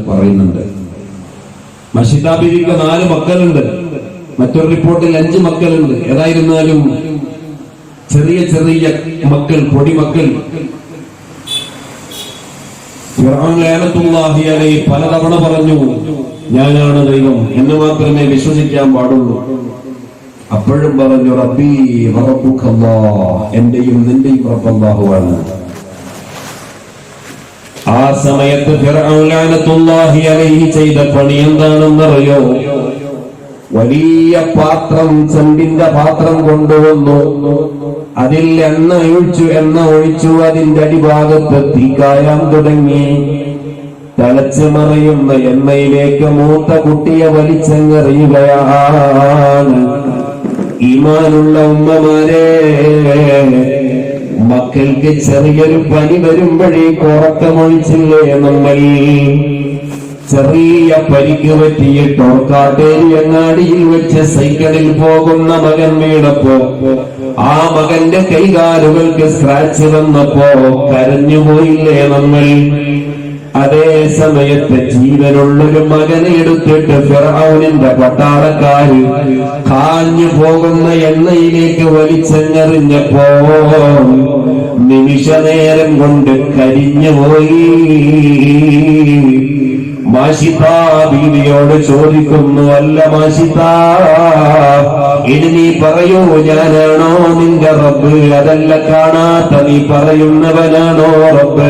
പറയുന്നുണ്ട്. മഷിദ ബീവിക്ക് 4 മക്കളുണ്ട്, മറ്റൊരു റിപ്പോർട്ടിൽ 5 മക്കളുണ്ട്. ഏതായിരുന്നാലും ചെറിയ ചെറിയ മക്കൾ, പൊടിമക്കൾ. ഫിർഔൻ ലഅനത്തുല്ലാഹി അലൈഹി പലതവണ പറഞ്ഞു, ഞാനാണ് ദൈവം എന്ന് മാത്രമേ വിശ്വസിക്കാൻ പാടുള്ളൂ. അപ്പോഴും പറഞ്ഞു, റബ്ബി വറബ്ബുക്കല്ലാഹ്, എന്റെയും നിന്റെയും റബ്ബ് അല്ലാഹുവാണ്. ആ സമയത്ത് ഫിർഔൻ ലഅനത്തുല്ലാഹി അലൈഹി ചെയ്ത പണി എന്താണെന്നറിയോ? വലിയ പാത്രം, ചെമ്പിന്റെ പാത്രം കൊണ്ടുവന്നു. അതിൽ എണ്ണ ഒഴിച്ചു. അതിന്റെ അടിഭാഗത്ത് തീ കായാൻ തുടങ്ങി. തിളച്ചു മറിയുന്ന എണ്ണയിലേക്ക് മൂത്ത കുട്ടിയെ വലിച്ചെറിയുകയാണ്. ഈമാനുള്ള ഉമ്മമാരെ, മക്കൾക്ക് ചെറിയൊരു പനി വരുമ്പോഴേക്ക് ഉറക്കമൊഴിച്ചില്ലേ നമ്മൾ? ചെറിയ പരിക്ക് പറ്റിയിട്ട് ഓർക്കാട്ടേരി അങ്ങാടിയിൽ വെച്ച് സൈക്കിളിൽ പോകുന്ന മകൻ വീണപ്പോ, ആ മകന്റെ കൈകാലുകൾക്ക് സ്ക്രാച്ച് വന്നപ്പോ കരഞ്ഞുപോയില്ലേ നമ്മൾ? അതേ സമയത്ത് ജീവനുള്ളൊരു മകനെ എടുത്തിട്ട് ഫിർഔനിന്റെ പട്ടാളക്കാര് കാഞ്ഞു പോകുന്ന എണ്ണയിലേക്ക് വലിച്ചെറിഞ്ഞപ്പോ നിമിഷ നേരം കൊണ്ട് കരിഞ്ഞുപോയി. മാഷിദാ ബീവിയോട് ചോദിക്കുന്നു, അല്ല മാഷിദാ, ഇനി നീ പറയൂ, ഞാനാണോ നിന്റെ റബ്ബ്? അതല്ല, കാണാത്ത നീ പറയുന്നവനാണോ റബ്ബ്?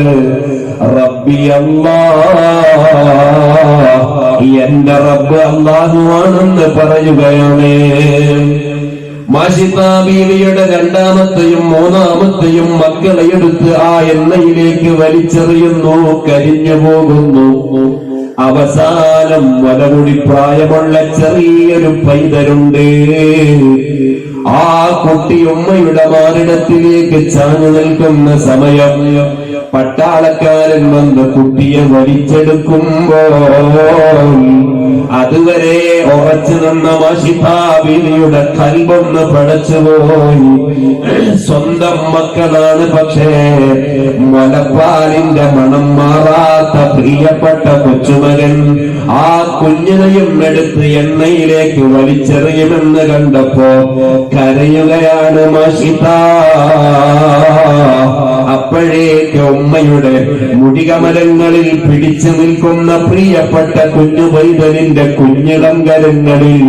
റബ്ബി അല്ലാഹ്, എന്റെ റബ്ബ് അല്ലാഹുവാണെന്ന് പറയുകയാണ്. മാഷിദാ ബീവിയുടെ 2ാമത്തെയും 3ാമത്തെയും മക്കളെ എടുത്ത് ആ എണ്ണയിലേക്ക് വലിച്ചെറിയുന്നു, കരിഞ്ഞു പോകുന്നു. അവസാനം വലകുടി പ്രായമുള്ള ചെറിയൊരു പൈതലുണ്ട്. ആ കുട്ടി ഉമ്മയുടെ മാറിടത്തിലേക്ക് ചാഞ്ഞു നിൽക്കുന്ന സമയം പട്ടാളക്കാരൻ വന്ന് കുട്ടിയെ വലിച്ചെടുക്കുമ്പോൾ അതുവരെ ഉറച്ചു നിന്ന മാഷിദാ ബീവിയുടെ കൽബൊന്ന് പടച്ചുപോയി. സ്വന്തം മക്കളാണ്, പക്ഷേ മുലപ്പാലിന്റെ മണം മാറാത്ത പ്രിയപ്പെട്ട കൊച്ചുമകൻ ആ കുഞ്ഞിനെയും എടുത്ത് എണ്ണയിലേക്ക് വലിച്ചെറിയുമെന്ന് കണ്ടപ്പോ കരയുകയാണ് മാഷിദാ. അപ്പോഴേക്ക് ഉമ്മയുടെ മുടികമലങ്ങളിൽ പിടിച്ചു നിൽക്കുന്ന പ്രിയപ്പെട്ട കുഞ്ഞു പൈതലിന്റെ കുഞ്ഞിളം കരങ്ങളിൽ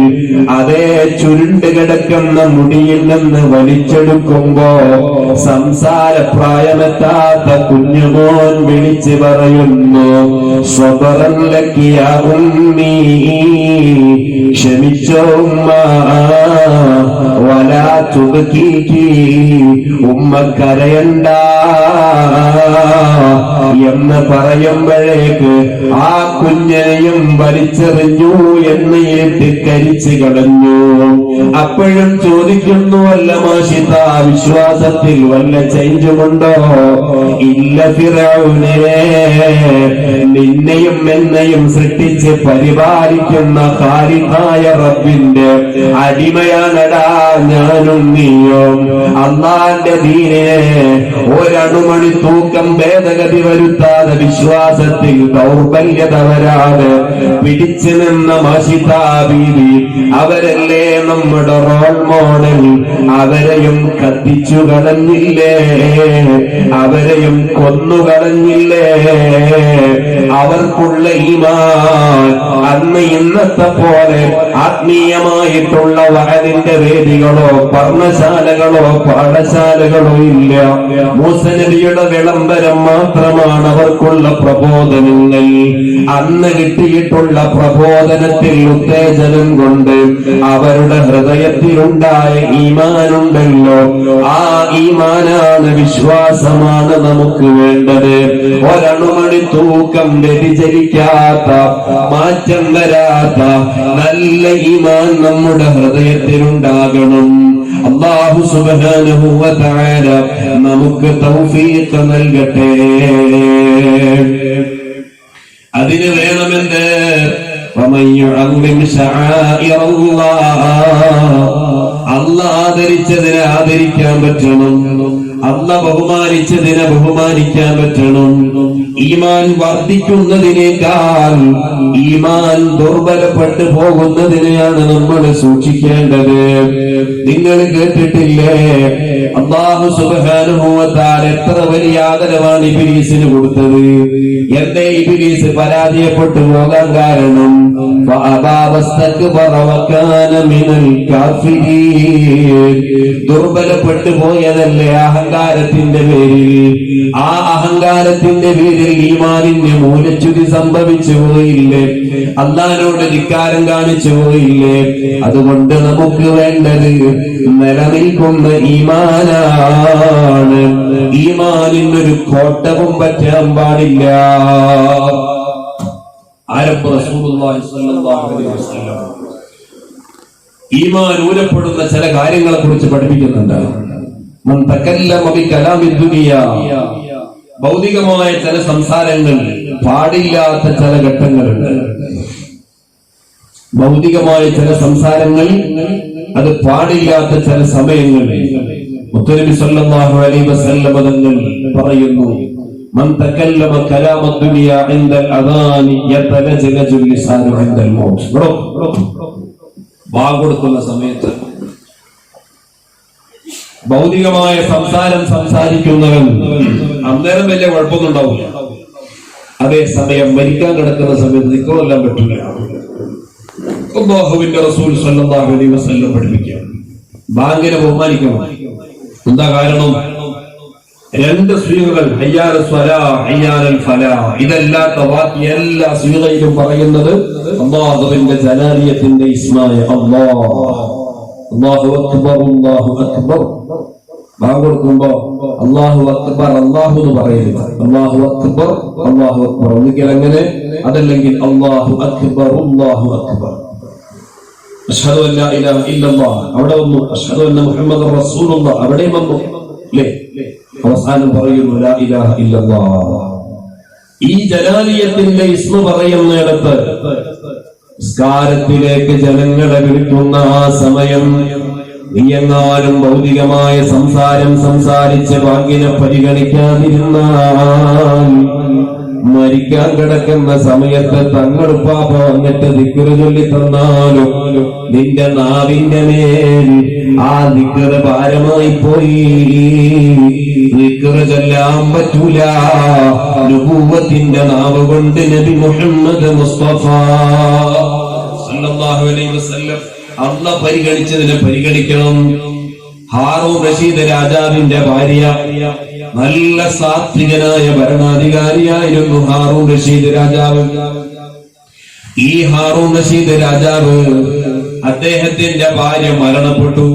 അതേ ചുരുണ്ട് കിടക്കുന്ന മുടിയിൽ നിന്ന് വലിച്ചെടുക്കുമ്പോ സംസാര പ്രായമെത്താത്ത കുഞ്ഞുമോൻ വിളിച്ചു പറയുന്നു, സ്വബറൻ ലക്കി യാ ഉമ്മീ, ക്ഷമിച്ചോ ഉമ്മ, വലാ തുബ്കീകി, ഉമ്മ കരയണ്ട എന്ന് പറയുമ്പോഴേക്ക് ആ കുഞ്ഞിനെയും വലിച്ചെറിഞ്ഞു, എണ്ണയിട്ട് കരിച്ചു കളഞ്ഞു. അപ്പോഴും ചോദിക്കുന്നു, അല്ല മാഷിദാ, വിശ്വാസത്തിൽ വല്ല ചേഞ്ചുമുണ്ടോ? ഇല്ല ഫിർഔനേ, നിന്നെയും എന്നെയും സൃഷ്ടിച്ച് പരിപാലിക്കുന്ന ഖാലിഖായ റബ്ബിന്റെ അടിമയാണടാ ഞാനും നീയും. അല്ലാഹുവിന്റെ ദീനിനെ ഒരണുമണി തൂക്കം ഭേദഗതി വരുത്താതെ വിശ്വാസത്തിൽ ദൗർബല്യത വരാതെ പിടിച്ചു നിന്ന മാഷിദാ ബീവി, അവരല്ലേ നമ്മുടെ റോൾ മോഡൽ. അവരെയും കത്തിച്ചു കളഞ്ഞില്ലേ, അവരെയും കൊന്നുകളഞ്ഞില്ലേ? അവർക്കുള്ള ഈമാൻ അന്ന് ഇന്നത്തെ പോലെ ആത്മീയമായിട്ടുള്ള വഅദിന്റെ വേദികളോ പർണശാലകളോ പാഠശാലകളോ ഇല്ല. മൂസ നബിയുടെ വിളംബരം മാത്രമാണ് അവർക്കുള്ള പ്രബോധനങ്ങൾ. അന്ന് കിട്ടിയിട്ടുള്ള പ്രബോധനത്തിൽ ഉത്തേജനം കൊണ്ട് അവരുടെ ഹൃദയത്തിലുണ്ടായ ഈമാനുണ്ടല്ലോ, ആ ഈമാനാണ്, വിശ്വാസമാണ് നമുക്ക് വേണ്ടത്. ഒരണുമണി തൂക്കം വ്യതിചലിക്കാത്ത, മാറ്റം വരാത്ത നല്ല ഈമാൻ നമ്മുടെ ഹൃദയത്തിലുണ്ടാകണം. അല്ലാഹു സുബ്ഹാനഹു വ തആല നമുക്ക് തൗഫീഖ് നൽകട്ടെ. അതിന് വേണമെന്ന് അല്ലാഹ് ആദരിച്ചതിനെ ആദരിക്കാൻ പറ്റണം, അല്ലാഹ് ബഹുമാനിച്ചതിനെ ബഹുമാനിക്കാൻ പറ്റണം. ഈമാൻ വർദ്ധിക്കുന്നതിനേക്കാൾ ഈമാൻ ദുർബലപ്പെട്ടു പോകുന്നതിനെയാണ് നമ്മൾ സൂക്ഷിക്കേണ്ടത്. നിങ്ങൾ കേട്ടിട്ടില്ലേ, അല്ലാഹു സുബ്ഹാനഹു വ തആല എത്ര വലിയ ആദരവാണ് ഇബ്ലീസിന് കൊടുത്തത്. എന്തേ ഇബ്ലീസ് പരാജയപ്പെട്ടു പോകാൻ കാരണം? ദുർബലപ്പെട്ടു പോയതല്ലേ അഹങ്കാരത്തിന്റെ പേരിൽ. ആ അഹങ്കാരത്തിന്റെ പേരിൽ ഈമാനിന് മൂലച്യുതി സംഭവിച്ചു പോയില്ലേ, അല്ലാഹുവിനോട് ധിക്കാരം കാണിച്ചു പോയില്ലേ. അതുകൊണ്ട് നമുക്ക് വേണ്ടത് നിലനിൽക്കുന്ന ഈമാനാണ്. ഈമാനിനൊരു കോട്ടവും പറ്റാൻ പാടില്ല. ഈമാൻ ഊരപ്പെടുന്ന ചില കാര്യങ്ങളെ കുറിച്ച് പഠിപ്പിക്കുന്നുണ്ട്. ഭൗതികമായ ചില സംസാരങ്ങൾ പാടില്ലാത്ത ചില ഘട്ടങ്ങളുണ്ട്. ഭൗതികമായ ചില സംസാരങ്ങൾ അത് പാടില്ലാത്ത ചില സമയങ്ങളിൽ മുത്തനബി സല്ലല്ലാഹു അലൈഹി വസല്ലം തങ്ങൾ പറയുന്നു, മൻ തകല്ലമ കലാമ ദുനിയ ഇൻദ അദാൻ യതലജലജു ലിസാനു ഇൻദൽ മൗത്ത്. വാഗൊടുക്കുന്ന സമയത്ത് ഭൗതികമായ സംസാരം സംസാരിക്കുന്നവൻ അന്നേരം വലിയ കുഴപ്പമൊന്നും ഉണ്ടാവില്ല. അതേസമയം മരിക്കാൻ കിടക്കുന്ന സമയത്ത് നിൽക്കൊല്ലാൻ പറ്റില്ല. അല്ലാഹുവിന്റെ റസൂൽ സല്ലല്ലാഹു അലൈഹി വസല്ലം പഠിപ്പിക്കുക, ബാങ്കിനെ ബഹുമാനിക്കണം. എന്താ കാരണം? രണ്ട് സ്വീകകൾ ഹയ്യാൽ സ്വലാ ഹയ്യാൽ ഫലാ, ഇതല്ലാത്ത ബാക്കി എല്ലാ സ്വീകയിലും പറയുന്നത് അല്ലാഹുവിന്റെ ജലാലിയത്തിന്റെ ഇസ്മായ അല്ലാഹ്. അല്ലാഹു അക്ബർ അല്ലാഹു അക്ബർ. ബാങ്കൊടുക്കുമ്പോ അല്ലാഹു അക്ബർ അല്ലാഹു എന്ന് പറയരുത്. അല്ലാഹു അക്ബർ അല്ലാഹു അക്ബർ. ഒന്നുകിൽ അങ്ങനെ, അതല്ലെങ്കിൽ അല്ലാഹു അക്ബർ അല്ലാഹു അക്ബർ. അഷ്ഹദു അല്ലാ ഇലാഹ ഇല്ലല്ലാഹ് അവിടെ വന്നു, അഷ്ഹദു അന്ന മുഹമ്മദർ റസൂലുള്ളാഹ് അവിടെയും വന്നു അല്ലേ. അവസാനം പറയുന്നു ലാ ഇലാഹ ഇല്ലല്ലാഹ്. ഈ ജലാലിയത്തിന്റെ ഇസ്മ പറയുന്നിടത്ത് നിസ്കാരത്തിലേക്ക് ജനങ്ങളെ വിളിക്കുന്ന ആ സമയം നീയെങ്ങാനും ഭൗതികമായ സംസാരം സംസാരിച്ച് ബാങ്കിനെ പരിഗണിക്കാതിരുന്നാൽ മരിക്കാൻ കിടക്കുന്ന സമയത്ത് തങ്ങളുപ്പാപ്പ വന്നിട്ട് ദിക്റ് ചൊല്ലി തന്നാലും നിന്റെ നാവിന്റെ മേൽ ആ ദിക്റ് ഭാരമായി പോയി. ദിക്റ് ചൊല്ലാൻ പറ്റൂല. നുബുവ്വത്തിന്റെ നാവ് കൊണ്ട് നബി മുഹമ്മദ് മുസ്തഫ സല്ലല്ലാഹു അലൈഹി വസല്ലം അല്ലാഹ് പരിഗണിച്ചതിനെ പരിഗണിക്കണം. ഹാറൂൻ റഷീദ് രാജാവിന്റെ ഭാര്യ, നല്ല സാത്വികനായ ഭരണാധികാരിയായിരുന്നു ഹാറൂൻ റഷീദ് രാജാവ്. ഈ ഹാറൂൻ റഷീദ് രാജാവ് അദ്ദേഹത്തിന്റെ ഭാര്യ മരണപ്പെട്ടു.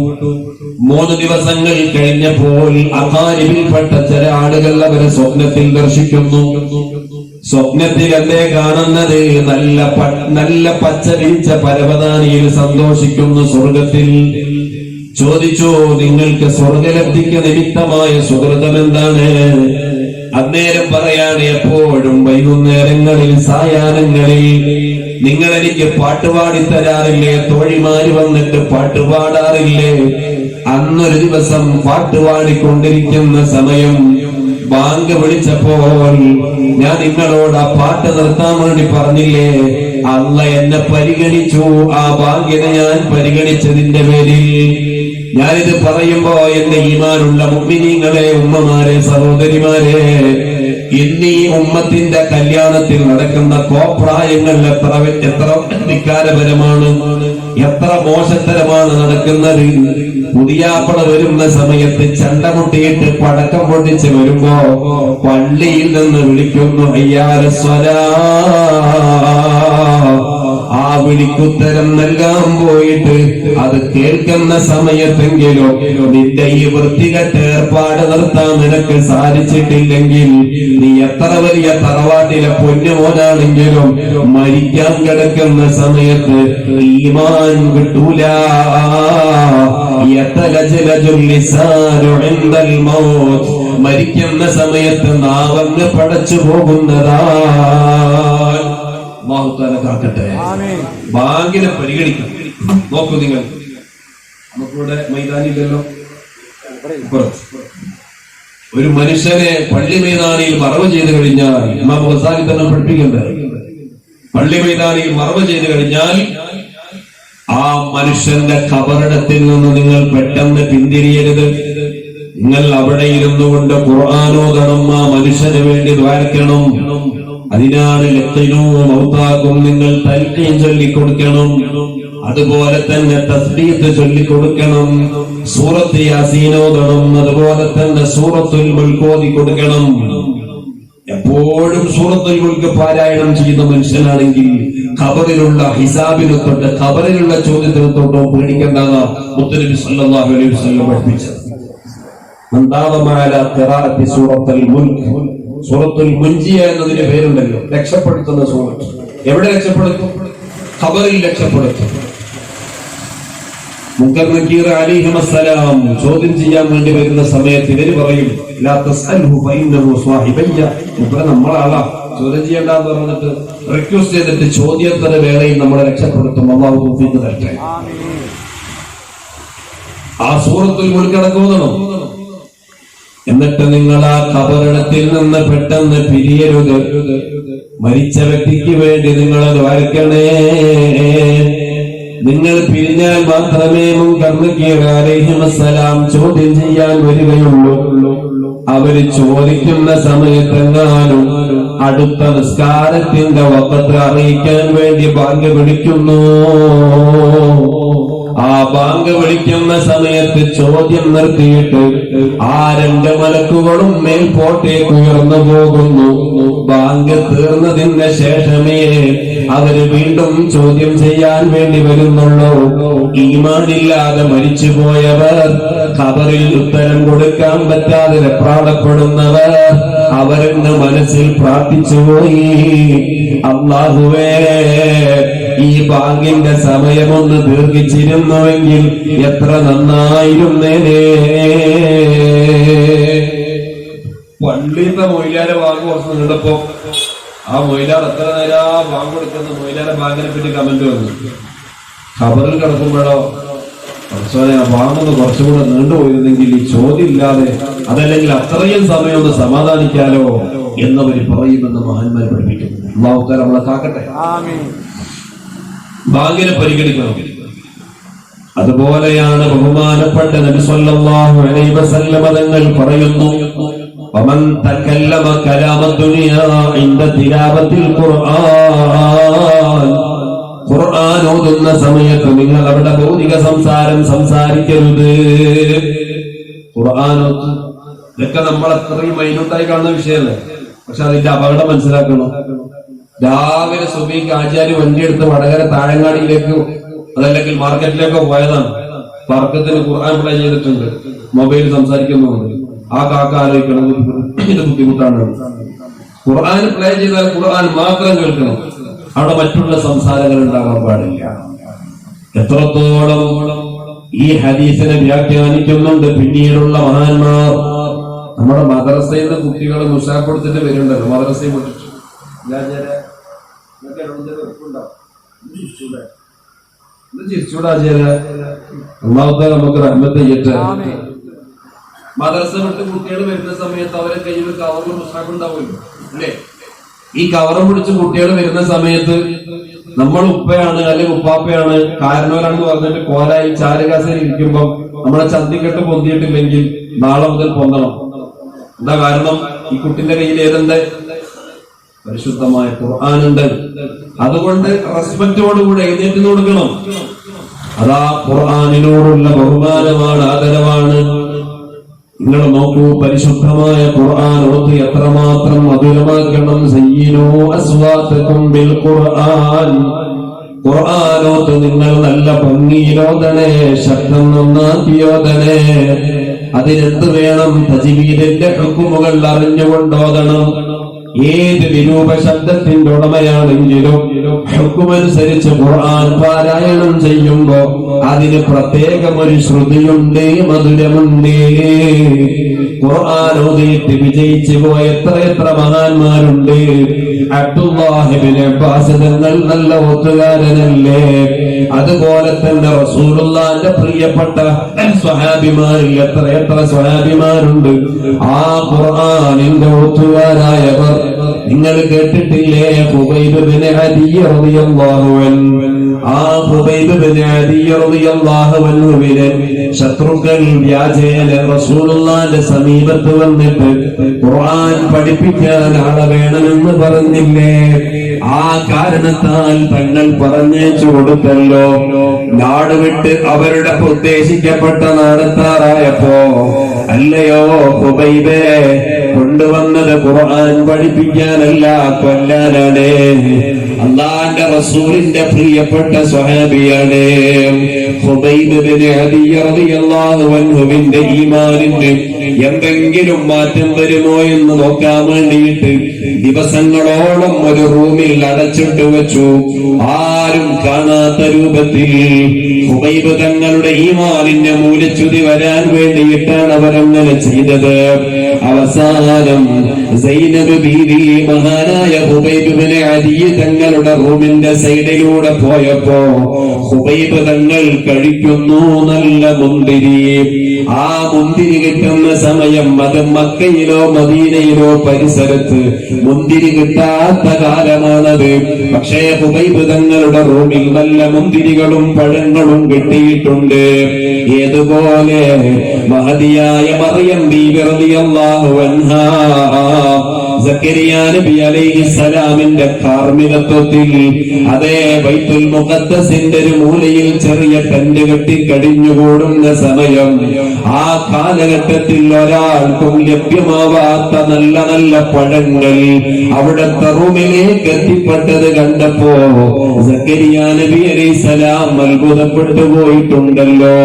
3 ദിവസങ്ങൾ കഴിഞ്ഞപ്പോൾ അഖാരിബിൽപ്പെട്ട ചില ആളുകൾ അവരെ സ്വപ്നത്തിൽ ദർശിക്കുന്നു. സ്വപ്നത്തിൽ എന്തേ കാണുന്നത്? നല്ല പച്ച വിരിച്ച പരവതാനിയിൽ സന്തോഷിക്കുന്നു സ്വർഗത്തിൽ. ചോദിച്ചു, നിങ്ങൾക്ക് സ്വർഗലബ്ധിക്ക് നിമിത്തമായ സുഹൃതം എന്താണ്? അന്നേരം പറയാണ്, എപ്പോഴും വൈകുന്നേരങ്ങളിൽ സായാഹ്നങ്ങളിൽ നിങ്ങൾ എനിക്ക് പാട്ടുപാടി തരാറില്ലേ? തോഴിമാര് വന്നിട്ട് പാട്ടുപാടാറില്ലേ? അന്നൊരു ദിവസം പാട്ടുപാടിക്കൊണ്ടിരിക്കുന്ന സമയം ബാങ്ക് വിളിച്ചപ്പോൾ ഞാൻ നിങ്ങളോട് ആ പാട്ട് നിർത്താൻ വേണ്ടി പറഞ്ഞില്ലേ? അല്ലാഹ് എന്നെ പരിഗണിച്ചു. ആ ബാങ്കിനെ ഞാൻ പരിഗണിച്ചതിന്റെ പേരിൽ ഞാനിത് പറയുമ്പോ എന്റെ ഈമാനുള്ള മുഅ്മിനീങ്ങളെ, ഉമ്മമാരെ, സഹോദരിമാരെ, ഇന്ന് ഈ ഉമ്മത്തിന്റെ കല്യാണത്തിൽ നടക്കുന്ന കോപ്രായങ്ങൾ എത്ര ധിക്കാരപരമാണ്, എത്ര മോശത്തരമാണ് നടക്കുന്നത്. പുതിയാപ്പള വരുന്ന സമയത്ത് ചണ്ടമുട്ടിയിട്ട് പടക്കം പൊട്ടിച്ച് വരുമ്പോ പള്ളിയിൽ നിന്ന് വിളിക്കുന്നു ഹയ്യാലസ് സ്വലാഹ്. ആ വിളിക്കുത്തരം നൽകാൻ പോയിട്ട് അത് കേൾക്കുന്ന സമയത്തെങ്കിലും നിന്റെ ഈ വൃത്തികെട്ട ഏർപ്പാട് നിർത്താൻ നിനക്ക് സാധിച്ചിട്ടില്ലെങ്കിൽ നീ എത്ര വലിയ തറവാട്ടിലെ പൊന്നുമോനാണെങ്കിലും മരിക്കാൻ കിടക്കുന്ന സമയത്ത് ഈമാൻ കിട്ടൂല. മരിക്കുന്ന സമയത്ത് നാവങ്ങ് പടച്ചു പോകുന്നതാ. കാക്കട്ടെ. ബാങ്കിനെ പരിഗണിക്കണം. നോക്കൂ, നിങ്ങൾ നമുക്കിവിടെ മൈതാനില്ലല്ലോ, ഒരു മനുഷ്യനെ പള്ളി മൈതാനിയിൽ മറവ് ചെയ്തു കഴിഞ്ഞാൽ ഇമാം ഗസാലി തന്നെ പഠിപ്പിക്കുന്നത്, പള്ളി മൈതാനിയിൽ മറവ് ചെയ്തു കഴിഞ്ഞാൽ ആ മനുഷ്യന്റെ ഖബറിടത്തിൽ നിന്ന് നിങ്ങൾ പെട്ടെന്ന് പിന്തിരിയരുത്. നിങ്ങൾ അവിടെ ഇരുന്നു കൊണ്ട് ഖുർആനോദണം, ആ മനുഷ്യന് വേണ്ടി ദ്വാരക്കണം. അതിനാണ് മൗതാക്കും നിങ്ങൾ തൽഖീൻ ചൊല്ലിക്കൊടുക്കണം. അതുപോലെ തന്നെ തസ്ബീഹ് ചൊല്ലിക്കൊടുക്കണം. സൂറത്ത് യാസീൻ ഓതണം. അതുപോലെ തന്നെ സൂറത്തുൽ മുൽക്ക് ഓതി കൊടുക്കണം. എപ്പോഴും സൂറത്തുൽ മുൽക്ക് പാരായണം ചെയ്യുന്ന മനുഷ്യനാണെങ്കിൽ ഖബറിലുള്ള ഹിസാബിനെ തൊട്ട്, ഖബറിലുള്ള ചോദ്യത്തിനെ തൊട്ടോ പേടിക്കേണ്ടെന്ന് മുത്തനബി സല്ലല്ലാഹു അലൈഹി വസല്ലം പഠിപ്പിച്ചത്. സൂറത്തുൽ മുൻജിയ എന്നതിന് പേരുണ്ടല്ലോ, രക്ഷപ്പെടുത്തുന്ന സൂറത്ത്. എവിടെ രക്ഷപ്പെടുത്തും? ഖബറിൽ രക്ഷപ്പെടുത്തും. മുൻകർ നക്കീർ അലൈഹിസ്സലാം ചോദ്യം ചെയ്യാൻ വേണ്ടി വരുന്ന സമയത്ത് ഇവര് പറയും, ലാ തസ്അൽഹു ഫഇന്നഹു സ്വാഹിബയ്യ, നമ്മളാളാ, ചോദ്യം ചെയ്യണ്ടെന്ന് പറഞ്ഞിട്ട് റിക്വസ്റ്റ് ചെയ്തിട്ട് ചോദ്യത്തിന് വേളയിൽ നമ്മളെ രക്ഷപ്പെടുത്തും. അല്ലാഹു തൗഫീഖ് തരട്ടെ. ആ സൂറത്തുൽ മുൽക്ക് അടക്കോന്നണം. എന്നിട്ട് നിങ്ങൾ ആ ഖബറിടത്തിൽ നിന്ന് പെട്ടെന്ന് പിരിയരുത്. മരിച്ച വ്യക്തിക്ക് വേണ്ടി നിങ്ങൾ ദ്വാരക്കണേ. നിങ്ങൾ പിരിഞ്ഞാൽ മാത്രമേ മുൻകർ നക്കീർ അലൈഹിസ്സലാം ചോദ്യം ചെയ്യാൻ വരികയുള്ളൂ. അവര് ചോദിക്കുന്ന സമയത്തെങ്ങാനും അടുത്ത നിസ്കാരത്തിന്റെ വഖത്ത് അറിയിക്കാൻ വേണ്ടി ബാങ്ക് വിളിക്കുന്നു. ആ ബാങ്ക് വിളിക്കുന്ന സമയത്ത് ചോദ്യം നിർത്തിയിട്ട് ആ രണ്ട് മലക്കുകളും മേൽപോട്ടേക്ക് ഉയർന്നു പോകുന്നു. ബാങ്ക് തീർന്നതിന് ശേഷമേ അവര് വീണ്ടും ചോദ്യം ചെയ്യാൻ വേണ്ടി വരുന്നുള്ളൂ. ഈമാനില്ലാതെ മരിച്ചുപോയവർ, ഖബറിൽ ഉത്തരം കൊടുക്കാൻ പറ്റാതെ വെപ്രാളപ്പെടുന്നവർ, അവരെന്ന് മനസ്സിൽ പ്രാർത്ഥിച്ചുപോയി, അല്ലാഹുവേ ഈ ബാങ്കിന്റെ സമയമൊന്ന് ദീർഘിച്ചിരുന്നുവെങ്കിൽ എത്ര നന്നായിരുന്നേനേ. പള്ളിയിലത്തെ മൊയ്ലാരെ ബാങ്ക് കുറച്ച് നീണ്ടപ്പോ ആ മൊയ്ലാർ എത്ര നേരം ആ ബാങ്ക് കൊടുക്കുന്ന മൊയ്ലാരെ ബാങ്കിനെ പറ്റി കമന്റ് വന്നു. ഖബറിൽ കിടക്കുമ്പോഴോ കുറച്ചോനെ ആ ബാങ്കൊന്ന് കുറച്ചുകൂടെ നീണ്ടുപോയിരുന്നെങ്കിൽ ഈ ചോദ്യം ഇല്ലാതെ, അതല്ലെങ്കിൽ അത്രയും സമയം ഒന്ന് സമാധാനിക്കാലോ എന്നവർ പറയുമെന്ന് മഹാന്മാർ പഠിപ്പിക്കുന്നു. അല്ലാഹു തആല നമ്മളെ കാക്കട്ടെ. ബാങ്കിനെ പരിഗണിക്കണം. അതുപോലെയാണ് ബഹുമാനപ്പെട്ട നബി സല്ലല്ലാഹു അലൈഹി വസല്ലം തങ്ങൾ പറയുന്നു, വമൻ തകല്ലമ കലാമ ദുനിയാ ഇൻദ തിലാവത്തിൽ ഖുർആൻ, ഖുർആൻ ഓതുന്ന സമയത്ത് നിങ്ങൾ അവിടെ ഭൗതിക സംസാരം സംസാരിക്കരുത്. ഖുർആൻ ഇതൊക്കെ നമ്മൾ അത്രയും മൈന്യൂട്ടായി കാണുന്ന വിഷയമല്ലേ, പക്ഷെ അതിന്റെ അപകടം മനസ്സിലാക്കണം. രാവിലെ സുബഹിക്ക് ആചാര്യ വണ്ടിയെടുത്ത് വടകര താഴങ്ങാടിയിലേക്ക് അതല്ലെങ്കിൽ മാർക്കറ്റിലേക്കോ പോയതാണ്. തർക്കത്തിന് ഖുർആൻ പ്ലേ ചെയ്തിട്ടുണ്ട്, മൊബൈൽ സംസാരിക്കുന്നുണ്ട്. ആ കാക്ക ആലോചിക്കണം, ഇത് ബുദ്ധിമുട്ടാണ്. ഖുർആൻ പ്ലേ ചെയ്താൽ ഖുർആൻ മാത്രം കേൾക്കണം, അവിടെ മറ്റുള്ള സംസാരങ്ങൾ ഉണ്ടാകാൻ പാടില്ല. എത്രത്തോളം ഈ ഹദീസിനെ വ്യാഖ്യാനിക്കുന്നുണ്ട് പിന്നീടുള്ള മഹാന്മാർ. നമ്മുടെ മദ്രസയിൽ നിന്ന് കുട്ടികൾ മുസാഫ് കൊടുത്തിട്ട് വരുന്നുണ്ടല്ലോ, മദ്രസയിൽ വിട്ടിട്ട് ഒന്നാമത്തെ നമുക്ക് റഹ്മത്ത് ചെയ്യട്ടെ. മദ്രസ വിട്ട് കുട്ടികൾ വരുന്ന സമയത്ത് അവരെ കയ്യിൽ കവറിൽ മുസാഫ് ഉണ്ടാവുമല്ലോ അല്ലേ? ഈ കവറും പിടിച്ച് കുട്ടികൾ വരുന്ന സമയത്ത് നമ്മൾ ഉപ്പയാണ് അല്ലെങ്കിൽ ഉപ്പാപ്പയാണ് കാരണവരാണെന്ന് പറഞ്ഞിട്ട് കോലായി ചാരുകാസയിൽ ഇരിക്കുമ്പോ നമ്മളെ ചന്തിക്കെട്ട് പൊന്തിയിട്ടില്ലെങ്കിൽ നാളെ മുതൽ പൊന്തണം. എന്താ കാരണം? ഈ കുട്ടിന്റെ കയ്യിൽ ഏതെന്ത് പരിശുദ്ധമായ ഖുർആനുണ്ട്. അതുകൊണ്ട് റെസ്പെക്റ്റോടുകൂടെ എഴുന്നേറ്റ് കൊടുക്കണം. അതാ ഖുർആനിനോടുള്ള ബഹുമാനമാണ്, ആദരവാണ്. നിങ്ങൾ നോക്കൂ, പരിശുദ്ധമായ ഖുർആൻ ഓതി എത്രമാത്രം മധുരമാക്കണം. സയ്യിനൂ അസ്വാതകും ബിൽ ഖുർആൻ, ഖുർആനോത്ത് നിങ്ങൾ നല്ല ഭംഗിയിലോതണേ, ശബ്ദം നന്നാക്കിയോതണേ. അതിനെന്ത് വേണം? തജ്വീദിന്റെ ഹുക്മുകൾ അറിഞ്ഞുകൊണ്ടോതണം. ഏത് വിരൂപ ശബ്ദത്തിന്റെ ഉടമയാണെങ്കിലും ഹുക്കുമനുസരിച്ച് ഖുർആൻ പാരായണം ചെയ്യുമ്പോ അതിന് പ്രത്യേകം ഒരു ശ്രുതിയുണ്ട്, മധുരമുണ്ട്. ഖുർആൻ ഓതിയിട്ട് വിജയിച്ചു പോയ എത്ര മഹാന്മാരുണ്ട്. അബ്ദുല്ലാഹി ഇബ്നു അബ്ബാസ് തങ്ങൾ നല്ല ഓത്തുകാരനല്ലേ? അതുപോലെ തന്നെ റസൂലുള്ളാഹിന്റെ പ്രിയപ്പെട്ട സ്വഹാബിമാരിൽ എത്ര സ്വഹാബിമാരുണ്ട്. ആ ഖുർആനിന്റെ ഓത്തുകാരായവർ നിങ്ങൾ കേട്ടിട്ടില്ലേ? ഖുബൈബ് ഇബ്നു അദി റളിയല്ലാഹു അൻഹു. ആ ഖുബൈബ് ഇബ്നു അദി റളിയല്ലാഹു അൻഹുവിനെ ശത്രുക്കൾ വ്യാജേന റസൂലുള്ളാഹിന്റെ സമീപത്ത് വന്നിട്ട് ഖുർആൻ പഠിപ്പിക്കാൻ ആളെ വേണമെന്ന് പറഞ്ഞില്ലേ? ആ കാരണത്താൽ തങ്ങൾ പറഞ്ഞേച്ചു കൊടുത്തല്ലോ. നാട് വിട്ട് അവരുടെ ഉദ്ദേശിക്കപ്പെട്ട നാടെത്താറായപ്പോ അല്ലയോ ഖുബൈബേ, കൊണ്ടുവന്നത് ഖുർആൻ പഠിപ്പിക്കാനല്ല, കൊല്ലാനാണ്. അല്ലാഹുവിന്റെ റസൂലിന്റെ പ്രിയപ്പെട്ട സ്വഹാബിയാണ് ഖുബൈബ് ഇബ്നു അദി റളിയല്ലാഹു അൻഹുവിന്റെ ഈമാനിന് എന്തെങ്കിലും മാറ്റം വരുമോ എന്ന് നോക്കാൻ വേണ്ടിയിട്ട് ദിവസങ്ങളോളം ഒരു റൂമിൽ അടച്ചിട്ട് വെച്ചു. ആരും കാണാത്ത രൂപത്തിൽ ഖുബൈബ് തങ്ങളുടെ ഈമാനിന്റെ മൂലച്യുതി വരാൻ വേണ്ടിയിട്ടാണ് അവരങ്ങനെ ചെയ്തത്. അവസാനം സൈനബ് ബീവി മഹാനായ ഖുബൈബ് ഇബ്നു അദി തങ്ങളുടെ റൂമിന്റെ സൈഡിലൂടെ പോയപ്പോ ഖുബൈബ് തങ്ങൾ കഴിക്കുന്നു നല്ല മുന്തിരി. ആ മുന്തിരി കിട്ടുന്ന സമയം അത് മക്കയിലോ മദീനയിലോ പരിസരത്ത് മുന്തിരി കിട്ടാത്ത കാലമാണത്. പക്ഷേ ഖുബൈബ് തങ്ങളുടെ റൂമിൽ നല്ല മുന്തിരികളും പഴങ്ങളും കിട്ടിയിട്ടുണ്ട്. ഏതുപോലെ മഹദിയായ മറിയം ബീവി റളിയല്ലാഹു അൻഹാ സക്കരിയ നബി അലൈഹിസ്സലാമിന്റെ കാർമ്മികത്വത്തിൽ അതേ ബൈത്തുൽ മുഖദ്ദസിന്റെ ഒരു മൂലയിൽ ചെറിയ ടെന്റ് കെട്ടി കഴിഞ്ഞുകൂടുന്ന സമയം ആ കാലഘട്ടത്തിൽ ഒരാൾക്കും ലഭ്യമാവാത്ത നല്ല നല്ല പഴങ്ങൾ അവിടുത്തെ റൂമിലേക്ക് എത്തിപ്പെട്ടത് കണ്ടപ്പോ സക്കരിയ നബി അലൈഹിസ്സലാം അത്ഭുതപ്പെട്ടു പോയിട്ടുണ്ടല്ലോ.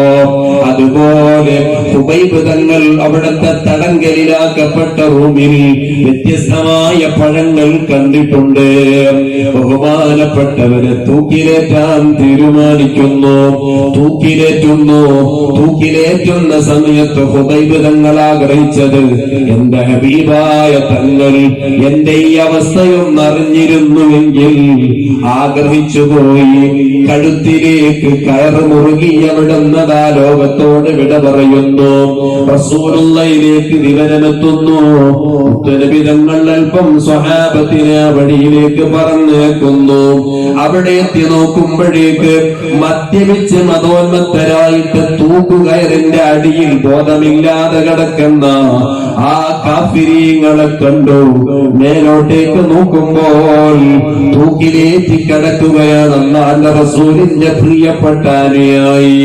അതുപോലെ ഖുബൈബ് തങ്ങൾ അവിടുത്തെ തടങ്കലിലാക്കപ്പെട്ട റൂമിൽ വ്യത്യസ്തമായ പഴങ്ങൾ കണ്ടിട്ടുണ്ട്. ബഹുമാനപ്പെട്ടവരെ തൂക്കിലേറ്റാൻ തീരുമാനിക്കുന്നു, തൂക്കിലേറ്റുന്ന സമയത്ത് ഖുബൈബ് തങ്ങൾ ആഗ്രഹിച്ചത് എന്റെ ഹബീബായ തങ്ങൾ എന്റെ ഈ അവസ്ഥയൊന്നറിഞ്ഞിരുന്നുവെങ്കിൽ ആഗ്രഹിച്ചുപോയി കഴുത്തിലേക്ക് കയറ് മുറുകി എവിടുന്നതാ ലോകത്തോട് വിട പറയുന്നു. റസൂലുള്ളാഹിയിലേക്ക് വിവരമെത്തുന്നു. തങ്ങൾ അല്പം സ്വഹാബത്തിനെ വഴിയിലേക്ക് പറഞ്ഞേക്കുന്നു. അവിടെ എത്തി നോക്കുമ്പോഴേക്ക് മദ്യപിച്ച് മതോന്മത്തരായിട്ട് തൂക്കുകയറിന്റെ അടിയിൽ ബോധമില്ലാതെ കിടക്കുന്ന ആ കാഫിരീങ്ങളെ കണ്ടു. മേലോട്ടേക്ക് നോക്കുമ്പോൾ തൂക്കിലേറ്റി കിടക്കുകയാണ് അല്ലാഹുവിന്റെ റസൂലിന്റെ പ്രിയപ്പെട്ട അനുയായി.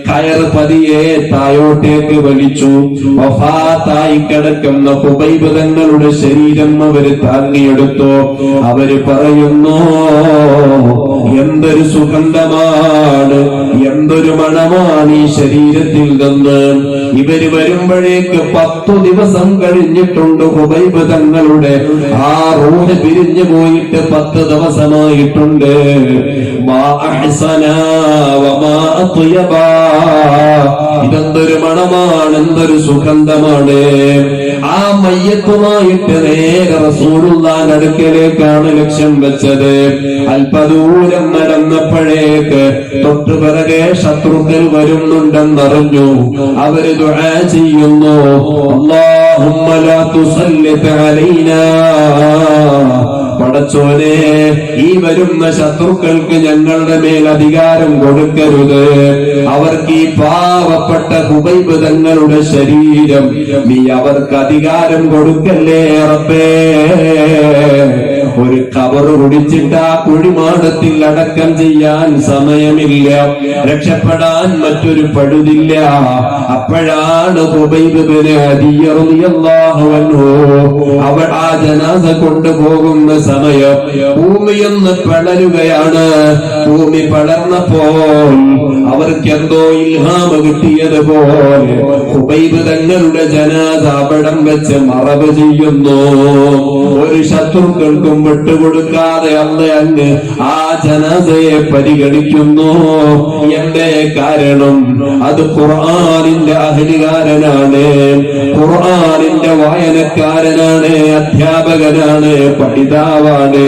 കയർ പതിയെ തായോട്ടേക്ക് വലിച്ചു. വഫാത്തായി കിടക്കുന്ന ഖുബൈബ് തങ്ങളുടെ ശരീരം അവര് താങ്ങിയെടുത്തു. അവര് പറയുന്നു, എന്തൊരു സുഗന്ധമാണ്, എന്തൊരു മണമാണ് ഈ ശരീരത്തിൽ നിന്ന്. ഇവര് വരുമ്പോഴേക്ക് 10 ദിവസം കഴിഞ്ഞിട്ടുണ്ട്. ഖുബൈബ് തങ്ങളുടെ ആ റൂഹ് പിരിഞ്ഞു പോയിട്ട് 10 ദിവസമായിട്ടുണ്ട്. മാ അഹ്സനാ വമാ അത്യബാ, ഇതെന്തൊരു മണമാണ്, എന്തൊരു സുഗന്ധമാണ്. ആ മയ്യത്തുമായിട്ട് നേരെ റസൂലുള്ളാഹിന്റെ അടുക്കലേക്കാണ് ലക്ഷ്യം വെച്ചത്. അല്പദൂരം നടന്നപ്പോഴേക്ക് തൊട്ടുപിറകെ ശത്രുക്കൾ വരുന്നുണ്ടെന്നറിഞ്ഞു. അവര് ദുആ ചെയ്യുന്നു, അല്ലാഹുമ്മ ലാ തുസല്ലിത് അലൈനാ, പടച്ചോനെ ഈ വരുന്ന ശത്രുക്കൾക്ക് ഞങ്ങളുടെ മേൽ അധികാരം കൊടുക്കരുത്. അവർക്ക് ഈ പാവപ്പെട്ട ഖുബൈബ് തങ്ങളുടെ ശരീരം നീ അവർക്ക് അധികാരം കൊടുക്കല്ലേ റബ്ബേ. ഒരു കബറ് കുടിച്ചിട്ട് ആ കുഴിമാടത്തിൽ അടക്കം ചെയ്യാൻ സമയമില്ല, രക്ഷപ്പെടാൻ മറ്റൊരു പഴുതില്ല. അപ്പോഴാണ് ഖുബൈബ് ഇബ്നു അദി റളിയല്ലാഹു അൻഹു അവർ ആ ജനാസ കൊണ്ടുപോകുന്ന സമയം ഭൂമിയൊന്ന് പിളരുകയാണ്. ഭൂമി പിളർന്നപ്പോൾ അവർക്ക് എന്തോ ഇൽഹാമ കിട്ടിയതുപോലെ ഖുബൈബ് തങ്ങളുടെ ജനാസ അവിടം വെച്ച് മറവ് ചെയ്യുന്നു. ഒരു ശത്രുക്കൾക്കും വിട്ടുകൊടുക്കാതെ അന്ന് അങ്ങ് ആ ജനാസയെ പരിഗണിക്കുന്നു. എന്റെ കാരണം അത് ഖുർആനിന്റെ അഹ്ലുകാരനാണ്, ഖുർആനിന്റെ വായനക്കാരനാണ്, അധ്യാപകനാണ്, പഠിതാവാണ്.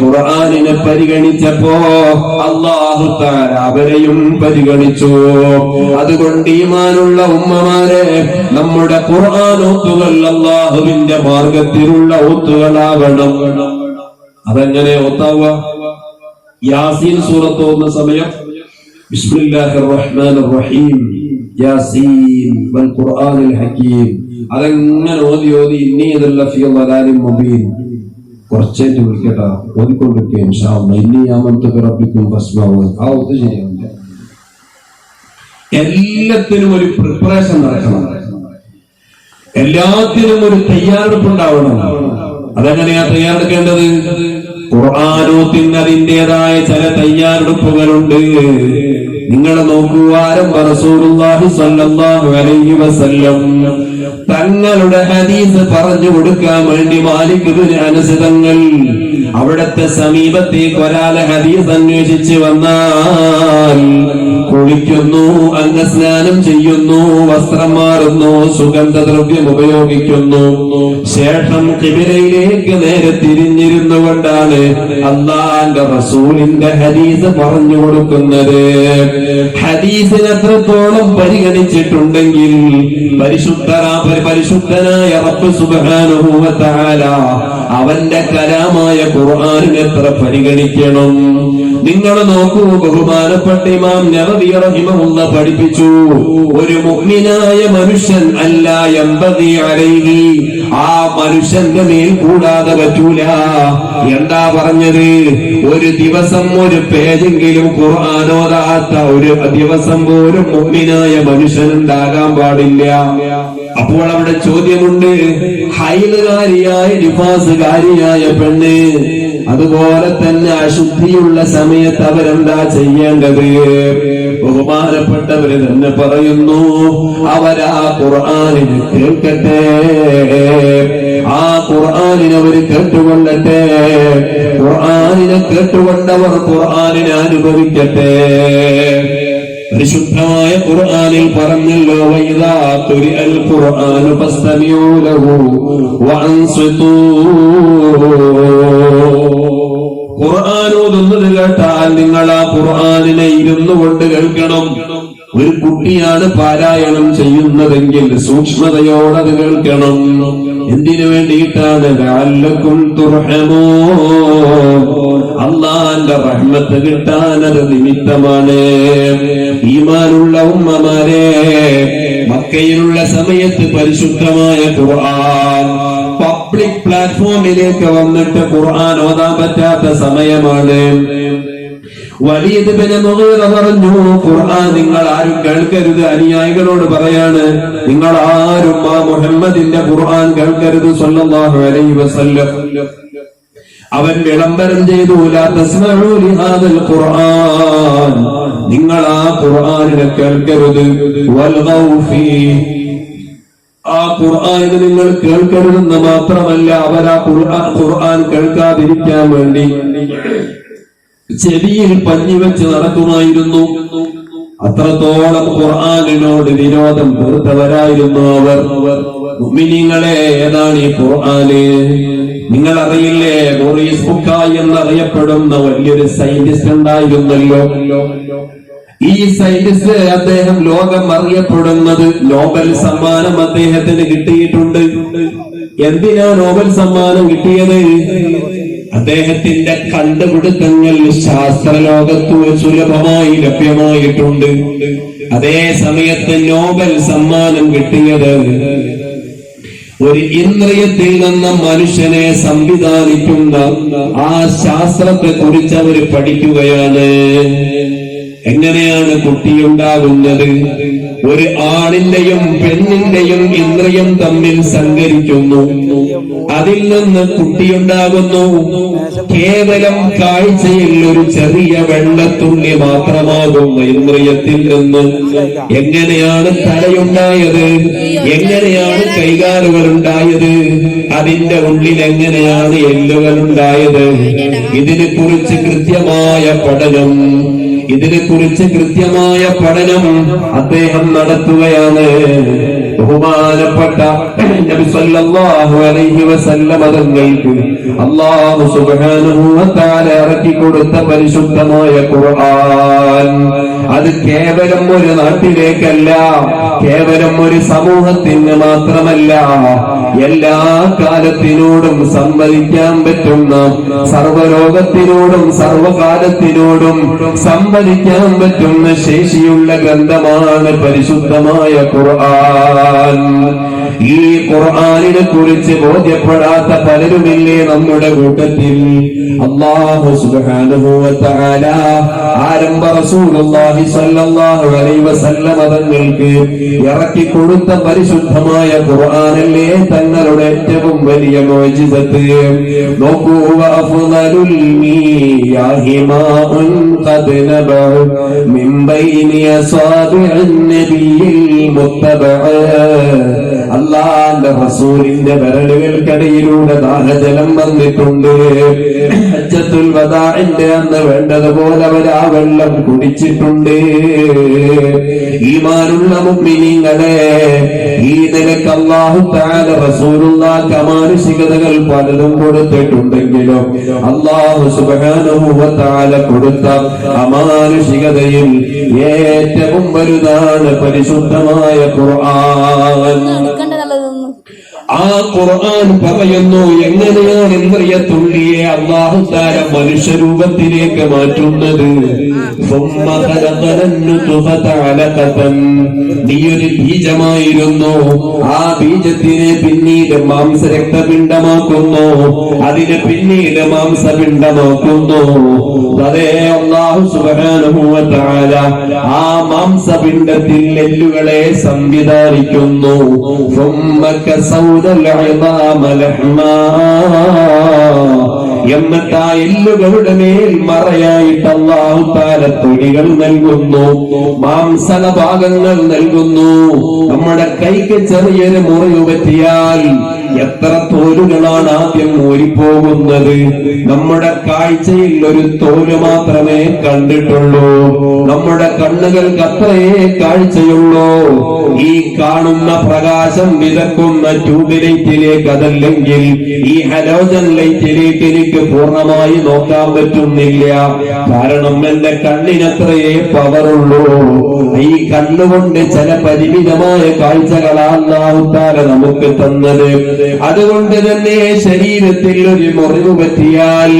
ഖുർആനിനെ പരിഗണിച്ചപ്പോ അല്ലാഹു തആല അവരെയും പരിഗണിച്ചു. അതുകൊണ്ട് ഈമാനുള്ള ഉമ്മമാരെ, നമ്മുടെ ഖുർആൻ ഓത്തുകൾ അല്ലാഹുവിന്റെ മാർഗത്തിലുള്ള ഓത്തുകളാവണം. അതെങ്ങനെ ഓത്താവുക? യാസീൻ സൂറത്ത് ഓതുന്ന സമയം ബിസ്മില്ലാഹിർ റഹ്മാനിർ റഹീം യാസീൻ വൽ ഖുർആനിൽ ഹകീം, അതെങ്ങനെ ഓതി ഓതി ഇന്നി ലഫീ ളലാലിൻ മുബീൻ. കുറച്ചേറ്റ് വിളിക്കട്ടാ, ഓതിക്കൊണ്ടിരിക്കുക ഇൻഷാ അല്ലാഹ്. ഇന്നി ആമന്തു ബിറബ്ബിക്കും ഫസ്മഉ. ആ ഓത്ത് ശരിയാവില്ല. എല്ലാത്തിനും ഒരു പ്രിപ്പറേഷൻ നടക്കണം, എല്ലാത്തിനും ഒരു തയ്യാറെടുപ്പുണ്ടാവണം. അതെങ്ങനെയാ തയ്യാറെടുക്കേണ്ടത്? ഖുർആനോത്തിന് അതിൻ്റെതായ ചില തയ്യാറെടുപ്പുകളുണ്ട്. നിങ്ങൾ നോക്കൂ, ആരംഭ റസൂലുള്ളാഹി സ്വല്ലല്ലാഹു അലൈഹി വസല്ലം തങ്ങളുടെ ഹദീസ് പറഞ്ഞു കൊടുക്കാൻ വേണ്ടി മാലിക് ഇബ്നു അനസ് തങ്ങൾ അവിടത്തെ സമീപത്തേക്ക് ഒരാളെ ഹദീസ് അന്വേഷിച്ച് വന്നാൽ കുളിക്കുന്നു, അംഗസ്നാനം ചെയ്യുന്നു, വസ്ത്രം മാറുന്നു, സുഗന്ധദ്രവ്യം ഉപയോഗിക്കുന്നു, ശേഷം ഖിബലയിലേക്ക് നേരെ തിരിഞ്ഞിരുന്നു കൊണ്ടാണ് അല്ലാഹുവിന്റെ റസൂലിന്റെ ഹദീസ് പറഞ്ഞു കൊടുക്കുന്നത്. ഹദീസിന് എത്രത്തോളം പരിഗണിച്ചിട്ടുണ്ടെങ്കിൽ പരിശുദ്ധനായ റബ്ബ് സുബ്ഹാനഹു വ തആല അവന്റെ കലാമായ ഖുർആനിനെ എത്ര പരിഗണിക്കണം. നിങ്ങൾ നോക്കൂ, ബഹുമാനപ്പെട്ട ഇമാം നവവി റഹിമഹുല്ലാ പഠിപ്പിച്ചു, ഒരു മുഅ്മിനായ മനുഷ്യൻ അല്ലാ യംബഗി അലൈഹി, ആ മനുഷ്യന്റെ മേൽ കൂടാതെ പറ്റൂല. എന്താ പറഞ്ഞത്? ഒരു ദിവസം ഒരു പേജെങ്കിലും ഖുർആൻ ഓതാത്ത ഒരു ദിവസം പോലും മുഅ്മിനായ മനുഷ്യൻ ഉണ്ടാകാൻ പാടില്ല. അപ്പോൾ അവിടെ ചോദ്യമുണ്ട്, ഹൈലുകാരിയായ നിഫാസുകാരിയായ പെണ്ണ്, അതുപോലെ തന്നെ അശുദ്ധിയുള്ള സമയത്ത് അവരെന്താ ചെയ്യേണ്ടത്? ബഹുമാനപ്പെട്ടവര് തന്നെ പറയുന്നു, അവരാ ഖുർആനിനെ കേൾക്കട്ടെ, ആ ഖുർആനിനെ അവര് കേട്ടുകൊള്ളട്ടെ, ഖുർആനിനെ കേട്ടുകൊണ്ടവർ ഖുർആനിനെ അനുഭവിക്കട്ടെ. പരിശുദ്ധമായ ഖുർആനിൽ പറഞ്ഞല്ലോ, വഇദാ ഖുരിഅൽ ഖുർആനു ഫസ്തമിഊ ലഹു വഅൻസിതൂ. ഖുർആൻ ഓതുന്നത് കേട്ടാൽ നിങ്ങൾ ആ ഖുർആനിനെ ഇരുന്നു കൊണ്ട് കേൾക്കണം. ഒരു കുട്ടിയാണ് പാരായണം ചെയ്യുന്നതെങ്കിൽ സൂക്ഷ്മതയോടത് കേൾക്കണം. എന്തിനു വേണ്ടിയിട്ടാണ്? ലഅല്ലക്കും തുർഹമൂൻ, അല്ലാഹുവിന്റെ റഹ്മത്ത് കിട്ടാൻ അത് നിമിത്തമാണ്. ഈമാനുള്ള ഉമ്മമാരെ, മക്കയിലുള്ള സമയത്ത് പരിശുദ്ധമായ ഖുർആൻ പബ്ലിക് പ്ലാറ്റ്ഫോമിലേക്ക് വന്നിട്ട് ഖുർആൻ ഓതാൻ പറ്റാത്ത സമയമാണ്. വലീദ് ഇബ്നു മുഗീറ പറഞ്ഞു, ഖുർആൻ നിങ്ങൾ ആരും കേൾക്കരുത്. അനുയായികളോട് പറയാണ്, നിങ്ങൾ ആരും ആ മുഹമ്മദിന്റെ ഖുർആൻ കേൾക്കരുത് സ്വല്ലല്ലാഹു അലൈഹി വസല്ലം. അവൻ വിളംബരം ചെയ്തു, ലാ തസ്മഉ ലിഹാദൽ ഖുർആൻ, നിങ്ങൾ ആ ഖുർആനിനെ കേൾക്കരുത്. വൽഗൗ ഫീ, ആ ഖുർആനിനെ നിങ്ങൾ കേൾക്കരുതെന്ന് മാത്രമല്ല, അവർ ആ ഖുർആൻ കേൾക്കാതിരിക്കാൻ വേണ്ടി ചെവിയിൽ പഞ്ഞിവെച്ച് നടത്തുമായിരുന്നു. അത്രത്തോളം ഖുർആനിനോട് വിരോധം തീർത്തവരായിരുന്നു അവർ. മുഅ്മിനീങ്ങളെ, ഏതാണ് ഈ ഖുർആന്? നിങ്ങൾ അറിയില്ലേ, മോറിസ് ബുക്കായി എന്നറിയപ്പെടുന്ന വലിയൊരു സയന്റിസ്റ്റ് ഉണ്ടായിരുന്നല്ലോ. ഈ സയന്റിസ്റ്റ്, അദ്ദേഹം ലോകം അറിയപ്പെടുന്നത്, നോബൽ സമ്മാനം അദ്ദേഹത്തിന് കിട്ടിയിട്ടുണ്ട്. എന്തിനാ നോബൽ സമ്മാനം കിട്ടിയത്? അദ്ദേഹത്തിന്റെ കണ്ടുപിടുത്തങ്ങൾ ശാസ്ത്രലോകത്ത് സുലഭമായി ലഭ്യമായിട്ടുണ്ട്. അതേ സമയത്ത് നോബൽ സമ്മാനം കിട്ടിയത് ഒരു ഇന്ദ്രിയത്തിൽ നിന്ന് മനുഷ്യനെ സംവിധാനിക്കുന്ന ആ ശാസ്ത്രത്തെ കുറിച്ച് അവർ പഠിക്കുകയാണ്. എങ്ങനെയാണ് കുട്ടിയുണ്ടാകുന്നത്? ഒരു ആണിന്റെയും പെണ്ണിന്റെയും ഇന്ദ്രിയം തമ്മിൽ സഞ്ചരിക്കുന്നു, അതിൽ നിന്ന് കുട്ടിയുണ്ടാകുന്നു. കേവലം കാഴ്ചയിൽ ഒരു ചെറിയ വെള്ളത്തുള്ളി മാത്രമാകുന്ന ഇന്ദ്രിയത്തിൽ നിന്ന് എങ്ങനെയാണ് തലയുണ്ടായത്? എങ്ങനെയാണ് കൈകാലുകൾ ഉണ്ടായത്? അതിന്റെ ഉള്ളിൽ എങ്ങനെയാണ് എല്ലുകൾ ഉണ്ടായത്? ഇതിനെക്കുറിച്ച് കൃത്യമായ പഠനം അദ്ദേഹം നടത്തുകയാണ്. ബഹുമാനപ്പെട്ട നബി സല്ലല്ലാഹു അലൈഹി വസല്ലം തങ്ങൾക്ക് അല്ലാഹു സുബ്ഹാനഹു വ തആല ഇറക്കി കൊടുത്ത പരിശുദ്ധമായ ഖുർആൻ, അത് കേവലം ഒരു നാട്ടിലേക്കല്ല, കേവലം ഒരു സമൂഹത്തിന് മാത്രമല്ല, എല്ലാ കാലത്തിനോടും സംവദിക്കാൻ പറ്റുന്ന, സർവലോകത്തിനോടും സർവകാലത്തിനോടും സംവദിക്കാൻ പറ്റുന്ന ശേഷിയുള്ള ഗ്രന്ഥമാണ് പരിശുദ്ധമായ ഖുർആൻ. ഈ ഖുർആനിനെ കുറിച്ച് ബോധ്യപ്പെടാത്ത പലരുമില്ലേ നമ്മുടെ കൂട്ടത്തിൽ? അല്ലാഹു സുബ്ഹാനഹു വ തആല ആരംഭ റസൂലുള്ളാഹി സ്വല്ലല്ലാഹു അലൈഹി വസല്ലം തങ്ങൾക്ക് ഇറക്കി കൊടുത്ത പരിശുദ്ധമായ ഖുർആനല്ലേ തങ്ങളുടെ ഏറ്റവും വലിയ മുഅ്ജിസത്ത്. നോക്കൂ, വഅഫ്ളലുൽ മിയാഹി മാഉൻ ഖദ് നബഅ മിൻ ബൈനി അസാബിഇൻ നബിയിൽ മുത്തബഅ. അല്ലാഹുവിന്റെ റസൂലിന്റെ വിരലുകൾക്കിടയിലൂടെ ദാഹജലം വന്നിട്ടുണ്ട്. ഹജ്ജത്തുൽ വദാഇന്റെ അന്ന് വേണ്ടതുപോലെ അവർ ആ വെള്ളം കുടിച്ചിട്ടുണ്ട്. ഈമാനുള്ള മുഅ്മിനീങ്ങളെ, ഈ നിലക്ക് അല്ലാഹു തആല റസൂലുള്ളാഹിക്ക് അമാനുഷികതകൾ പലതും കൊടുത്തിട്ടുണ്ടെങ്കിലും അല്ലാഹു സുബ്ഹാനഹു വ തആല കൊടുത്ത അമാനുഷികതയിൽ ഏറ്റവും വലുതാണ് പരിശുദ്ധമായ ഖുർആൻ. ആ ഖുർആൻ പറയുന്നു എങ്ങനെയാണ് ഇന്ദ്രിയത്തുള്ളിയെ അല്ലാഹു തആല മനുഷ്യരൂപത്തിലേക്ക് മാറ്റുന്നത്. നീയൊരു ബീജമായിരുന്നു, ആ ബീജത്തിനെ പിന്നീട് മാംസരക്തപിണ്ഡമാക്കുന്നു, അതിനെ പിന്നീട് മാംസപിണ്ഡമാക്കുന്നു. അതേ അല്ലാഹു സുബ്ഹാനഹു വ തആല ആ മാംസപിണ്ഡത്തിൽ എല്ലുകളെ സംവിധാനിക്കുന്നു. എന്നിട്ട് ആ എല്ലുകളുടെ മേൽ മറയായിട്ട് അല്ലാഹു തആല തൊലികൾ നൽകുന്നു, മാംസള ഭാഗങ്ങൾ നൽകുന്നു. നമ്മുടെ കൈക്ക് ചെറിയൊരു മുറിവ് പറ്റിയാൽ എത്ര തോലുകളാണ് ആദ്യം ഊരിപ്പോകുന്നത്. നമ്മുടെ കാഴ്ചയിൽ ഒരു തോല് മാത്രമേ കണ്ടിട്ടുള്ളൂ, നമ്മുടെ കണ്ണുകൾക്ക് അത്രയേ കാഴ്ചയുള്ളൂ. ഈ കാണുന്ന പ്രകാശം വിതക്കുന്ന ട്യൂബ് ലൈറ്റിലേക്ക്, അതല്ലെങ്കിൽ ഈ ഹലോജൻ ലൈറ്റിലേക്ക് എനിക്ക് പൂർണ്ണമായി നോക്കാൻ പറ്റുന്നില്ല. കാരണം എന്റെ കണ്ണിനത്രയേ പവറുള്ളൂ. ഈ കണ്ണുകൊണ്ട് ചില പരിമിതമായ കാഴ്ചകളാണ് അല്ലാഹു തആല നമുക്ക് തന്നത്. അതുകൊണ്ട് തന്നെ ശരീരത്തിൽ ഒരു മുറിവ് പറ്റിയാൽ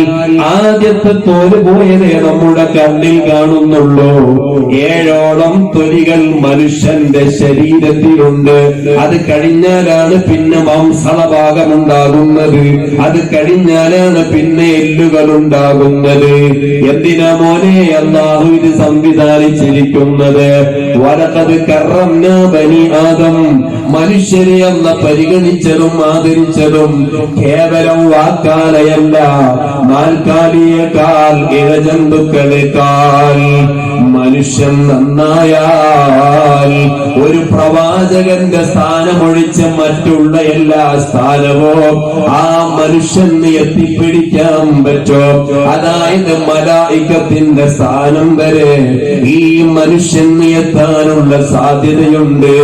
ആദ്യത്തെ തോല് പോയതേ നമ്മുടെ കണ്ണിൽ കാണുന്നുള്ളൂ. 7ഓളം തൊലികൾ മനുഷ്യന്റെ ശരീരത്തിലുണ്ട്. അത് കഴിഞ്ഞാലാണ് പിന്നെ മാംസള ഭാഗമുണ്ടാകുന്നത്, അത് കഴിഞ്ഞാലാണ് പിന്നെ എല്ലുകൾ ഉണ്ടാകുന്നത്. എന്തിനാ മോനെ അല്ലാഹു ഇത് സംവിധാനിച്ചിരിക്കുന്നത്? വലഖദ് കറംനാ ബനി ആദം, മനുഷ്യരെ അല്ല പരിഗണിച്ചതും ആദരിച്ചതും കേവലം വാക്കാലയല്ല, നാൽക്കാലിയേക്കാൾ ഇഴജന്തുക്കളെക്കാൾ. മനുഷ്യൻ നന്നായാൽ ഒരു പ്രവാചകന്റെ സ്ഥാനമൊഴിച്ച് മറ്റുള്ള എല്ലാ സ്ഥാനവും ആ മനുഷ്യന് എത്തിപ്പിടിക്കാൻ പറ്റോ? അതായത് മലായികത്തിന്റെ സ്ഥാനം വരെ ഈ മനുഷ്യന് എത്താനുള്ള സാധ്യതയുണ്ട്.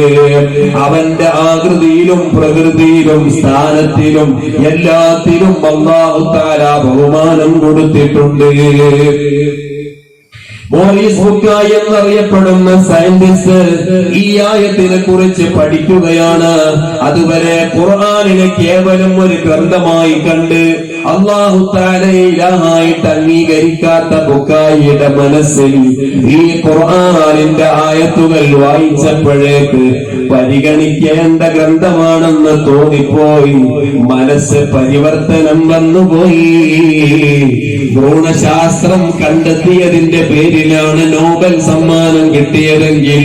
അവന്റെ ആകൃതിയിലും പ്രകൃതിയിലും സ്ഥാനത്തിലും എല്ലാത്തിലും അല്ലാഹു തആല ബഹുമാനം കൊടുത്തിട്ടുണ്ട്. മോറിസ് ബുക്കായി എന്നറിയപ്പെടുന്ന സയന്റിസ്റ്റ് ഈ ആയത്തിനെ കുറിച്ച് പഠിക്കുകയാണ്. അതുവരെ ഖുർആനിനെ കേവലം ഒരു ഗ്രന്ഥമായി കണ്ട് അല്ലാഹു തആല ഇലാഹായിട്ട് അംഗീകരിക്കാത്ത ബുക്കായിയുടെ മനസ്സിൽ ഈ ഖുർആനിന്റെ ആയത്തുകൾ വായിച്ചപ്പോഴേക്ക് പരിഗണിക്കേണ്ട ഗ്രന്ഥമാണെന്ന് തോന്നിപ്പോയി. മനസ്സ് പരിവർത്തനം വന്നുപോയി. ഭ്രൂണശാസ്ത്രം കണ്ടെത്തിയതിന്റെ പേരിലാണ് നോബൽ സമ്മാനം കിട്ടിയതെങ്കിൽ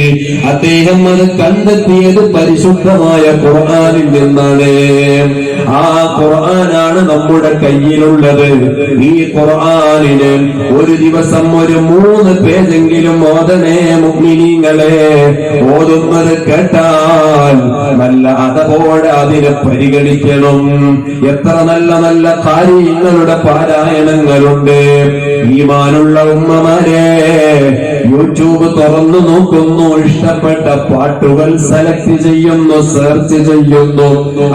അദ്ദേഹം അത് കണ്ടെത്തിയത് പരിശുദ്ധമായ ഖുർആനിൽ നിന്നാണ്. ആ ഖുർആനാണ് നമ്മുടെ കയ്യിലുള്ളത്. ഈ ഖുർആനിന് ഒരു ദിവസം ഒരു 3 പേജെങ്കിലും ഓതണേ മുഅ്മിനീങ്ങളെ. ഓതുന്നത് കേട്ടാൽ നല്ല അതപോടെ അതിനെ പരിഗണിക്കണം. എത്ര നല്ല നല്ല കാര്യങ്ങളുടെ പാരായണങ്ങളുണ്ട്. ഈമാനുള്ള ഉമ്മമാരെ, യൂട്യൂബ് തുറന്നു നോക്കുന്നു, ഇഷ്ടപ്പെട്ട പാട്ടുകൾ സെലക്ട് ചെയ്യുന്നു, സെർച്ച് ചെയ്യുന്നു,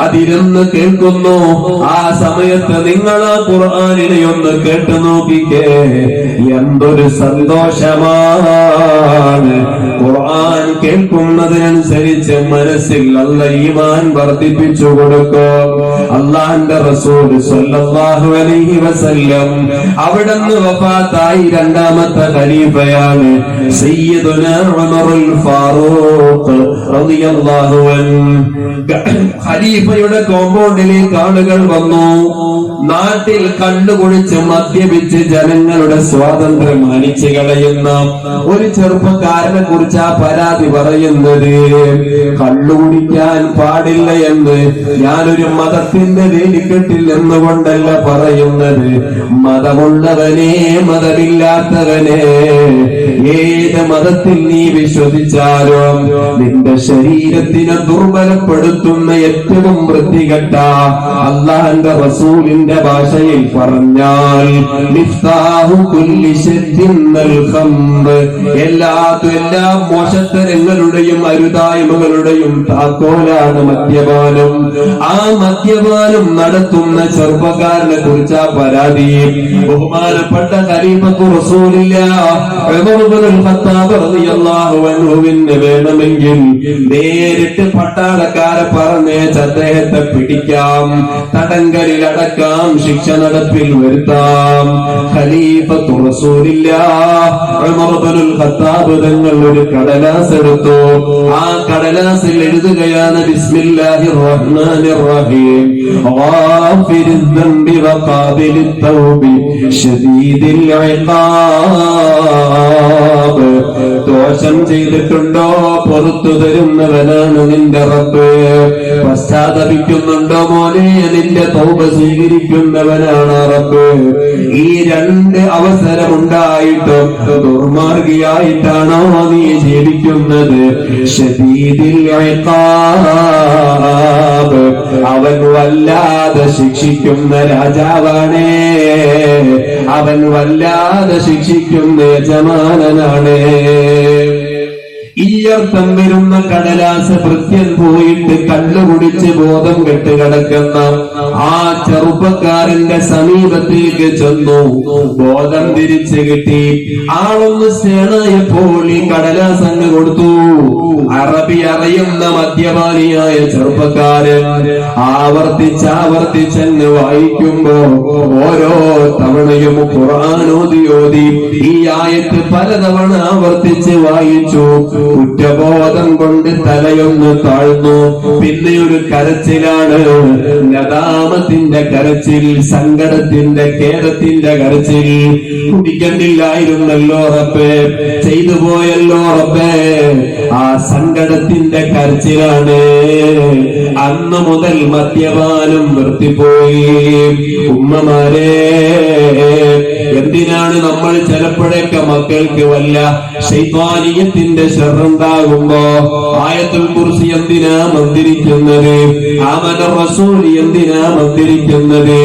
അതിരുന്ന് കേൾക്കുന്നു. ആ സമയത്ത് നിങ്ങൾ ആ ഖുർആനിനെ ഒന്ന് കേട്ടു നോക്കിക്കേ, എന്തൊരു സന്തോഷമാണ്. ഖുർആൻ കേൾക്കുന്നതിനനുസരിച്ച് മനസ്സിൽ അല്ലാഹ് ഈമാൻ വർദ്ധിപ്പിച്ചു കൊടുക്കും. അല്ലാഹുവിന്റെ റസൂൽ സ്വല്ലല്ലാഹു അലൈഹി വസല്ലം അവിടുന്ന് വഫാത്തായി 2ാമത്തെ ഖലീഫയാണ് സയ്യിദുനാ ഉമറുൽ ഫാറൂഖ് റളിയല്ലാഹു അൻഹു. ഖലീഫയുടെ കോമ്പൗണ്ടിലേക്ക് ആളുകൾ വന്നു. നാട്ടിൽ കണ്ടുകുടിച്ച് മദ്യപിച്ച് ജനങ്ങളുടെ സ്വാതന്ത്ര്യം മാനിച്ചു കളയുന്ന ഒരു ചെറുപ്പക്കാരനെ കുറിച്ചാ പരാതി പറയുന്നത്. കള്ളുകുടിക്കാൻ പാടില്ല എന്ന് ഞാനൊരു മതത്തിന്റെ വേലിക്കെട്ടിൽ നിന്നുകൊണ്ടല്ല പറയുന്നത്. മതമുള്ളവനെ, മതമില്ലാത്തവനെ, ഏത് മതത്തിൽ നീ വിശ്വസിച്ചാലും നിന്റെ ശരീരത്തിനെ ദുർബലപ്പെടുത്തുന്ന ഏറ്റവും വൃത്തികെട്ട, അല്ലാഹുവിന്റെ റസൂലിന്റെ ഭാഷയിൽ പറഞ്ഞാൽ മിഫ്താഹു കുല്ലി ശർരിൻ അൽ ഖംർ, എല്ലാ മോശത്തരങ്ങളുടെയും അരുതായ്മകളുടെയും താക്കോലാണ് മദ്യപാനം. ആ മദ്യപാനം നടത്തുന്ന ചെറുപ്പക്കാരനെ കുറിച്ചാ പരാതി. ബഹുമാനപ്പെട്ട ഖലീഫത്തു റസൂലില്ലാഹ് ഉമർ ഇബ്നുൽ ഖത്താബ് റളിയല്ലാഹു അൻഹുവിന് വേണമെങ്കിൽ നേരിട്ട് പട്ടാളക്കാരെ പറഞ്ഞേച്ച് അദ്ദേഹത്തെ പിടിക്കാം, തടങ്കലിൽ അടക്കാം, ശിക്ഷ നടപ്പിൽ വരുത്താം. ഖലീഫത്തു റസൂലില്ലാഹ് ഉമർ ഇബ്നുൽ ഖത്താബ് തങ്ങൾ ഒരു കടലാസ് എടുത്തു. ആ കടലാസിൽ എഴുതുകയാണ് ബിസ്മില്ലാഹിർ റഹ്മാനിർ റഹീം ഗാഫിരിൽ ദംബി വഖാബിലിത് തൗബി ശദീദിൽ ഇഖാബ്. ദോഷം ചെയ്തിട്ടുണ്ടോ പുറത്തു തരുന്നവനാണ് നിന്റെ റബ്ബ്. പശ്ചാത്തപിക്കുന്നുണ്ടോ മോനെ, നിന്റെ തൗബ സ്വീകരിക്കുന്നവനാണ് റബ്ബ്. ഈ 2 അവസരമുണ്ടായിട്ടും ദുർമാർഗിയായിട്ടാണോ നീ ജീവിക്കുന്നത്? ശദീദിൽ ഇഖാബ്, അവൻ വല്ലാതെ ശിക്ഷിക്കുന്ന രാജാവാണേ, അവൻ വല്ലാതെ ശിക്ഷിക്കുന്ന യജമാനനാണ്. ഈ അർത്ഥം വരുന്ന കടലാസ് ഭൃത്യൻ പോയിട്ട് കള്ളുകുടിച്ച് ബോധം കെട്ട് കിടക്കുന്ന ആ ചെറുപ്പക്കാരന്റെ സമീപത്തേക്ക് ചെന്നു. ബോധം തിരിച്ചു കിട്ടി. ആളൊന്ന് സ്റ്റേണായപ്പോൾ ഈ കടലാസ് അങ്ങ് കൊടുത്തു. അറബി അറിയുന്ന മദ്യപാനിയായ ചെറുപ്പക്കാരൻ ആവർത്തിച്ചങ്ങ് വായിക്കുമ്പോ ഓരോ തവണയും ഖുർആൻ ഓതി ഈ ആയത്ത് പലതവണ ആവർത്തിച്ച് വായിച്ചു. കുറ്റബോധം കൊണ്ട് തലയൊന്ന് താഴ്ന്നു. പിന്നെ ഒരു കരച്ചിലാണ്, നദാമത്തിന്റെ കരച്ചിൽ, സങ്കടത്തിന്റെ, ഖേദത്തിന്റെ കരച്ചിൽ. കുടിക്കണ്ടില്ലായിരുന്നല്ലോ റബ്ബേ, ചെയ്തു പോയല്ലോ റബ്ബേ, ആ സങ്കടത്തിന്റെ കരച്ചിലാണ്. അന്ന് മുതൽ മദ്യപാനം നിർത്തിപ്പോയി. ഉമ്മമാരെ, എന്തിനാണ് നമ്മൾ ചിലപ്പോഴൊക്കെ മക്കൾക്ക് വല്ല ശൈത്വാനിയത്തിന്റെ ശർറുണ്ടാകുമ്പോ ആയത്തുൽ കുർസി എന്തിനാ മന്ത്രിക്കുന്നത്? ആമന റസൂൽ എന്തിനാ മന്ത്രിക്കുന്നത്?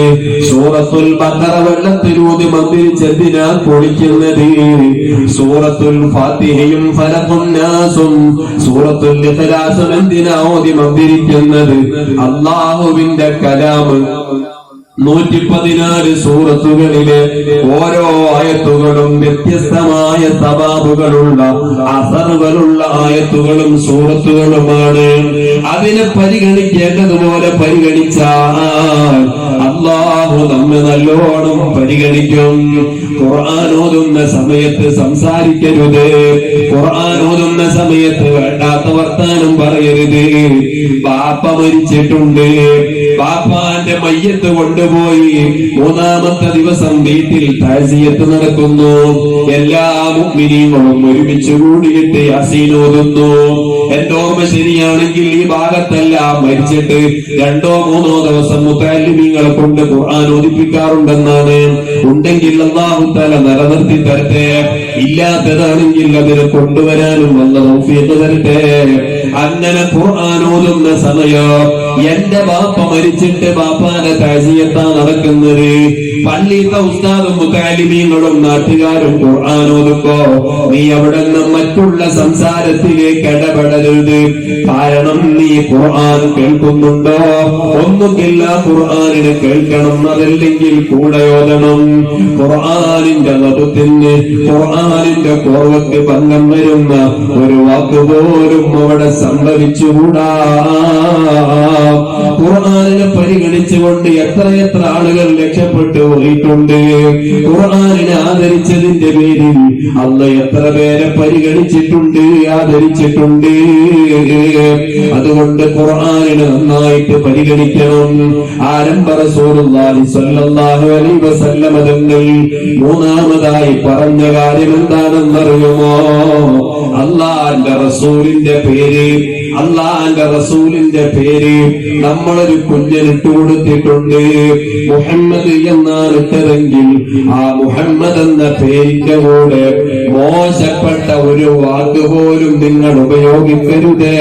സൂറത്തുൽ ബഖറ വെള്ളത്തിലൂതി മന്ത്രിച്ച് എന്തിനാ കുളിക്കുന്നത്? സൂറത്തുൽ ഫാത്തിഹയും ഫലഖുൻ നാസും സൂറത്തുൽ ഇഖ്ലാസും എന്തിനാ ഓതി മന്ത്രിക്കുന്നത്? അല്ലാഹുവിന്റെ കലാം 114 സൂറത്തുകളിലെ ഓരോ ആയത്തുകളും വ്യത്യസ്തമായ സബാബുകളുള്ള അസറുകളുള്ള ആയത്തുകളും സൂറത്തുകളുമാണ്. അതിനെ പരിഗണിക്കേണ്ടതുപോലെ പരിഗണിച്ചാൽ അല്ലാഹു നമ്മെ നല്ലോണം പരിഗണിക്കും. ഖുർആൻ ഓതുന്ന സമയത്ത് സംസാരിക്കരുത്. ഖുർആൻ ഓതുന്ന സമയത്ത് വേണ്ടാത്ത വർത്താനം പറയരുത്. ബാപ്പ മരിച്ചിട്ടുണ്ട്, ബാപ്പാന്റെ മയ്യത്ത് കൊണ്ടുപോയി 3-ാമത്തെ ദിവസം വീട്ടിൽ തഅസിയത്ത് നടക്കുന്നു. എല്ലാ മുഅ്മിനീങ്ങളും ഒരുമിച്ച് കൂടിയിട്ട് യാസീൻ ഓതുന്നു. എന്റെ ഓർമ്മ ശരിയാണെങ്കിൽ ഈ ഭാഗത്തെല്ലാം മരിച്ചിട്ട് 2-3 ദിവസം മുതഅല്ലിമീങ്ങളെ കൊണ്ട് ഖുർആൻ ഓതിപ്പിക്കാറുണ്ടെന്നാണ്. ഉണ്ടെങ്കിൽ അല്ലാഹു തആല നിലനിർത്തി തരട്ടെ, ഇല്ലാത്തതാണെങ്കിൽ അതിനെ കൊണ്ടുവരാനും അല്ലാഹു തൗഫീഖ് തരട്ടെ. അങ്ങനെ ഖുർആൻ ഓതുന്ന സമയം എന്റെ ബാപ്പ മരിച്ചിട്ട് ബാപ്പാന്റെ തഅസിയത്താ നടക്കുന്നത്. പള്ളിയിലെ ഉസ്താദും മുതഅല്ലിമീങ്ങളും നാട്ടുകാരും ഖുർആൻ ഓതുമ്പോ നീ അവിടെ നിന്ന് മറ്റുള്ള സംസാരത്തിലേക്ക് ഇടപെടരുത്. കാരണം നീ ഖുർആൻ കേൾക്കുന്നുണ്ടോ? ഒന്നുകില്ല ഖുർആനിനെ കേൾക്കണം, അതല്ലെങ്കിൽ കൂടെ ഓതണം. ഖുർആനിന്റെ വകുപ്പിന്, ഖുർആനിന്റെ കോർവക്ക് ഭംഗം വരുന്ന ഒരു വാക്കുപോലും അവിടെ സംഭവിച്ചുകൂടാ. ഖുർആനിനെ പരിഗണിച്ചുകൊണ്ട് എത്രയെത്ര ആളുകൾ രക്ഷപ്പെട്ടു പോയിട്ടുണ്ട്. ഖുർആനിനെ ആദരിച്ചതിന്റെ പേരിൽ അല്ലാഹ് എത്ര പേരെ പരിഗണിച്ചിട്ടുണ്ട്, ആദരിച്ചിട്ടുണ്ട്. അതുകൊണ്ട് ഖുർആനിനെ നന്നായിട്ട് പരിഗണിക്കണം. ആരംഭ റസൂലുള്ളാഹി സ്വല്ലല്ലാഹു അലൈഹി വസല്ലം തങ്ങൾ 3-ാമതായി പറഞ്ഞ കാര്യം എന്താണെന്നറിയുമോ? അല്ലാഹുവിന്റെ റസൂലിന്റെ പേര്, അല്ലാഹുവിന്റെ റസൂലിന്റെ പേര് നമ്മളൊരു കുഞ്ഞിനിട്ട് കൊടുത്തിട്ടുണ്ട്. മുഹമ്മദ് എന്നാണ് ഇട്ടതെങ്കിൽ ആ മുഹമ്മദ് എന്ന പേരിന്റെ കൂടെ മോശപ്പെട്ട ഒരു വാക്ക് പോലും നിങ്ങൾ ഉപയോഗിക്കരുതേ.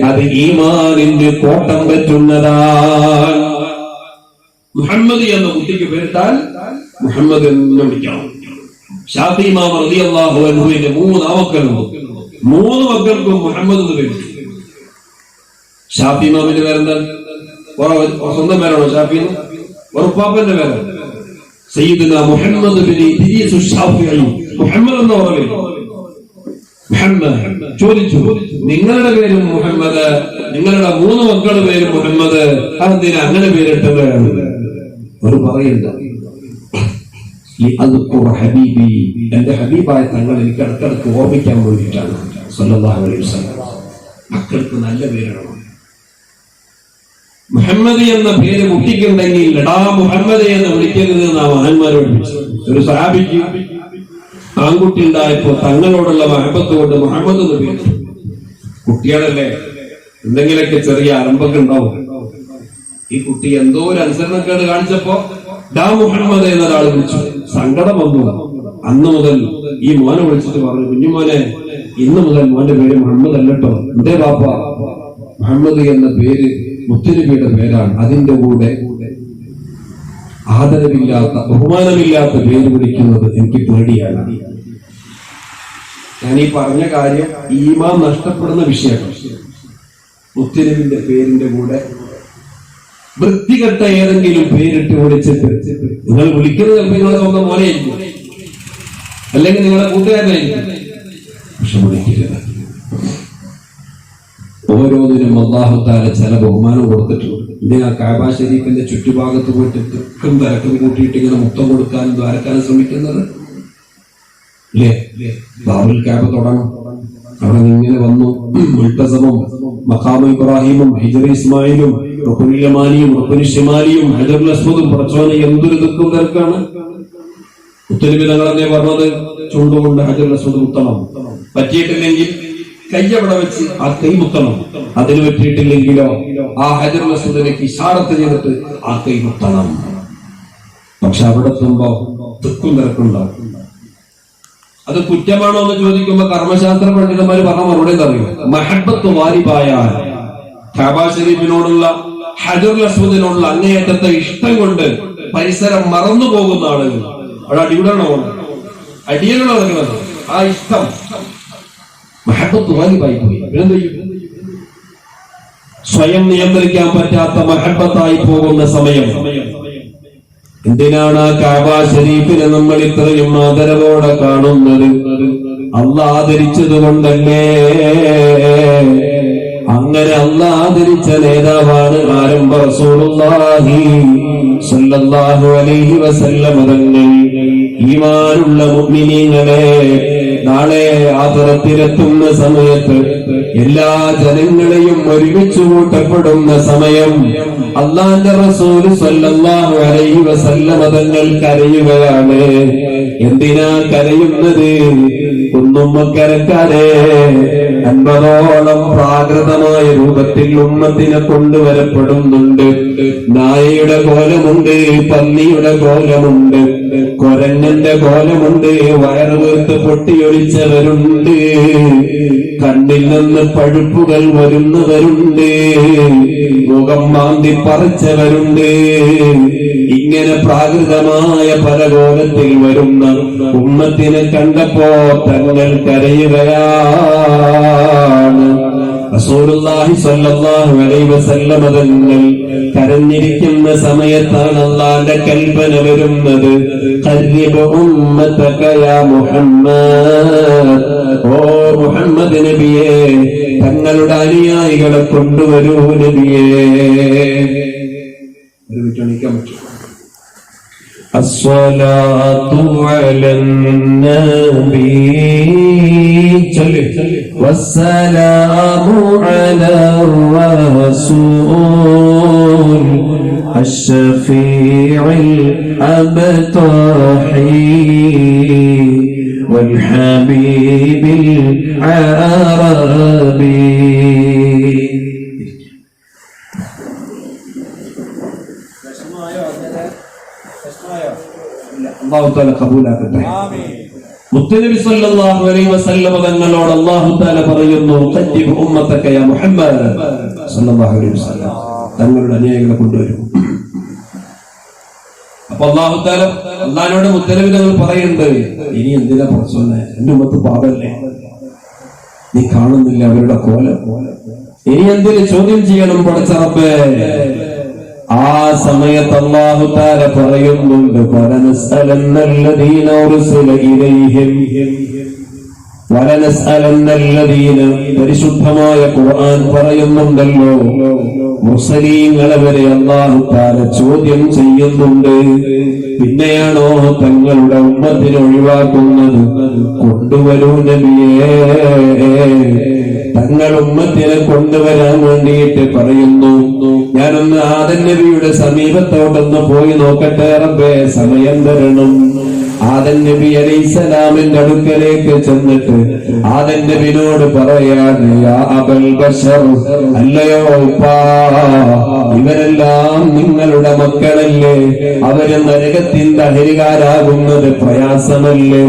അത് ഈമാനിന്റെ കോട്ടം പറ്റുന്നതാണ്. മുഹമ്മദ് എന്ന കുട്ടിക്ക് പേരിട്ടാൽ മുഹമ്മദ് എന്ന് വിളിക്കണം. ശാഫി ഇമാം റളിയല്ലാഹു അൻഹുവിന്റെ 3 മക്കളുണ്ട്. 3 മക്കൾക്കും മുഹമ്മദ് എന്ന് പേര്. ഷാഫി ഇമാമിന്റെ പേരെന്താ? സ്വന്തം പേരാണോ ഷാഫി? ഉറപ്പാപ്പന്റെ പേരാണ് സയ്യിദുന മുഹമ്മദ് ബിൻ ഇദ്രീസ് അശ്ശാഫിഈ. മുഹമ്മദ് എന്ന് പറയുന്നത് മുഹമ്മദ് ചോദിച്ചു, നിങ്ങളുടെ പേരും മുഹമ്മദ്, നിങ്ങളുടെ 3 മക്കളുടെ പേരും മുഹമ്മദ്, അതെന്തിനാ അങ്ങനെ പേരിട്ടത്? അവർ പറയണ്ട, ഹബീബി, എന്റെ ഹബീബായ തങ്ങൾ എനിക്ക് ഇടക്കിടക്ക് ഓർമ്മിക്കാൻ വേണ്ടിയിട്ടാണ് സല്ലല്ലാഹു അലൈഹി വസല്ലം. മക്കൾക്ക് നല്ല പേരാണ്. മുഹമ്മദ് എന്ന പേര് കുട്ടിക്കുണ്ടെങ്കിൽ എടാ മുഹമ്മദ് എന്ന് വിളിക്കരുത് എന്നാ മഹാന്മാരോട് വിളിച്ചത്. ഒരു സഹാബിക്ക് ആൺകുട്ടി ഉണ്ടായപ്പോ തങ്ങളോടുള്ള മഹബത്ത് കൊണ്ട് മുഹമ്മദ് എന്ന് പേര്. കുട്ടികളല്ലേ, എന്തെങ്കിലൊക്കെ ചെറിയ അലമ്പൊക്കെ ഉണ്ടാവും. ഈ കുട്ടി എന്തോ ഒരു അനുസരണക്കേട് കാണിച്ചപ്പോ ഡാ മുഹമ്മദ് എന്നൊരാൾ വിളിച്ചു. സങ്കടം വന്നു. അന്ന് മുതൽ ഈ മോനെ വിളിച്ചിട്ട് പറഞ്ഞു, കുഞ്ഞുമോനെ, ഇന്ന് മുതൽ മോന്റെ പേര് മുഹമ്മദ് അല്ലട്ടോ. എന്തേ ബാപ്പ? മുഹമ്മദ് എന്ന പേര് മുത്തനബിയുടെ പേരാണ്. അതിന്റെ കൂടെ ആദരവില്ലാത്ത, ബഹുമാനമില്ലാത്ത പേര് വിളിക്കുന്നത് എനിക്ക് പേടിയാണ്. ഞാൻ ഈ പറഞ്ഞ കാര്യം ഈമാൻ നഷ്ടപ്പെടുന്ന വിഷയമാണ്. മുത്തനബിന്റെ പേരിന്റെ കൂടെ വൃത്തികെട്ട ഏതെങ്കിലും പേരിട്ട് വിളിച്ചിട്ട് നിങ്ങൾ വിളിക്കുന്നത് ചിലപ്പോൾ നിങ്ങളെ സ്വന്തം മോനെയായിരിക്കും, അല്ലെങ്കിൽ നിങ്ങളുടെ കൂട്ടുകാരനായിരിക്കും. പക്ഷെ വിളിക്കില്ല. ഓരോന്നിനും അല്ലാഹു തആല ചില ബഹുമാനം കൊടുത്തിട്ടുണ്ട്. ഇതിനാ കഅബ ശരീഫിന്റെ ചുറ്റുഭാഗത്ത് പോയിട്ട് തിക്കും തിരക്കും കൂട്ടിയിട്ട് ഇങ്ങനെ മുത്തം കൊടുക്കാനും ദ്വാരക്കാനും ശ്രമിക്കുന്നത് അല്ലേ? ബാബുൽ കഅബ തൊടണം. അവിടെ ഇങ്ങനെ വന്നു മുൽതസമും മഖാമു ഇബ്രാഹിമും ഹിജ്റ ഇസ്മായിലും റുക്നുൽ യമാനിയും റുക്നുൽ ശിമാലിയും ഹജറുൽ അസ്വദും പ്രച്ചോനെ എന്തൊരു തിക്കും തിരക്കാണ്. മുത്തനബി തങ്ങളെന്നെ പറഞ്ഞത് ചുണ്ടുകൊണ്ട് ഹജറുൽ അസ്വദ് മുത്തണം. പറ്റിയിട്ടില്ലെങ്കിൽ കയ്യവിടെ വെച്ച് ആ കൈ മുത്തണം. അതിന് പറ്റിയിട്ടില്ലെങ്കിലോ ആ ഹജറുൽ അസ്വദിലേക്ക് ഇശാറത്ത് ചെയ്തിട്ട് ആ കൈ മുത്തണം. പക്ഷെ അവിടെ എത്തുമ്പോ തിക്കും തിരക്കുണ്ടാവും. അത് കുറ്റമാണോ എന്ന് ചോദിക്കുമ്പോ കർമ്മശാസ്ത്ര പണ്ഡിതന്മാര് പറഞ്ഞ മറുപടി എന്താ അറിയോ? മഹബത്ത് വാരിബായാൽ കഅബ ശരീഫിനോടുള്ള ഹജറുൽ അസ്വദിനോടുള്ള അങ്ങേയറ്റത്തെ ഇഷ്ടം കൊണ്ട് പരിസരം മറന്നു പോകുന്ന ആളുകൾ അവിടെ അടിയുടാണോ അടിയനാണോ നടക്കുന്നത്? ആ ഇഷ്ടം മഹബത്ത് വാരിബായി പോയി. സ്വയം നിയന്ത്രിക്കാൻ പറ്റാത്ത മഹബത്തായി പോകുന്ന സമയം എന്തിനാണ് ആ കഅബ ശരീഫിനെ നമ്മൾ ഇത്രയും ആദരവോടെ കാണുന്നത്? അല്ലാഹ് ആദരിച്ചത് കൊണ്ടല്ലേ. അങ്ങനെ അല്ലാഹ് ആദരിച്ച നേതാവാണ് ആരംഭ റസൂലുള്ളാഹി സ്വല്ലല്ലാഹു അലൈഹി വസല്ലം തങ്ങൾ. ഈമാനുള്ള മുഅ്മിനീങ്ങളെ, നാളെ ആഖിറത്തിലെത്തുന്ന സമയത്ത് എല്ലാ ജനങ്ങളെയും ഒരുമിച്ച് കൂട്ടപ്പെടുന്ന സമയം അല്ലാഹുവിന്റെ റസൂൽ സ്വല്ലല്ലാഹു അലൈഹി വസല്ലം തങ്ങൾ കരയുകയാണ്. എന്തിനാ കരയുന്നത്? കുന്നുമ്മക്കരക്കാരെ, 50ഓളം പ്രാകൃതമായ രൂപത്തിൽ ഉമ്മത്തിനെ കൊണ്ടുവരപ്പെടുന്നുണ്ട്. നായയുടെ കോലമുണ്ട്, പന്നിയുടെ കോലമുണ്ട്, കൊരങ്ങന്റെ കോലമുണ്ട്, വയറുവീർത്ത് പൊട്ടിയൊലിച്ചവരുണ്ട്, കണ്ണിൽ നിന്ന് പഴുപ്പുകൾ വരുന്നവരുണ്ട്, മുഖം മാന്തി പറിച്ചവരുണ്ട്. ഇങ്ങനെ പ്രാകൃതമായ പല കോലത്തിൽ വരുന്ന ഉമ്മത്തിനെ കണ്ടപ്പോ തങ്ങൾ കരയുകയാണ്. റസൂലുള്ളാഹി സ്വല്ലല്ലാഹു അലൈഹി വസല്ലം തങ്ങൾ കരഞ്ഞിരിക്കുന്ന സമയത്താണ് അല്ലാഹുവിന്റെ കൽപ്പന വരുന്നത്, ഖർരിബ് ഉമ്മതക യാ മുഹമ്മദ്. ഓ മുഹമ്മദ് നബിയേ, തങ്ങളുടെ അനുയായികളെ കൊണ്ടുവരൂ നബിയേ. ഒരുമിച്ചണിക്കാൻ പറ്റും. അസ്സലാത്തു അലന്നബി വസ്സലാമു അലർ റസൂൽ അശ്ശഫീഉൽ അബ്താഹി വൽ ഹബീബിൽ അറബി. അല്ലാഹു തആല ഖബൂലാക്കട്ടെ. മുത്തനബി സല്ലല്ലാഹു അലൈഹി വസല്ലം തങ്ങളോട് അല്ലാഹു തആല പറയുന്നു, ഖദ്ദിബ് ഉമ്മതക യാ മുഹമ്മദ് സല്ലല്ലാഹു അലൈഹി വസല്ലം, തങ്ങളുടെ അനുയായികളെ കൊണ്ടുവരും. അപ്പൊ അല്ലാഹു തആല അല്ലാഹുവിനോട് മുത്തനബി തങ്ങൾ പറയുന്നുണ്ട്, ഇനി എന്തിനാ പ്രശ്നം? എന്റെ ഉമ്മത്ത് പാപല്ലേ? നീ കാണുന്നില്ല അവരുടെ കോലം? ഇനി എന്തിന് ചോദ്യം ചെയ്യണം പടച്ച റബ്ബേ? ആ സമയത്ത് അല്ലാഹു തആല പറയുന്നുണ്ട്, വലനസ്അലന്നല്ലദീന ഉർസില ഇലൈഹിം വലനസ്അലന്നല്ലദീന. പരിശുദ്ധമായ ഖുർആൻ പറയുന്നുണ്ടല്ലോ, മുർസലീങ്ങളെ വരെ അല്ലാഹു തആല ചോദ്യം ചെയ്യുന്നുണ്ട്. പിന്നെയാണോ തങ്ങളുടെ ഉമ്മത്തിനെ ഒഴിവാക്കുന്നത്? കൊണ്ടുവരൂ നബിയേ. തങ്ങൾ ഉമ്മത്തിനെ കൊണ്ടുവരാൻ വേണ്ടിയിട്ട് പറയുന്നു. ഞാനൊന്ന് ആദം നബിയുടെ സമീപത്തോട്ടൊന്ന് പോയി നോക്കട്ടെ റബ്ബേ, സമയം തരണം. ആദം നബി അലൈഹിസ്സലാമിന്റെ അടുക്കലേക്ക് ചെന്നിട്ട് ആദം നബിയോട് പറയാണ്, യാ അബൽ ബശർ, അല്ലയോ ഉപ്പാ, ഇവരെല്ലാം നിങ്ങളുടെ മക്കളല്ലേ? അവര് നരകത്തിന്റെ അഹരികാരാകുന്നത് പ്രയാസമല്ലേ?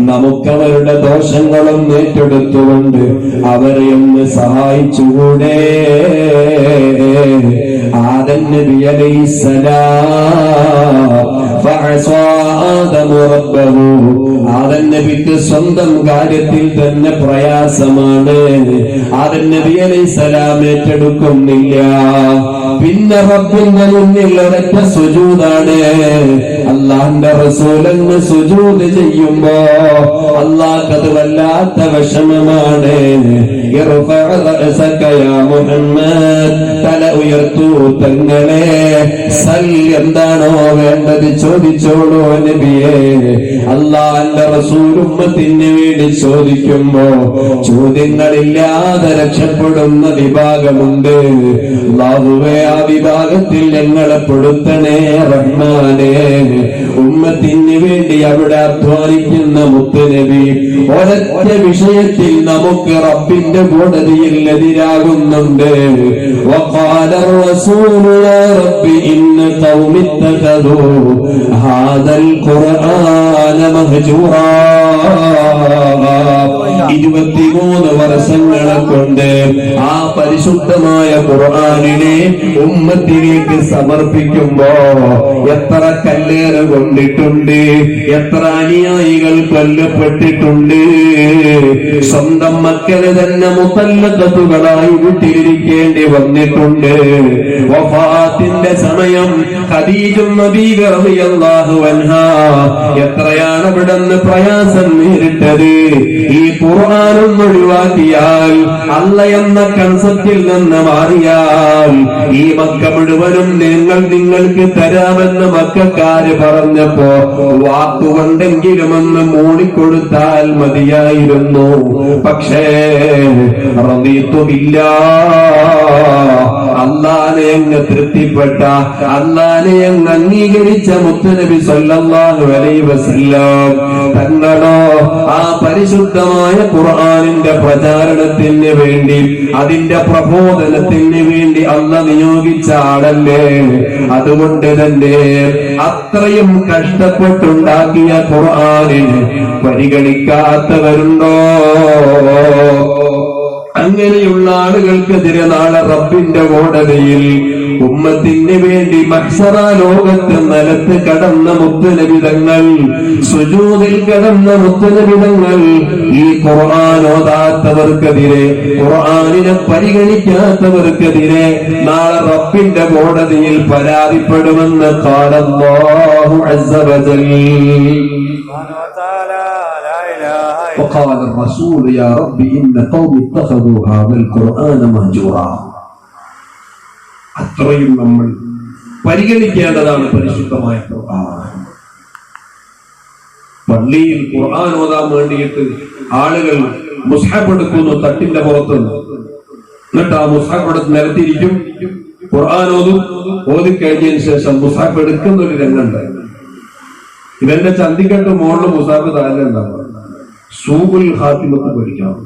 നമുക്കവരുടെ ദോഷങ്ങളും ഏറ്റെടുത്തുകൊണ്ട് അവരെ ഒന്ന് സഹായിച്ചുകൂടെ? ആദം നബി അലൈഹിസ്സലാം ആദം നബിക്ക് സ്വന്തം കാര്യത്തിൽ തന്നെ പ്രയാസമാണ്. ആദം നബി അലൈഹിസ്സലാം ഏറ്റെടുക്കുന്നില്ല. പിന്നെ റബ്ബിന്റെ മുന്നിൽ ഒരൊറ്റ സുജൂദാണ്. അല്ലാഹുവിന്റെ റസൂലിന് സുജൂദ് ചെയ്യുമ്പോ അല്ലാഹ്ക്കത് വല്ലാത്ത വിഷമമാണ്. മുഹമ്മദ്, തല ഉയർത്തൂ തങ്ങളെ, സൽ, എന്താണോ വേണ്ടത് ചോദിച്ചോളൂ നബിയേ. അല്ലാഹുവിന്റെ റസൂൽ ഉമ്മത്തിന് വേണ്ടി ചോദിക്കുമ്പോ ചോദ്യങ്ങളില്ലാതെ രക്ഷപ്പെടുന്ന വിഭാഗമുണ്ട്. അല്ലാഹുവേ, ആ വിഭാഗത്തിൽ ഞങ്ങളെ പെടുത്തണേ റഹ്മാനേ. ഉമ്മത്തിന് വേണ്ടി അവിടെ അധ്വാനിക്കുന്ന മുത്തുനബി ഒരൊറ്റ വിഷയത്തിൽ നമുക്ക് റബ്ബിന്റെ കോടതിയിൽ എതിരാകുന്നുണ്ട്. വഖാല റസൂലു യാ റബ്ബി ഇന്ന ഖൗമി ഇത്തഖദൂ ഹാദൽ ഖുർആന മഹ്ജൂറാ. 23 വർഷങ്ങളെ കൊണ്ട് ആ പരിശുദ്ധമായ ഖുർആനിനെ ഉമ്മത്തിലേക്ക് സമർപ്പിക്കുമ്പോ എത്ര കല്ലേറ് കൊണ്ടിട്ടുണ്ട്, എത്ര അനുയായികൾ കൊല്ലപ്പെട്ടിട്ടുണ്ട്. സ്വന്തം മക്കളെ തന്നെ മുതല്ലഖത്തുകളായി വിട്ടിരിക്കേണ്ടി വന്നിട്ടുണ്ട്. വഫാത്തിന്റെ സമയം ഖദീജ ബീവി റളിയല്ലാഹു അൻഹാ എത്രയാണ് ഇവിടുന്ന് പ്രയാസം നേരിട്ടത്. ഈ ഖുർആൻ ഒഴിവാക്കിയാൽ, അല്ല എന്ന കൺസെപ്റ്റിൽ നിന്ന് മാറിയാൽ, ഈ മക്ക മുഴുവനും നിങ്ങൾക്ക് തരാമെന്ന് മക്കക്കാര് പറഞ്ഞപ്പോ വാക്കുകൊണ്ടെങ്കിലും ഒന്ന് മൂടിക്കൊടുത്താൽ മതിയായിരുന്നു. പക്ഷേ റളീതു ബില്ലാഹ്, അല്ലാഹനെ അങ്ങ് തൃപ്തിപ്പെട്ട, അല്ലാഹനെ അങ്ങ് അംഗീകരിച്ച മുത്തുനബി സല്ലല്ലാഹു അലൈഹി വസല്ലം തങ്ങളോ ആ പരിശുദ്ധമായ ഖുർആനിന്റെ പ്രചാരണത്തിന് വേണ്ടി, അതിന്റെ പ്രബോധനത്തിന് വേണ്ടി അല്ലാഹ് നിയോഗിച്ച ആളല്ലേ. അതുകൊണ്ട് തന്നെ അത്രയും കഷ്ടപ്പെട്ടുണ്ടാക്കിയ ഖുർആനിനെ പരിഗണിക്കാത്തവരുണ്ടോ? അങ്ങനെയുള്ള ആളുകൾക്കെതിരെ നാളെ റബ്ബിന്റെ കോടതിയിൽ ഉമ്മത്തിന് വേണ്ടി മഹ്ശറ ലോകത്ത് നിലത്ത് കടന്ന മുത്തുനബിതങ്ങൾ, സുജൂദിൽ കടന്ന മുത്തുനബിതങ്ങൾ ഈ ഖുർആൻ ഓതാത്തവർക്കെതിരെ, ഖുർആനിനെ പരിഗണിക്കാത്തവർക്കെതിരെ നാളെ റബ്ബിന്റെ കോടതിയിൽ പരാതിപ്പെടുമെന്ന് ഖാലല്ലാഹു അസ്സ വജൽ. وقال الرسول يا رب إن قوم اتخذوا هذا القرآن مهجورا. അത്രയും നമ്മൾ പരിഗണിക്കേണ്ടതാണ് പരിശുദ്ധമായ ഖുർആൻ. പള്ളിയിൽ ഖുർആൻ ഓതാൻ വേണ്ടിയിട്ട് ആളുകൾ മുസ്ഹഫ് എടുക്കുന്നു തട്ടിന്റെ പുറത്ത്. എന്നിട്ട് ആ മുസ്ഹഫ് എടുത്ത് നിരത്തിയിരിക്കും, ഖുർആൻ ഓതിക്കഴിഞ്ഞതിന് ശേഷം മുസ്ഹഫ് എടുക്കുന്ന ഒരു രംഗമുണ്ട്. ഇവന്റെ ചന്തിക്കെട്ട് മുകളിൽ മുസ്ഹഫ് താഴെ ഉണ്ടാവും. സൂഖുൽ ഖാത്തിമത്ത് പഠിക്കണം.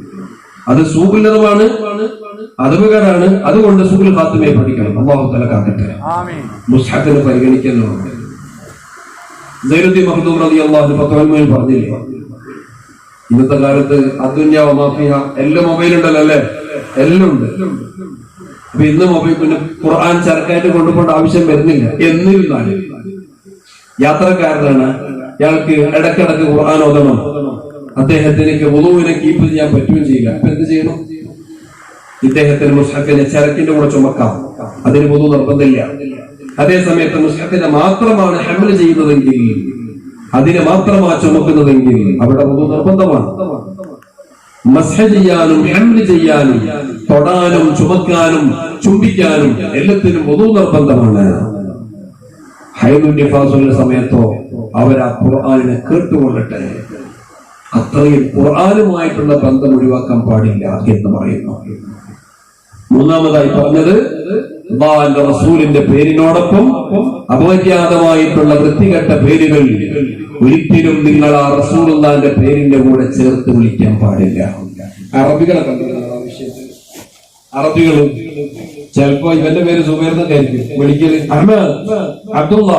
അത് സൂഖുല്ലതമാണ്, അദബുകാരാണ്. അതുകൊണ്ട് സൂഖുൽ ഖാത്തിമയെ പഠിക്കണം. അല്ലാഹു തആല കാക്കട്ടെ. മുസ്ഹഫിനെ പരിഗണിക്കുന്നതാണ്. സൈനുദ്ദീൻ മഖ്ദൂം റളിയല്ലാഹു അൻഹു ഫത്വയിൽ പറഞ്ഞില്ലേ, ഇന്നത്തെ കാലത്ത് അദ്ദുനിയ വമാ ഫിഹാ എല്ലാം മൊബൈൽ ഉണ്ടല്ലോ അല്ലേ, എല്ലാം ഉണ്ട്. അപ്പൊ ഇന്ന് മൊബൈൽ പിന്നെ ഖുർആൻ ചരക്കായിട്ട് കൊണ്ടുപോകേണ്ട ആവശ്യം വരുന്നില്ല. എന്നിരുന്നാലും യാത്രക്കാരനാണ്, ഇയാൾക്ക് ഇടക്കിടക്ക് ഖുർആൻ ഓതണം, അദ്ദേഹത്തിന് വുളൂവിനെ കീപ്പ് ചെയ്യാൻ പറ്റുകയും ചെയ്യില്ല. അപ്പൊ എന്ത് ചെയ്യണം? ഇദ്ദേഹത്തിന് മുസ്ഹഫിനെ ചരക്കിന്റെ കൂടെ ചുമക്കാം, അതിന് വുളൂ നിർബന്ധമില്ല. അതേ സമയത്ത് മുസ്ഹഫിനെ മാത്രമാണ് ഹംല് ചെയ്യുന്നതെങ്കിൽ, അതിനെ മാത്രമാണ് ചുമക്കുന്നതെങ്കിൽ അവിടെ വുളൂ നിർബന്ധമാണ്. മസ്ഹ ചെയ്യാനും ഹംല് ചെയ്യാനും തൊടാനും ചുമക്കാനും ചുംബിക്കാനും എല്ലാത്തിനും വുളൂ നിർബന്ധമാണ്. ഹൈദുൻ നിഫാസുള്ള സമയത്തോ അവർ ആ ഖുർആനിനെ കേട്ടുകൊള്ളട്ടെ. അത്രയും ഖുർആനുമായിട്ടുള്ള ബന്ധം ഒഴിവാക്കാൻ പാടില്ല എന്ന് പറയുന്നു. മൂന്നാമതായി പറഞ്ഞത് അല്ലാഹുവിന്റെ റസൂലിന്റെ പേരിനോടൊപ്പം അപര്യാദമായിട്ടുള്ള വൃത്തികെട്ട പേരുകൾ ഒരിക്കലും നിങ്ങൾ ആ റസൂലുള്ളാഹിന്റെ പേരിന്റെ കൂടെ ചേർത്ത് വിളിക്കാൻ പാടില്ല. അറബികളെ അറബികൾ ചിലപ്പോ ഇവന്റെ പേര് സുബൈർ എന്നൊക്കെ ആയിരിക്കും വിളിക്കല്, അഹ്മദ്, അബ്ദുള്ള,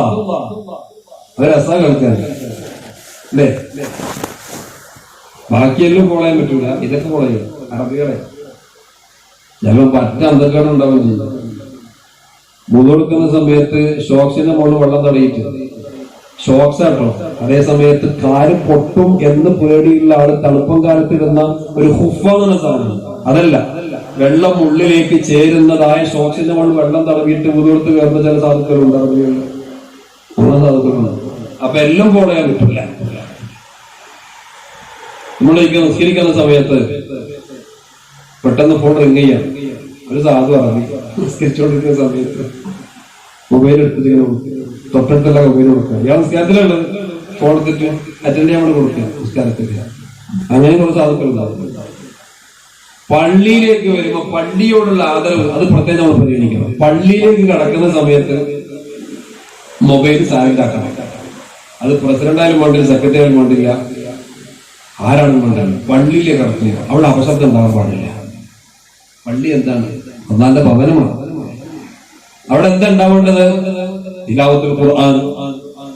അവരസാ കേൾക്കാൻ അല്ലേ. ബാക്കിയെല്ലാം ഫോളോ ചെയ്യാൻ പറ്റൂല, ഇതൊക്കെ ഫോളോ ചെയ്യും അറബികളെ. ചിലപ്പോ പറ്റ അന്തർക്കാട് ഉണ്ടാവുകയും ചെയ്യും. മുതലെടുക്കുന്ന സമയത്ത് ഷോക്സിന്റെ മുകളിൽ വെള്ളം തടയിട്ട് ഷോക്സ് ആട്ടോ. അതേ സമയത്ത് കാല് പൊട്ടും എന്ന് പേടിയുള്ള ആള് തണുപ്പം കാലത്ത് ഇടുന്ന ഒരു ഹുഫ എന്ന സാധനം, അതല്ല, വെള്ളം ഉള്ളിലേക്ക് ചേരുന്നതായ ഷോക്സിന്റെ മുകളിൽ വെള്ളം തടവിയിട്ട് മുതലെടുത്ത് കയറുന്ന ചില സാധുക്കളുണ്ട് അറബികളിൽ, അങ്ങനെ സാധുക്കളുണ്ട്. അപ്പൊ എല്ലാം ഫോളോ ചെയ്യാൻ പറ്റില്ല. നമ്മളേക്ക് നിസ്കരിക്കുന്ന സമയത്ത് പെട്ടെന്ന് ഫോൺ റിങ് ചെയ്യാം. ഒരു സാധു അറബി നിസ്കരിച്ചുകൊണ്ടിരിക്കുന്ന സമയത്ത് മൊബൈൽ എടുത്തിട്ട് തൊട്ടടുത്തുള്ള മൊബൈൽ കൊടുക്കുക. ഇയാൾ നിസ്കാരത്തിലുണ്ട്, ഫോൺ എടുത്തിട്ട് അറ്റൻഡ് ചെയ്യാൻ വേണ്ടി കൊടുക്കുക നിസ്കാരത്തിൽ. അങ്ങനെ കുറച്ച് സാധുക്കളുണ്ടാവും. പള്ളിയിലേക്ക് വരുമ്പോ പള്ളിയോടുള്ള ആദരവ് അത് പ്രത്യേകം നമ്മൾ പരിഗണിക്കണം. പള്ളിയിലേക്ക് കടക്കുന്ന സമയത്ത് മൊബൈൽ സൈലന്റ് ആക്കണം. അത് പ്രസിഡന്റായാലും വേണ്ടില്ല, സെക്രട്ടറി ആയാലും വേണ്ടില്ല, ആരാണെന്ന് വേണ്ടത്. പള്ളിയിലേക്ക് കടക്കുക, അവിടെ അപശബ്ദം ഉണ്ടാകാൻ പാടില്ല. പള്ളി എന്താണ്? അല്ലാഹുവിന്റെ ഭവനമാണ്. അവിടെ എന്താ ഉണ്ടാവേണ്ടത്? തിലാവത്തുൽ ഖുർആൻ,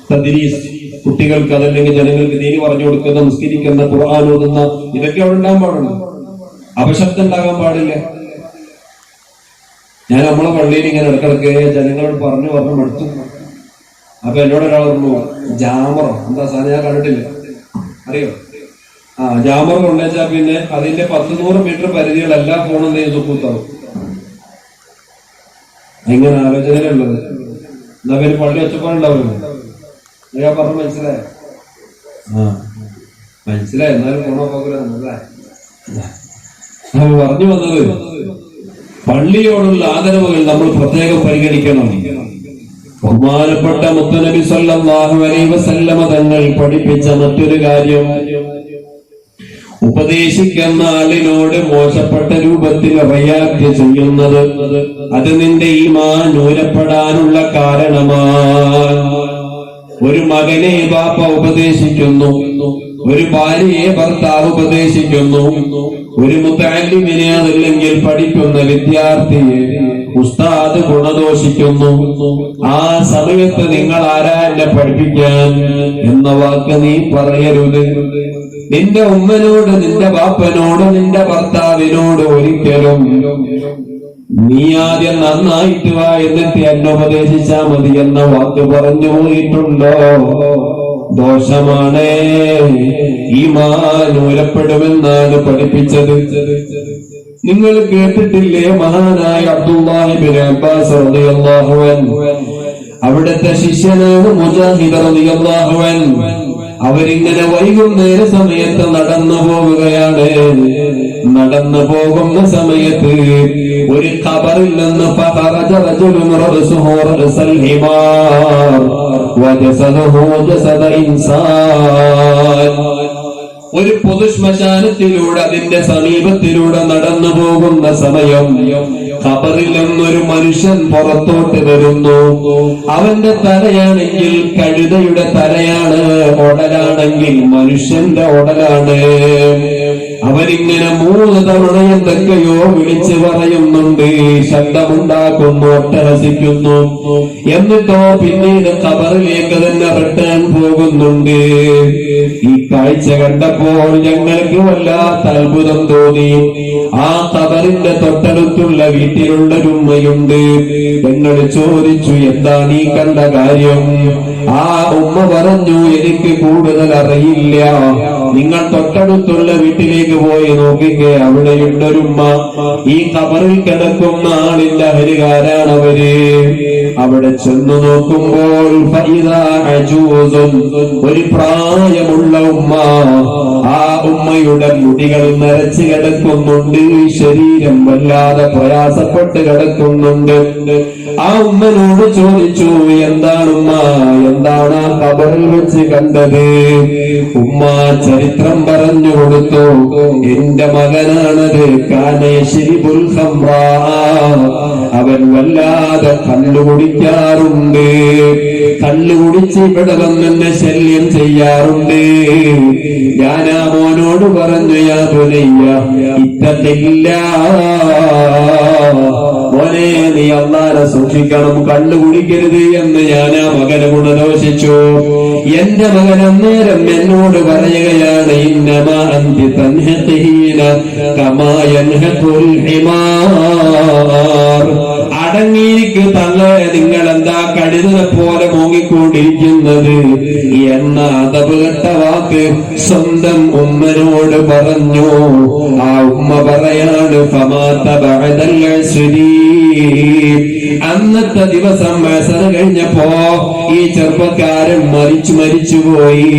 തദ്രീസ്, കുട്ടികൾക്ക് അതല്ലെങ്കിൽ ജനങ്ങൾക്ക് ദീനി പറഞ്ഞു കൊടുക്കുന്ന, നിസ്കരിക്കുന്ന, ഖുർആൻ ഓതുന്ന, ഇതൊക്കെ അവിടെ ഉണ്ടാകാൻ പാടുള്ളൂ. അപശബ്ദം ഉണ്ടാകാൻ പാടില്ല. ഞാൻ നമ്മളെ പള്ളിയിൽ ഇങ്ങനെ ഇടക്കിടക്ക് ജനങ്ങളോട് പറഞ്ഞു മടുത്തു. അപ്പൊ എന്നോട് ഒരാൾ പറഞ്ഞു, ജാമർ എന്താ സാധനം ഞാൻ കണ്ടിട്ടില്ല, അറിയോ? ജാമർ കൊണ്ടുവച്ചാൽ പിന്നെ അതിന്റെ 100 മീറ്റർ പരിധികൾ എല്ലാ ഫോണും സുക്കൂത്താവും. ഇങ്ങനെ ആലോചനയുള്ളത്. എന്നാ പിന്നെ പള്ളി ഒച്ചപ്പാടുണ്ടാവുമല്ലോ. ഞാൻ പറഞ്ഞു മനസ്സിലായ? മനസ്സിലായി. എന്നാലും ഫോണോ പോകില്ല. മനസ്സിലായി. പറഞ്ഞു വന്നത്, പള്ളിയോടുള്ള ആദരവുകൾ നമ്മൾ പ്രത്യേകം പരിഗണിക്കണം. ബഹുമാനപ്പെട്ട മുത്തുനബി സല്ലല്ലാഹു അലൈഹി വസല്ലമ തങ്ങൾ പഠിപ്പിച്ച മറ്റൊരു കാര്യം, ഉപദേശിക്കുന്ന ആളിനോട് മോശപ്പെട്ട രൂപത്തിൽ റിയാക്ട് ചെയ്യുന്നത് അത് നിന്റെ ഈമാൻ നൂരപ്പെടാനുള്ള കാരണമാണ്. ഒരു മകനെ ബാപ്പ ഉപദേശിക്കുന്നു, ഒരു ഭാര്യയെ ഭർത്താവ് ഉപദേശിക്കുന്നു, ഒരു മുതഅല്ലിമിനെ അതല്ലെങ്കിൽ പഠിക്കുന്ന വിദ്യാർത്ഥിയെ ഉസ്താദ് ഗുണദോഷിക്കുന്നു. ആ സമയത്ത് നിങ്ങൾ ആരാ എന്നെ പഠിപ്പിക്കാൻ എന്ന വാക്ക് നീ പറയരുത്. നിന്റെ ഉമ്മനോട്, നിന്റെ ബാപ്പനോട്, നിന്റെ ഭർത്താവിനോട് ഒരിക്കലും നീ ആദ്യം നന്നായിട്ട് വാ എന്നിട്ട് എന്നെ ഉപദേശിച്ചാ മതി എന്ന വാക്ക് പറഞ്ഞു പോയിട്ടുണ്ടോ? ദോഷമാണ്. ഈമാൻ നൂരപ്പെടുമെന്നാണ് പഠിപ്പിച്ചത്. നിങ്ങൾ കേട്ടിട്ടില്ലേ മഹാനായ അബ്ദുല്ലാഹി ഇബ്നു അബ്ബാസ് റളിയല്ലാഹു അൻഹു, അവിടുത്തെ ശിഷ്യനാണ് മുജാഹിദ് റളിയല്ലാഹു അൻഹു. അവരിങ്ങനെ വൈകുന്നേര സമയത്ത് നടന്നു പോവുകയാണ്. നടന്നു പോകുന്ന സമയത്ത് ഒരു ഖബറിൽ നിന്ന് ഫഖറജ റജുലുൻ റഅസുഹു റഅസൽ ഹിമാർ വജസദഹു ജസദ ഇൻസാൻ. ഒരു പൊതുശ്മശാനത്തിലൂടെ, അതിന്റെ സമീപത്തിലൂടെ നടന്നു പോകുന്ന സമയം ഖബറിൽ നിന്നൊരു മനുഷ്യൻ പുറത്തോട്ട് വരുന്നു. അവന്റെ തലയാണെങ്കിൽ കഴുതയുടെ തലയാണ്, ഒടലാണെങ്കിൽ മനുഷ്യന്റെ ഒടലാണ്. അവരിങ്ങനെ 3 തവണ എന്തൊക്കെയോ വിളിച്ചു പറയുന്നുണ്ട്, ശബ്ദമുണ്ടാക്കുന്നു, ഒട്ടഹസിക്കുന്നു. എന്നിട്ടോ പിന്നീട് ഖബറിലേക്ക് തന്നെ റിട്ടേൺ പോകുന്നുണ്ട്. ഈ കാഴ്ച കണ്ടപ്പോൾ ഞങ്ങൾക്ക് വല്ലാത്ത അത്ഭുതം തോന്നി. ആ ഖബറിന്റെ തൊട്ടടുത്തുള്ള വീട്ടിലുള്ളൊരു ഉമ്മയുണ്ട്. ഞങ്ങൾ ചോദിച്ചു, എന്താണ് ഈ കണ്ട കാര്യം? ആ ഉമ്മ പറഞ്ഞു, എനിക്ക് കൂടുതൽ അറിയില്ല, നിങ്ങൾ തൊട്ടടുത്തുള്ള വീട്ടിലേക്ക് പോയി നോക്കിക്കേ, അവിടെയുണ്ടൊരുമ്മ. ഈ ഖബറിൽ കിടക്കുന്ന ആളിന്റെ അഹലുകാരാണവര്. അവിടെ ചെന്നു നോക്കുമ്പോൾ ഒരു പ്രായമുള്ള ഉമ്മ. ആ ഉമ്മയുടെ മുടികൾ നരച്ച് കിടക്കുന്നുണ്ട്, ശരീരം വല്ലാതെ പ്രയാസപ്പെട്ട് കിടക്കുന്നുണ്ട്. ആ ഉമ്മനോട് ചോദിച്ചു, എന്താണുമ്മ, എന്താണ് ആ ഖബറിൽ വെച്ച് കണ്ടത്? ഉമ്മ ചരിത്രം പറഞ്ഞു കൊടുത്തു. എന്റെ മകനാണത്, കാനേശിരിബുൽ ഖംറ, അവൻ വല്ലാതെ കള്ളുകുടിക്കാറുണ്ട്, കള്ളുകുടിച്ച് ഇവിടെ വന്നെന്നെ ശല്യം ചെയ്യാറുണ്ട്. ഞാൻ ആ മോനോട് പറഞ്ഞു, യാ ബുനയ്യ ഇത്തഖില്ലാഹ്, മോനെ നീ അല്ലാഹനെ സൂക്ഷിക്കണം, കള്ളുകുടിക്കരുത് എന്ന് ഞാൻ ആ മകനെ ഗുണദോഷിച്ചു. എന്റെ മകൻ അന്നേരം എന്നോട് പറയുകയാണ്, ഇന്നമാ അന്തി തൻഹഖീന കമാ യൻഹഖുൽ ഹിമാർ, അടങ്ങിയിരിക്കു തള്ളേ, നിങ്ങൾ എന്താ കഴുതനെ പോലെ മോങ്ങിക്കൊണ്ടിരിക്കുന്നത് എന്ന അതപകെട്ട വാക്ക് സ്വന്തം ഉമ്മനോട് പറഞ്ഞു. ആ ഉമ്മ പറയാണ്, ഫമാത ബഅദൽ അസ്രി, അന്നത്തെ ദിവസം അസർ കഴിഞ്ഞപ്പോ ഈ ചെറുപ്പക്കാരൻ മരിച്ചുപോയി.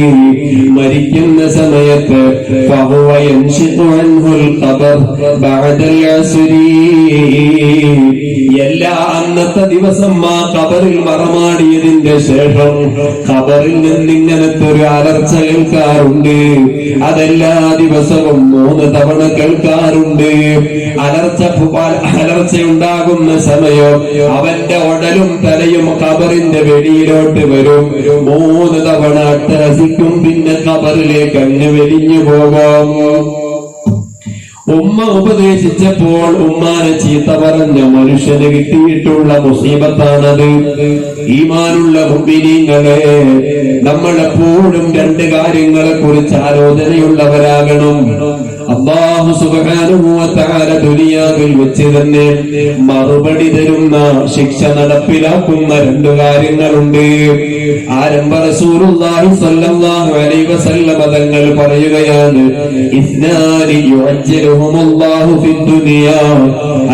മരിക്കുന്ന സമയത്ത് ഫഹുവ യൻശിഖു അൻഹുൽ ഖബർ ബഅദൽ അസ്രി, എല്ലാ അന്നത്തെ ദിവസം ആ ഖബറിൽ മറമാടിയതിന്റെ ശേഷം ഖബറിൽ നിന്നിങ്ങനത്തെ ഒരു അലർച്ച കേൾക്കാറുണ്ട്. അതെല്ലാ ദിവസവും 3 തവണ കേൾക്കാറുണ്ട്. അലർച്ചയുണ്ടാകുന്ന സമയം അവന്റെ ഉടലും തലയും ഖബറിന്റെ വെളിയിലോട്ട് വരും. 3 തവണ അട്ടഹസിക്കും, പിന്നെ ഖബറിലേക്ക് അങ്ങ് വെലിഞ്ഞു പോകും. ഉമ്മ ഉപദേശിച്ചപ്പോൾ ഉമ്മാനെ ചീത്ത പറഞ്ഞ മനുഷ്യന് കിട്ടിയിട്ടുള്ള മുസീബത്താണത്. ഈമാനുള്ള മുഅ്മിനീങ്ങളെ, നമ്മളെപ്പോഴും 2 കാര്യങ്ങളെ കുറിച്ച് ആലോചനയുള്ളവരാകണം. അല്ലാഹു സുബ്ഹാനഹു വ തആല ദുനിയാവിൽ വെച്ച് തന്നെ മറുപടി തരുന്ന ശിക്ഷ നടപ്പിലാക്കുന്ന രണ്ട് കാര്യങ്ങളുണ്ട്. ആരംഭ റസൂലുള്ളാഹി സ്വല്ലല്ലാഹു അലൈഹി വസല്ലം തങ്ങൾ പറയുകയാണ്, ഇസ്നാനി യുഅജ്ജിലുഹുമുല്ലാഹു ഫിദ്ദുനിയാ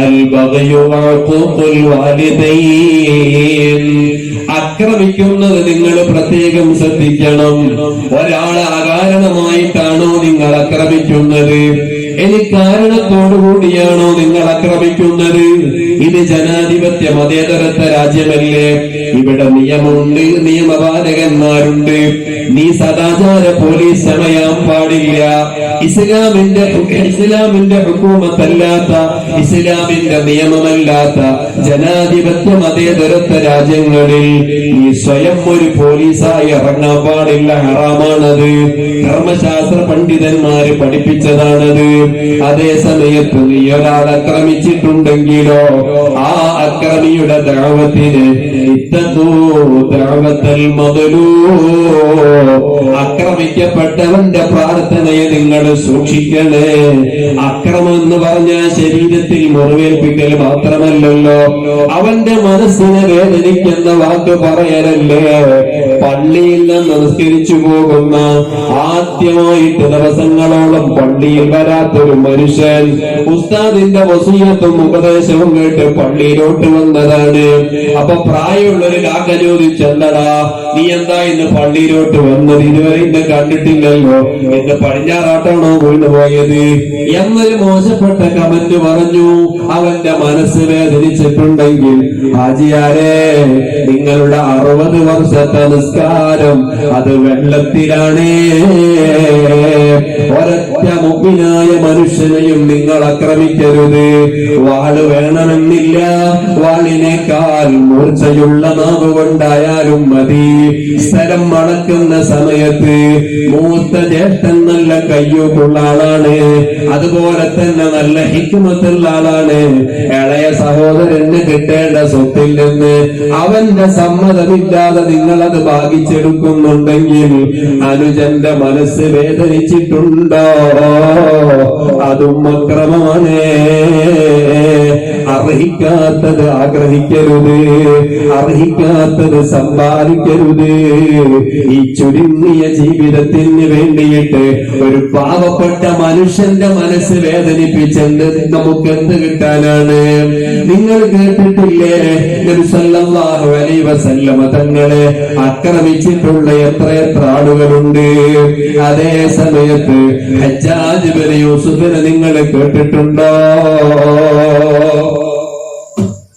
അൽ ബഗ്യു വഅഖൂഖുൽ വാലിദൈൻ. ആക്രമിക്കുന്നത് നിങ്ങൾ പ്രത്യേകം ശ്രദ്ധിക്കണം. ഒരാളെ അകാരണമായിട്ടാണോ നിങ്ങൾ ആക്രമിക്കുന്നത്? ഇനി കാരണത്തോടുകൂടിയാണോ നിങ്ങൾ ആക്രമിക്കുന്നത്? ഇത് ജനാധിപത്യ മതേതരത്വ രാജ്യമല്ലേ? ഇവിടെ നിയമമുണ്ട്, നിയമപാലകന്മാരുണ്ട്. നീ സദാചാര പോലീസ് സമയാൻ പാടില്ല. ഇസ്ലാമിന്റെ ഹുക്കൂമത്തല്ലാത്ത, ഇസ്ലാമിന്റെ നിയമമല്ലാത്ത ജനാധിപത്യ മതേതരത്വ രാജ്യങ്ങളിൽ നീ സ്വയം ഒരു പോലീസായി ഇറങ്ങാൻ പാടില്ല. ഹറാമാണത്. കർമ്മശാസ്ത്ര പണ്ഡിതന്മാര് പഠിപ്പിച്ചതാണത്. അതേ സമയത്ത് നീ ഒരാൾ ആക്രമിച്ചിട്ടുണ്ടെങ്കിലോ ആ അക്രമിയുടെ ദഅവത്തിന് ആക്രമിക്കപ്പെട്ടവന്റെ പ്രാർത്ഥനയെ നിങ്ങൾ സൂക്ഷിക്കണേ. അക്രമം എന്ന് പറഞ്ഞാൽ ശരീരത്തിൽ മുറിവേൽപ്പിക്കൽ മാത്രമല്ലല്ലോ, അവന്റെ മനസ്സിനെ വേദനിക്കുന്ന വാക്ക് പറയലല്ലേ. പള്ളിയിൽ നിന്ന് നിസ്കരിച്ചു പോകുന്ന, ആദ്യമായിട്ട് ദിവസങ്ങളോളം പള്ളിയിൽ വരാത്തൊരു മനുഷ്യൻ ഉസ്താദിന്റെ വസിയത്തും ഉപദേശവും കേട്ട് പള്ളിയിലോട്ട് വന്നതാണ്. അപ്പൊ പ്രായമുള്ളൊരു കാക്ക ചോദിച്ചല്ലടാ, നീ എന്താ ഇന്ന് പള്ളിയിലോട്ട് വന്നത്? ഇതുവരെ ഇന്ന് കണ്ടിട്ടില്ലല്ലോ, എന്റെ പടിഞ്ഞാറാട്ടാണോ വീണ് പോയത് എന്നൊരു മോശപ്പെട്ട കമന്റ് പറഞ്ഞു. അവന്റെ മനസ്സ് വേദനിച്ചിട്ടുണ്ടെങ്കിൽ ഹാജിയാരെ, നിങ്ങളുടെ 60 വർഷത്തെ നിസ്കാരം അത് വെള്ളത്തിലാണ്. ഒരൊറ്റ മുഅ്മിനായ മനുഷ്യനെയും നിങ്ങൾ ആക്രമിക്കരുത്. വാള് വേണമെന്നില്ല, വാളിനേക്കാൾ മൂർച്ചയുള്ള നാവ് കൊണ്ടായാലും മതി. സ്ഥലം മടക്കുന്ന സമയത്ത് മൂത്ത ജ്യേഷ്ഠൻ നല്ല കയ്യൂക്കുള്ള ആളാണ്, അതുപോലെ തന്നെ നല്ല ഹിക്മത്തുള്ള ആളാണ്. ഇളയ സഹോദരന് കിട്ടേണ്ട സ്വത്തിൽ നിന്ന് അവന്റെ സമ്മതമില്ലാതെ നിങ്ങളത് ഭാഗിച്ചെടുക്കുന്നുണ്ടെങ്കിൽ അനുജന്റെ മനസ്സ് വേദനിച്ചിട്ടുണ്ടോ? അതും അക്രമമാണ്. അർഹിക്കാത്തത് ആഗ്രഹിക്കരുത്, അർഹിക്കാത്തത് സമ്പാദിക്കരുത്. ഈ ചുരുങ്ങിയ ജീവിതത്തിന് വേണ്ടിയിട്ട് ഒരു പാവപ്പെട്ട മനുഷ്യന്റെ മനസ്സ് വേദനിപ്പിച്ചെന്ന് നമുക്ക് എന്ത് കിട്ടാനാണ്? നിങ്ങൾ കേട്ടിട്ടില്ലേ നബി സല്ലല്ലാഹു അലൈഹി വസല്ലമ തങ്ങളെ ആക്രമിച്ചിട്ടുള്ള എത്ര ആളുകളുണ്ട്? അതേ സമയത്ത് ഹജ്ജാജ് ഇബ്നു യൂസുഫിനെ നിങ്ങൾ കേട്ടിട്ടുണ്ടോ?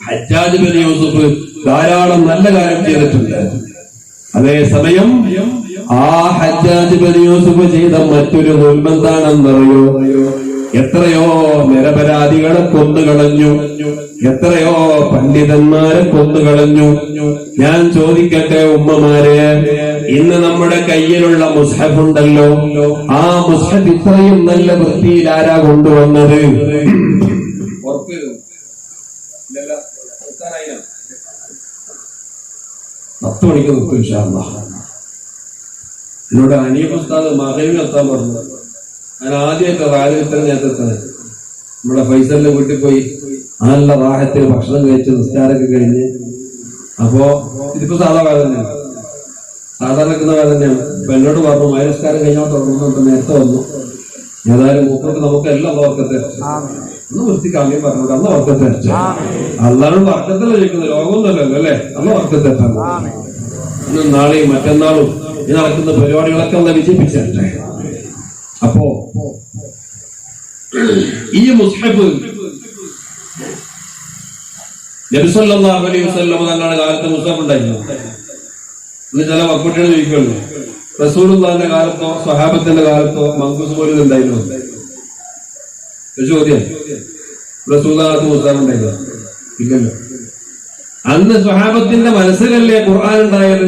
ഹജ്ജാജ് ഇബ്നു യൂസുഫ് ധാരാളം നല്ല കാര്യം ചെയ്തിട്ടുണ്ട്. അതേ സമയം ആ ഹജ്ജാജ് ഇബ്നു യൂസുഫ് ചെയ്ത മറ്റൊരു ദുൽമെന്താണെന്നറിയോ? എത്രയോ നിരപരാധികളെ കൊന്നുകളഞ്ഞു, എത്രയോ പണ്ഡിതന്മാരെ കൊന്നുകളഞ്ഞു. ഞാൻ ചോദിക്കട്ടെ ഉമ്മമാരെ, ഇന്ന് നമ്മുടെ കയ്യിലുള്ള മുസ്ഹഫ് ഉണ്ടല്ലോ, ആ മുസ്ഹഫ് ഇത്രയും നല്ല വൃത്തിയിൽ ആരാ കൊണ്ടുവന്നത്? 10 മണിക്ക് നിർത്തും ഇൻഷാ അല്ലാഹ്. എന്നോട് അനീഫ് ഉസ്താദ് മഗ്‌രിബിന് എത്താൻ പറഞ്ഞു. ഞാൻ ആദ്യമായിട്ട് റാലി ഇത്ര നേരത്തെ നമ്മുടെ ഫൈസലിന്റെ വീട്ടിൽ പോയി നല്ല റാഹത്തിൽ ഭക്ഷണം കഴിച്ച് നിസ്കാരമൊക്കെ കഴിഞ്ഞ്. അപ്പോ ഇതിപ്പോ സാധാ വേദ തന്നെയാണ്, സാധാരണ നിൽക്കുന്ന വേദ തന്നെയാണ്. അപ്പൊ എന്നോട് പറഞ്ഞു മൈനസ്കാരം കഴിഞ്ഞാൽ തുടങ്ങുന്നുണ്ട്, നേരത്തെ വന്നു. ഏതായാലും മൂപ്പർക്ക് നമുക്ക് എല്ലാം വർക്കത്തെ ഒന്ന് വൃത്തിക്കാമ്യം പറഞ്ഞോട്ട് അന്ന് വർക്കത്തെ അല്ലാണ്ട് വർക്കത്തല്ല ചോദിക്കുന്നത്, രോഗമൊന്നുമല്ലല്ലോ അല്ലെ? അന്ന് വർക്കത്തെ ഇന്നും നാളെയും മറ്റന്നാളും ഈ നടക്കുന്ന പരിപാടികളൊക്കെ ഒന്ന് വിജയിപ്പിച്ചേ. അപ്പോ ഈ മുസ്ഹഫ് നബി സല്ലല്ലാഹു അലൈഹി വസല്ലം തങ്ങളുടെ കാലത്ത് മുസ്ഹഫ് ഉണ്ടായിരുന്നു. ഇന്ന് ചില മക്കുട്ടികൾ ചോദിക്കുള്ളൂ, റസൂലുള്ളാഹിന്റെ കാലത്തോ സ്വഹാബത്തിന്റെ കാലത്തോ മങ്കൂസ് പോലും ഉണ്ടായിരുന്നു? ചോദ്യം. റസൂലുള്ളാഹിന്റെ കാലത്ത് മുസ്ഹഫ് ഉണ്ടായിരുന്നു? ഇല്ലല്ലോ. അന്ന് സ്വഹാബത്തിന്റെ മനസ്സിലല്ലേ ഖുർആൻ ഉണ്ടായത്?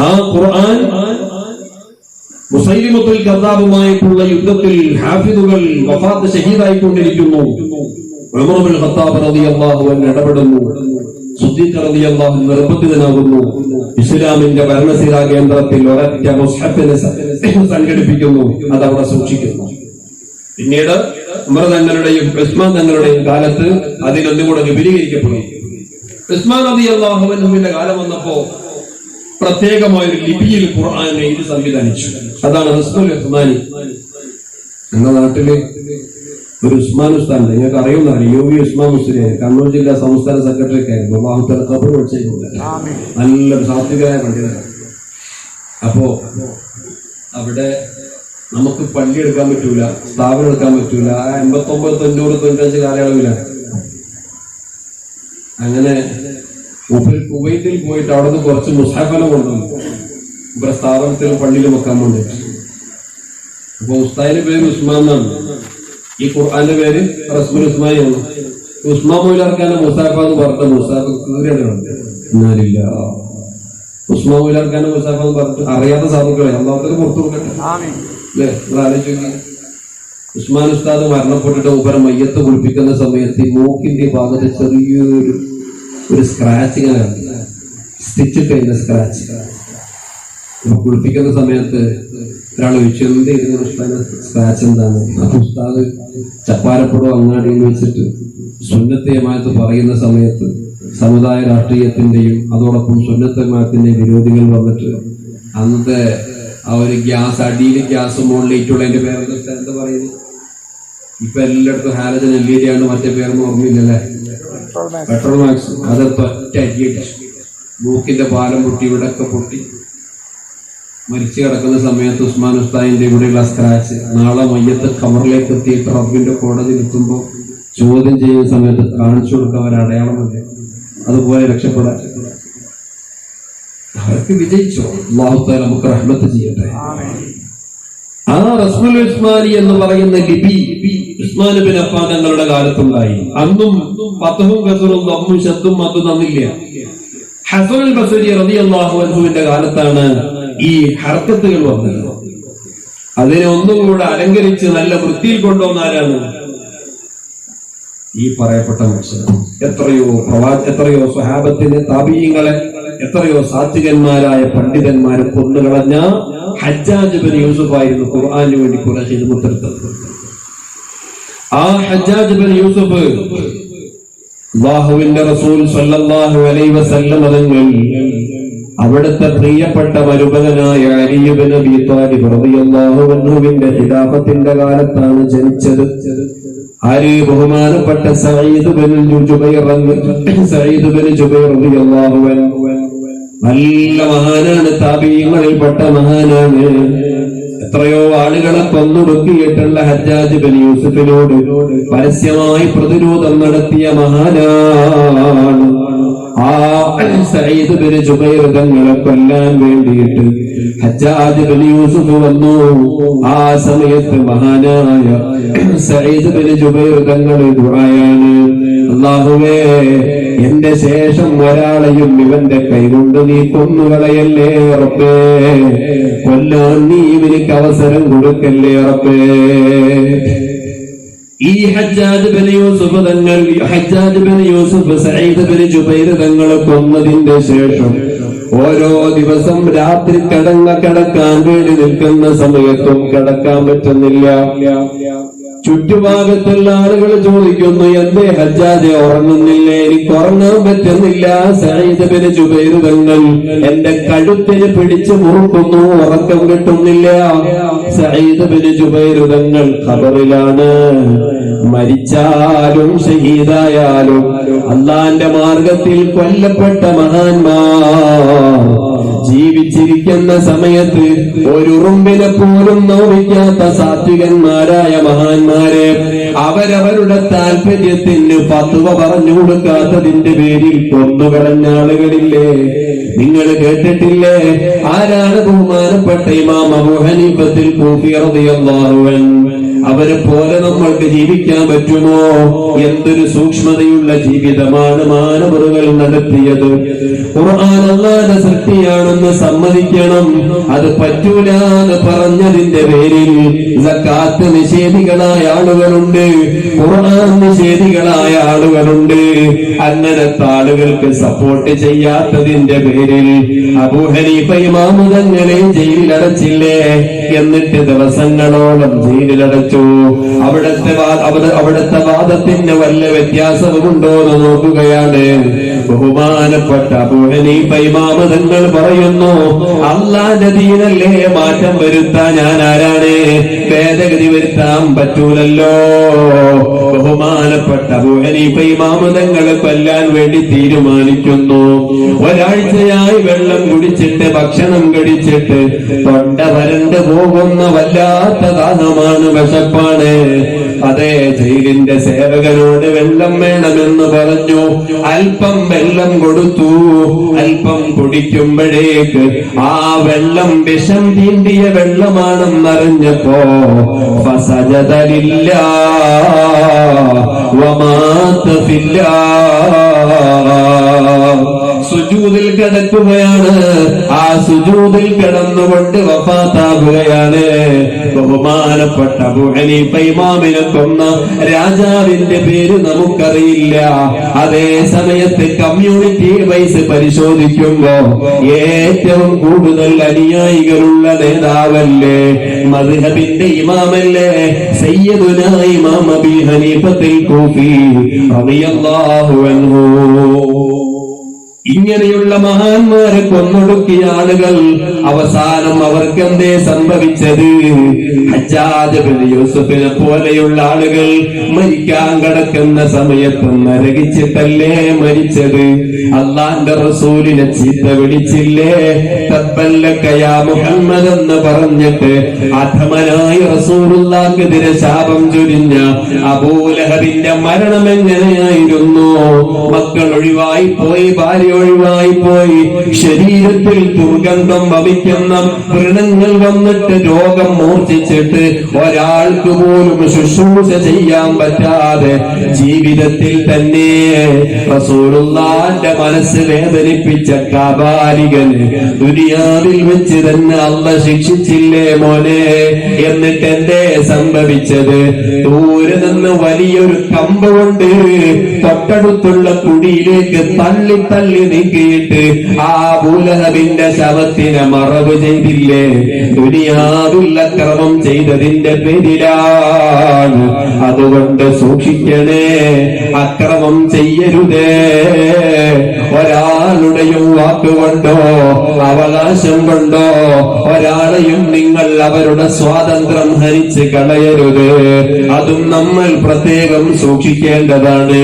ആ ഖുർആൻ മുസൈലിമത്തുൽ കദ്ദാബുമായിട്ടുള്ള യുദ്ധത്തിൽ ഹാഫിദുകൾ വഫാത്ത് ഷഹീദായിക്കൊണ്ടിരിക്കുന്നു. ഉമർ ഇബ്നുൽ ഖത്താബ് റളിയല്ലാഹു അൻഹു ഇടപെടുന്നു. സിദ്ദീഖ് റളിയല്ലാഹു അൻഹു നിർബന്ധിതനാകുന്നു. ഇസ്ലാമിന്റെ ഭരണസിരാ കേന്ദ്രത്തിൽ ഒരൊറ്റ മുസ്ഹഫിനെ സംഘടിപ്പിക്കുന്നു, അതവിടെ സൂക്ഷിക്കുന്നു. പിന്നീട് ഉമർ തങ്ങളുടെയും ഉസ്മാൻ തങ്ങളുടെയും കാലത്ത് അതിനൊന്നുകൂടെ വിപുലീകരിക്കപ്പെടും. ഉസ്മാൻ റളിയല്ലാഹു അൻഹുവിന്റെ കാലം വന്നപ്പോ പ്രത്യേകമായ ഒരു ലിപിയിൽ ഖുർആൻ എഴുതി സംവിധാനിച്ചു. അതാണ് റസ്മുൽ ഉസ്മാനി. നമ്മുടെ നാട്ടില് ഒരു ഉസ്മാൻ ഉസ്താദ്, നിങ്ങൾക്ക് അറിയുന്നതാണ്, യുവി ഉസ്മാൻ മുസ്ലിം, കണ്ണൂർ ജില്ലാ സംസ്ഥാന സെക്രട്ടറി ഒക്കെ ആയിരുന്നു. അല്ലാഹു തആല ഖബർ വെച്ചിട്ടുണ്ട്. നല്ലൊരു സാത്വികമായ പണ്ഡിതനാണ്. അപ്പോ അവിടെ നമുക്ക് പള്ളി എടുക്കാൻ പറ്റൂല, സ്ഥാപനം എടുക്കാൻ പറ്റൂല. 89, 90, 95 കാലയളവിലാണ്. അങ്ങനെ കുവൈറ്റിൽ പോയിട്ട് അവിടെ നിന്ന് കുറച്ച് മുസ്ഹഫലം കൊണ്ടുവന്നു ഇവിടെ സ്ഥാപനത്തിലും പള്ളിയിലും വെക്കാൻ വേണ്ടിട്ട്. അപ്പൊ ഉസ്താദിന്റെ പേര് ഉസ്മാൻ എന്നാണ്, ഈ ഖുർആന്റെ പേര് റസ്മുൽ ഉസ്മാനിയാണ്. ഉസ്മാൻ മൗലാർക്കാന്റെ മുസാഫ എന്ന് പറഞ്ഞ മുസാഫ കീറിയാണ്. എന്നാലില്ല, ഉസ്മാൻ മൗലാർക്കാന്റെ മുസാഫ എന്ന് പറഞ്ഞിട്ട് അറിയാത്ത സാധുക്കളെ അള്ളാഹുവിന് പുറത്തു കൊടുക്കട്ടെ അല്ലേ? നിങ്ങൾ ആലോചിച്ചു, ഉസ്മാൻ ഉസ്താദ് മരണപ്പെട്ടിട്ട് ഉപര മയ്യത്ത് കുളിപ്പിക്കുന്ന സമയത്ത് മൂക്കിന്റെ ഭാഗത്ത് ചെറിയൊരു സ്ക്രാച്ച് ഇങ്ങനെ സ്റ്റിച്ച് കഴിഞ്ഞ സ്ക്രാച്ച്. കുളിപ്പിക്കുന്ന സമയത്ത് ഒരാൾ ചോദിച്ചു, എന്ത് ഇതിന് സ്ക്രാച്ച് എന്താണ്? അപ്പൊ ഉസ്താദ് ചപ്പാരപ്പുറം അങ്ങാടിയിൽ വെച്ചിട്ട് സുന്നത്ത് ജമാഅത്ത് പറയുന്ന സമയത്ത് സമുദായ രാഷ്ട്രീയത്തിന്റെയും അതോടൊപ്പം സുന്നത്ത് ജമാഅത്തിന്റെയും വിരോധികൾ വന്നിട്ട് അന്നത്തെ ആ ഒരു ഗ്യാസ്, അടിയിൽ ഗ്യാസ് മുകളിലേറ്റുള്ളതിന്റെ പേര് എന്താ പറയുന്നത്? ഇപ്പൊ എല്ലായിടത്തും ഹാലജൻ LED ആണ്, മറ്റേ പേരൊന്നും ഓർമ്മയില്ലല്ലേ? Petrol max. അത് ഒറ്റ അടിയടിച്ചു, മൂക്കിന്റെ പാലം പൊട്ടി, ഇവിടെ ഒക്കെ പൊട്ടി. മരിച്ചു കിടക്കുന്ന സമയത്ത് ഉസ്മാൻ ഉസ്താദിന്റെ ഇവിടെയുള്ള സ്ക്രാച്ച് നാളെ മയ്യത്ത് ഖബറിലേക്ക് എത്തിയിട്ട് റബ്ബിന്റെ കോടതി എത്തുമ്പോൾ ചോദ്യം ചെയ്യുന്ന സമയത്ത് കാണിച്ചു കൊടുക്കാൻ ഒരു അടയാളമല്ലേ? അതുപോലെ രക്ഷപ്പെടാൻ അവർക്ക് വിജയിച്ചോ? അല്ലാഹു തആല നമുക്ക് റഹ്മത്ത് ചെയ്യട്ടെ. ആ റസ്മുൽ ഉസ്മാനി എന്ന് പറയുന്ന ലിപി ഉസ്മാൻ ബിൻ അഫ്ഫാൻ തങ്ങളുടെ കാലത്തുണ്ടായി. അന്നും ഫത്ഹും കസറും ദമ്മും ശദ്ദും അതും തന്നില്ല. ഹസൻ അൽ ബസരി റളിയല്ലാഹു അൻഹുവിന്റെ കാലത്താണ് ഈ ഹർക്കത്തുകൾ വന്നത്. അതിനെ ഒന്നും കൂടെ അലങ്കരിച്ച് നല്ല വൃത്തിയിൽ കൊണ്ടുവന്നാരാണ്? ഈ പറയപ്പെട്ട മനുഷ്യൻ. എത്രയോ സ്വഹാബത്തിന്, താബീയങ്ങളെ, എത്രയോ സാത്വികന്മാരായ പണ്ഡിതന്മാരെ കൊന്നുകളഞ്ഞ ഹജ്ജാജ് ബിൻ യൂസുഫ് ആയിരുന്നു ഖുർആന് വേണ്ടി കുറെ ഹിദ്മത്തെടുത്തത്. ആ ഹജ്ജാജ് ബിൻ യൂസുഫ് അല്ലാഹുവിന്റെ റസൂൽ സല്ലല്ലാഹു അലൈഹി വസല്ലം തങ്ങൾ അവിടുത്തെ പ്രിയപ്പെട്ട മരുമകനായ അലി ഇബ്നു അബീ ത്വാലിബ് റളിയല്ലാഹു അൻഹുവിന്റെ ഖിലാഫത്തിന്റെ കാലത്താണ് ജനിച്ചത്. ആര്? ബഹുമാനപ്പെട്ട സഈദ് ബിൻ ജുബൈർ റളിയല്ലാഹു അൻഹു. നല്ല മഹാനാണ്, താബീങ്ങളിൽപ്പെട്ട മഹാനാണ്. എത്രയോ ആളുകളെ കൊന്നൊടുക്കിയിട്ടുള്ള ഹജ്ജാജ് ബിൻ യൂസുഫിനോട് പരസ്യമായി പ്രതിരോധം നടത്തിയ മഹാനാണ്. ആ സഈദ് ബിൻ ജുബൈർ തങ്ങളെ കൊല്ലാൻ വേണ്ടിയിട്ട് ഹജ്ജാജ് ബിൻ യൂസുഫ് വന്നു. ആ സമയത്ത് മഹാനായ സഈദ് ബിൻ ജുബൈർ തങ്ങൾ ദുആയാണ്, അല്ലാഹുവേ, എന്റെ ശേഷം ഒരാളെയും ഇവന്റെ കൈകൊണ്ട് നീ കൊന്നുകളയല്ലേ റബ്ബേ, കൊല്ലാൻ നീ ഇവനിക്ക് അവസരം കൊടുക്കല്ലേ റബ്ബേ. ഈ Hajjaj bin Yusuf Saeed bin Jubair തങ്ങളെ കൊന്നതിന്റെ ശേഷം ഓരോ ദിവസം രാത്രി കിടക്കാൻ വേണ്ടി നിൽക്കുന്ന സമയത്തും കിടക്കാൻ പറ്റുന്നില്ല. ചുറ്റുഭാഗത്തുള്ള ആളുകൾ ചോദിക്കുന്നു, എന്തേ ഹജ്ജാജ് ഉറങ്ങുന്നില്ലേ? എനിക്ക് ഉറങ്ങാൻ പറ്റുന്നില്ല. സഈദ് ബിൻ ജുബൈർ തങ്ങൾ എന്റെ കഴുത്തിന് പിടിച്ചു മുറുക്കുന്നു, ഉറക്കം കിട്ടുന്നില്ല. സഈദ് ബിൻ ജുബൈർ തങ്ങൾ ഖബറിലാണ്. മരിച്ചാലും ഷഹീദായാലും അല്ലാഹുവിന്റെ മാർഗത്തിൽ കൊല്ലപ്പെട്ട മഹാന്മാർ ജീവിച്ചിരിക്കുന്ന സമയത്ത് ഒരു ഉറുമ്പിനെ പോലും നോവിക്കാത്ത സാത്വികന്മാരായ മഹാന്മാരെ അവരവരുടെ താല്പര്യത്തിന് ഫത്വ പറഞ്ഞു കൊടുക്കാത്തതിന്റെ പേരിൽ കൊന്നുകളഞ്ഞ ആളുകളില്ലേ? നിങ്ങൾ കേട്ടിട്ടില്ലേ? ആരാണ്? ബഹുമാനപ്പെട്ട ഇമാം അബൂ ഹനീഫത്തുൽ കൂഫി റളിയല്ലാഹു അൻഹു. അവരെ പോലെ നമ്മൾക്ക് ജീവിക്കാൻ പറ്റുമോ? എന്തൊരു സൂക്ഷ്മതയുള്ള ജീവിതമാണ് മാനവറുകൾ നടത്തിയത്. ഖുർആൻ അല്ലാഹുവിന്റെ സൃഷ്ടിയാണെന്ന് സമ്മതിക്കണം. അത് പറ്റൂല എന്ന് പറഞ്ഞതിന്റെ പേരിൽ സക്കാത്ത് നിഷേധികളായ ആളുകളുണ്ട്, ഖുർആൻ നിഷേധികളായ ആളുകളുണ്ട്. അങ്ങനത്തെ ആളുകൾക്ക് സപ്പോർട്ട് ചെയ്യാത്തതിന്റെ പേരിൽ അബൂ ഹനീഫ ഇമാം തങ്ങളെ ജയിലിൽ അടച്ചില്ലേ? എന്നിട്ട് ദിവസങ്ങളോളം ജയിലിലടച്ചു. അവിടുത്തെ വാദത്തിന് വല്ല വ്യത്യാസവുമുണ്ടോ എന്ന് നോക്കുകയാണ്. ബഹുമാനപ്പെട്ട അബൂ ഹനീഫ ഇമാം തങ്ങൾ പറയുന്നു, അല്ലാഹുവിന്റെ ദീനല്ലേ മാറ്റം വരുത്താൻ ഞാൻ ആരാണ്? ഭേദഗതി വരുത്താൻ പറ്റൂലല്ലോ. ബഹുമാനപ്പെട്ട അബൂ ഹനീഫ ഇമാം തങ്ങളെ കൊല്ലാൻ വേണ്ടി തീരുമാനിക്കുന്നു. ഒരാഴ്ചയായി വെള്ളം കുടിച്ചിട്ട് ഭക്ഷണം കഴിച്ചിട്ട് തൊണ്ട വരണ്ട് പോകുന്ന വല്ലാത്ത ദാഹമാണ്, വിശപ്പാണ്. അതേ, ജയിലിന്റെ സേവകനോട് വെള്ളം വേണമെന്ന് പറഞ്ഞു. അല്പം വെള്ളം കൊടുത്തു. അല്പം കുടിക്കുമ്പോഴേക്ക് ആ വെള്ളം വിഷം തീണ്ടിയ വെള്ളമാണെന്നറിഞ്ഞപ്പോ ഫസജദ ലില്ലാഹ് വമാത ഫില്ലാഹ്, സുജൂദിൽ കിടക്കുകയാണ്. ആ സുജൂദിൽ കിടന്നുകൊണ്ട് വഫാത്താകുകയാണ്. ബഹുമാനപ്പെട്ട അബൂ ഹനീഫ ഇമാമിനെ കൊന്ന രാജാവിന്റെ പേര് നമുക്കറിയില്ല. അതേ സമയത്ത് കമ്മ്യൂണിറ്റി വൈസ് പരിശോധിക്കുമ്പോ ഏറ്റവും കൂടുതൽ അനുയായികളുള്ള നേതാവല്ലേ, മദ്ഹബിന്റെ ഇമാമല്ലേ, സയ്യിദുനാ ഇമാം അബീ ഹനീഫത്തുൽ കൂഫി റളിയല്ലാഹു അൻഹു. ഇങ്ങനെയുള്ള മഹാന്മാരെ കൊന്നൊടുക്കിയ ആളുകൾ അവസാനം അവർക്കെന്തേ സംഭവിച്ചത്? ഹജ്ജാജ് ഇബ്നു യൂസുഫിനെ പോലെയുള്ള ആളുകൾ മരിക്കാൻ കിടക്കുന്ന സമയത്ത് നരകിച്ചിട്ടല്ലേ മരിച്ചത്? അള്ളാന്റെ റസൂലിനെ ചീത്ത വിളിച്ചില്ലേ? തബ്ബല്ലക യാ മുഹമ്മദ് എന്ന് പറഞ്ഞിട്ട് അധമനായി റസൂലുള്ളാഹിക്കെതിരെ ശാപം ചൊരിഞ്ഞ അബൂലഹബിന്റെ മരണം എങ്ങനെയായിരുന്നു? മക്കൾ ഒഴിവായി പോയി, ഭാര്യ ഒഴിവായി പോയി, ശരീരത്തിൽ ദുർഗന്ധം വമിക്കുന്ന വ്രണങ്ങൾ വന്നിട്ട് രോഗം മൂർച്ഛിച്ചിട്ട് ഒരാൾക്ക് പോലും ശുശ്രൂഷ ചെയ്യാൻ പറ്റാതെ ജീവിതത്തിൽ തന്നെ റസൂലുള്ളാഹിന്റെ മനസ്സ് വേദനിപ്പിച്ച കാബാലികന് ദുനിയാവിൽ വെച്ച് തന്നെ അല്ലാഹ് ശിക്ഷിച്ചില്ലേ മോനെ? എന്നിട്ട് എന്തേ സംഭവിച്ചത്? ദൂരെ നിന്ന് വലിയൊരു കമ്പ് കൊണ്ട് തൊട്ടടുത്തുള്ള കുടിയിലേക്ക് തള്ളി തള്ളി നീക്കിയിട്ട് ആ അബൂലഹബിന്റെ ശവത്തിനെ മറവ് ചെയ്തില്ലേ? ദുനിയാവിൽ അക്രമം ചെയ്തതിന്റെ പേരിലാണ്. അതുകൊണ്ട് സൂക്ഷിക്കണേ, അക്രമം ചെയ്യരുതേ. ഒരാളുടെയും വാക്കുകൊണ്ടോ അവകാശം കൊണ്ടോ ഒരാളെയും നിങ്ങൾ അവരുടെ സ്വാതന്ത്ര്യം ഹരിച്ച് കളയരുത്. അതും നമ്മൾ പ്രത്യേകം സൂക്ഷിക്കേണ്ടതാണ്.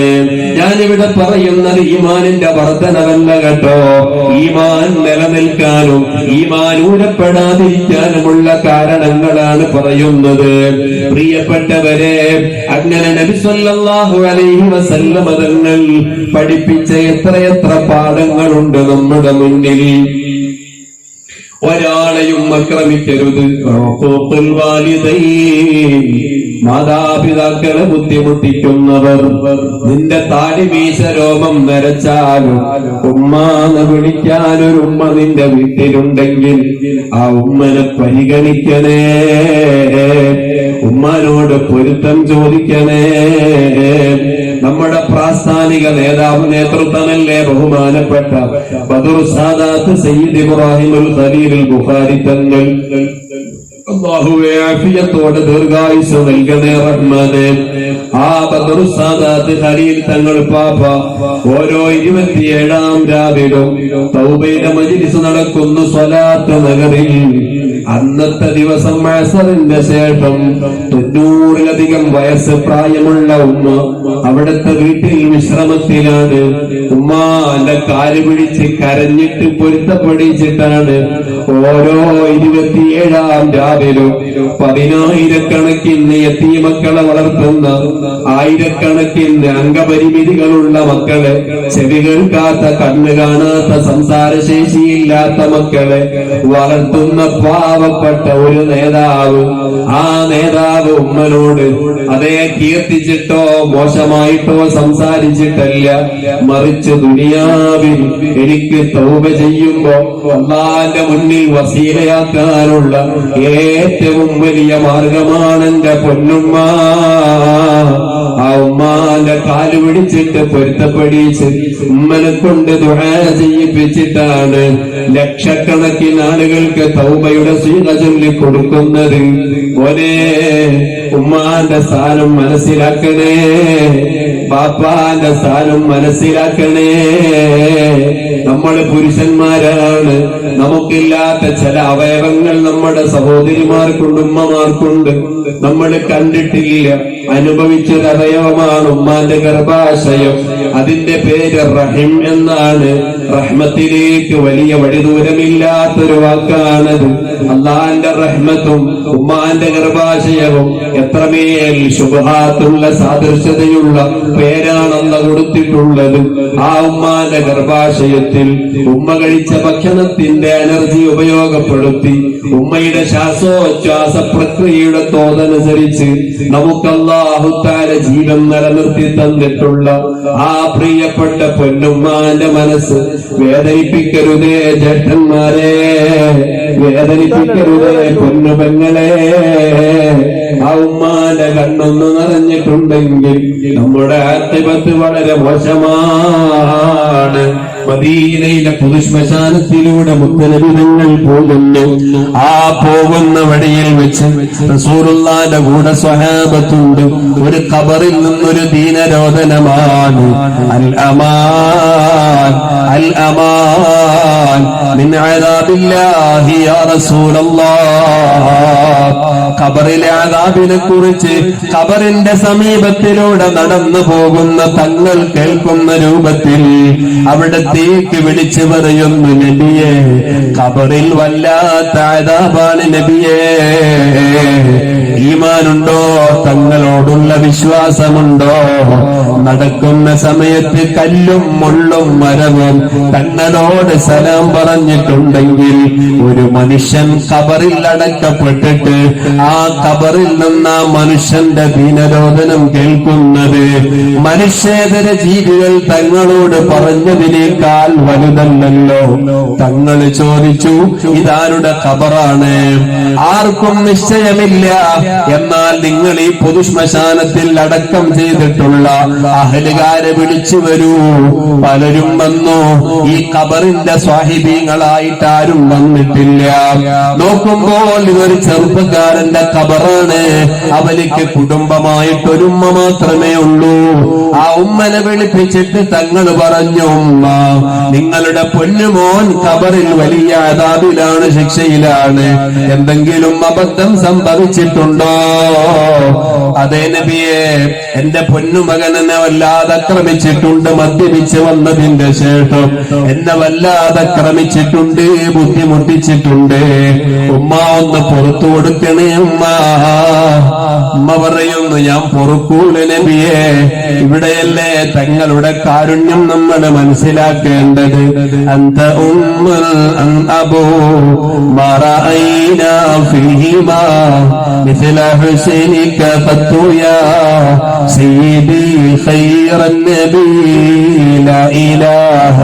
ഞാനിവിടെ പറയുന്നത് ഈമാനിന്റെ വർധനവല്ല കേട്ടോ. ഈമാൻ നിലനിൽക്കാനും ഈമാൻ ഊരപ്പെടാതിരിക്കാനുമുള്ള കാരണങ്ങളാണ് പറയുന്നത്. പ്രിയപ്പെട്ടവരെ, അങ്ങനെ നബി സല്ലല്ലാഹു അലൈഹി വസല്ലം തങ്ങൾ പഠിപ്പിച്ച എത്രയെത്ര പാഠങ്ങളുണ്ട് നമ്മുടെ മുന്നിൽ. ഒരാളെയും ആക്രമിക്കരുത്. മാതാപിതാക്കളെ ബുദ്ധിമുട്ടിക്കുന്നവർ, നിന്റെ താടി മീശ രോമം നരച്ചാലും ഉമ്മാന്ന് വിളിക്കാനൊരു ഉമ്മ നിന്റെ വീട്ടിലുണ്ടെങ്കിൽ ആ ഉമ്മനെ പരിഗണിക്കണേ. ഉമ്മാനോട് പൊരുത്തം ചോദിക്കണേ. നമ്മുടെ പ്രാസ്ഥാനിക നേതൃത്വമല്ലേ ബഹുമാനപ്പെട്ട ബദറു സാദാത്ത് സയ്യിദ് ഇബ്രാഹിമുൽ ഖലീലുൽ ബുഖാരി തങ്ങൾ. അല്ലാഹുവേ ആഫിയത്തോടെ ദീർഘായുസ്സ് നൽകണേ റഹ്മാനേ. ആ ബദറു സാദാത്ത് ഖലീൽ തങ്ങൾ പാപ്പ ഓരോ 27-ാം രാവിലും തൗബയുടെ മജ്ലിസ് നടക്കുന്നു സ്വലാത്ത് നഗറിൽ. അന്നത്തെ ദിവസം അസറിന്റെ ശേഷം 90-ലധികം വയസ്സ് പ്രായമുള്ള ഉമ്മ അവിടുത്തെ വീട്ടിൽ വിശ്രമത്തിലാണ്. ഉമ്മാന്റെ കാല് പിടിച്ച് കരഞ്ഞിട്ട് പൊരുത്തപ്പെടിച്ചിട്ടാണ് ഓരോ 27-ാം രാവിലും 10,000-കണക്കിന് യതീമക്കളെ വളർത്തുന്ന, 1000-കണക്കിന് അംഗപരിമിതികളുള്ള മക്കളെ, ചെവി കേൾക്കാത്ത, കണ്ണ് കാണാത്ത, സംസാരശേഷിയില്ലാത്ത മക്കളെ വളർത്തുന്ന പാവപ്പെട്ട ഒരു നേതാവ് ആ നേതാവ് ഉമ്മനോട് അതേ കീർത്തിച്ചിട്ടോ മോശമായിട്ടോ സംസാരിച്ചിട്ടല്ല, മറിച്ച് ദുനിയാവിൽ എനിക്ക് തൗബ ചെയ്യുമ്പോ അല്ലാഹുവിന്റെ മുന്നിൽ വസീലയാക്കാനുള്ള ഏറ്റവും വലിയ മാർഗമാണ് എന്റെ പൊന്നുമ്മ. ആ ഉമ്മാന്റെ കാല് പിടിച്ചിട്ട് പൊരുത്തപ്പെടിച്ച് ഉമ്മനെ കൊണ്ട് ദുആ ചെയ്യിപ്പിച്ചിട്ടാണ് ലക്ഷക്കണക്കിന് ആളുകൾക്ക് തൗബയുടെ സീഗ ചൊല്ലി കൊടുക്കുന്നത്. ഓനെ ഉമ്മാന്റെ സ്ഥാനം മനസ്സിലാക്കണേ, ബാപ്പാന്റെ സ്ഥാനം മനസ്സിലാക്കണേ. നമ്മൾ പുരുഷന്മാരാണ്, നമുക്കില്ലാത്ത ചില അവയവങ്ങൾ നമ്മുടെ സഹോദരിമാർക്കുണ്ട്, ഉമ്മമാർക്കുണ്ട്. നമ്മൾ കണ്ടിട്ടില്ല, അനുഭവിച്ചൊരു അവയവമാണ് ഉമ്മാന്റെ ഗർഭാശയം. അതിന്റെ പേര് റഹിം എന്നാണ്. റഹ്മത്തിലേക്ക് വലിയ വഴിദൂരമില്ലാത്തൊരു വാക്കാണത്. അള്ളാന്റെ റഹ്മത്തും ഉമ്മാന്റെ ഗർഭാശയവും എത്രമേൽ ശുബ്ഹാത്തുള്ള സാദൃശ്യതയുള്ള പേരാണല്ല കൊടുത്തിട്ടുള്ളത്. ആ ഉമ്മാന്റെ ഗർഭാശയത്തിൽ ഉമ്മ കഴിച്ച ഭക്ഷണത്തിന്റെ എനർജി ഉപയോഗപ്പെടുത്തി ഉമ്മയുടെ ശ്വാസോച്ഛ്വാസ പ്രക്രിയയുടെ തോതനുസരിച്ച് നമുക്ക് അല്ലാഹു തആല ജീവൻ നിലനിർത്തി തന്നിട്ടുള്ള ആ പ്രിയപ്പെട്ട പൊന്നുമ്മാന്റെ മനസ്സ് വേദനിപ്പിക്കരുതേ ജ്യേഷ്ഠന്മാരെ, വേദനിപ്പിക്കരുതേ പൊന്നുപെങ്ങളെ. ആ ഉമ്മാന്റെ കണ്ണൊന്ന് നിറഞ്ഞിട്ടുണ്ടെങ്കിൽ നമ്മുടെ ആഖിബത്ത് വളരെ മോശമാണ്. മദീനയിലെ പൊതുശ്മശാനത്തിലൂടെ മുത്തനബി തങ്ങൾ പോകുന്നു. ആ പോകുന്ന വഴിയിൽ വെച്ച് റസൂലുള്ളാഹിന്റെ കൂടെ സ്വഹാബത്തുണ്ട്. ഒരു ഖബറിൽ നിന്നൊരു ദീനരോധനമാണ്, അൽ അമാൻ അൽ അമാൻ മിൻ അദാബില്ലാഹി യാ റസൂലല്ലാഹ്. ഖബറിലെ അദാബിനെ കുറിച്ച് ഖബറിന്റെ സമീപത്തിലൂടെ നടന്നു പോകുന്ന തങ്ങൾ കേൾക്കുന്ന രൂപത്തിൽ അവിടത്തേക്ക് വിളിച്ചു പറയുന്നു, നബിയെ ഖബറിൽ വല്ലാത്ത അദാബാണ് നബിയെ. ഈമാനുണ്ടോ? തങ്ങളോടുള്ള വിശ്വാസമുണ്ടോ? നടക്കുന്ന സമയത്ത് കല്ലും മുള്ളും മരവും തങ്ങളോട് സലാം പറഞ്ഞിട്ടുണ്ടെങ്കിൽ ഒരു മനുഷ്യൻ ഖബറിൽ അടക്കപ്പെട്ടിട്ട് ആ ഖബറിൽ നിന്ന് ആ മനുഷ്യന്റെ ദീനരോധനം കേൾക്കുന്നത് മനുഷ്യേതര ജീവികൾ തങ്ങളോട് പറഞ്ഞതിനേക്കാൾ വലുതല്ലല്ലോ. തങ്ങൾ ചോദിച്ചു, ഇതാരുടെ ഖബറാണ്? ആർക്കും നിശ്ചയമില്ല. എന്നാൽ നിങ്ങൾ ഈ പൊതുശ്മശാനത്തിൽ അടക്കം ചെയ്തിട്ടുള്ള അഹലുകാരെ വിളിച്ചു വരൂ. പലരും വന്നു, ഈ ഖബറിന്റെ സ്വാഹിബീങ്ങളായിട്ട് ആരും വന്നിട്ടില്ല. നോക്കുമ്പോൾ ഇവർ ചെറുപ്പക്കാരന്റെ ഖബറാണ്. അവനിക്ക് കുടുംബമായിട്ടൊരുമ്മ മാത്രമേ ഉള്ളൂ. ആ ഉമ്മനെ വിളിപ്പിച്ചിട്ട് തങ്ങൾ പറഞ്ഞു, ഉമ്മ നിങ്ങളുടെ പൊന്നുമോൻ ഖബറിൽ വലിയ അദാബിലാണ്, ശിക്ഷയിലാണ്. എന്തെങ്കിലും അബദ്ധം സംഭവിച്ചിട്ടുണ്ടോ? അതേ നബിയെ, എന്റെ പൊന്നുമകൻ എന്നെ വല്ലാതെ ആക്രമിച്ചിട്ടുണ്ട്. മദ്യപിച്ച് വന്നതിന്റെ ശേഷം എന്നെ വല്ലാതെ ആക്രമിച്ചിട്ടുണ്ട്, ബുദ്ധിമുട്ടിച്ചിട്ടുണ്ട്. ഉമ്മ ഒന്ന് പുറത്തു കൊടുക്കണേ ഉമ്മ. ഉമ്മ പറയുന്നു, ഞാൻ പൊറുക്കൂല നബിയെ. ഇവിടെയല്ലേ തങ്ങളുടെ കാരുണ്യം നമ്മൾ മനസ്സിലാക്കേണ്ടത്. അന്ത ഉമ്മൽ അൻ അബൂ മാ റഅയ്നാ ഫീഹിമാ മിസ്ല ഹുസൈനിക ഖത്തു യാ സയ്യിദി ഖൈറൻ നബി ലാ ഇലാഹ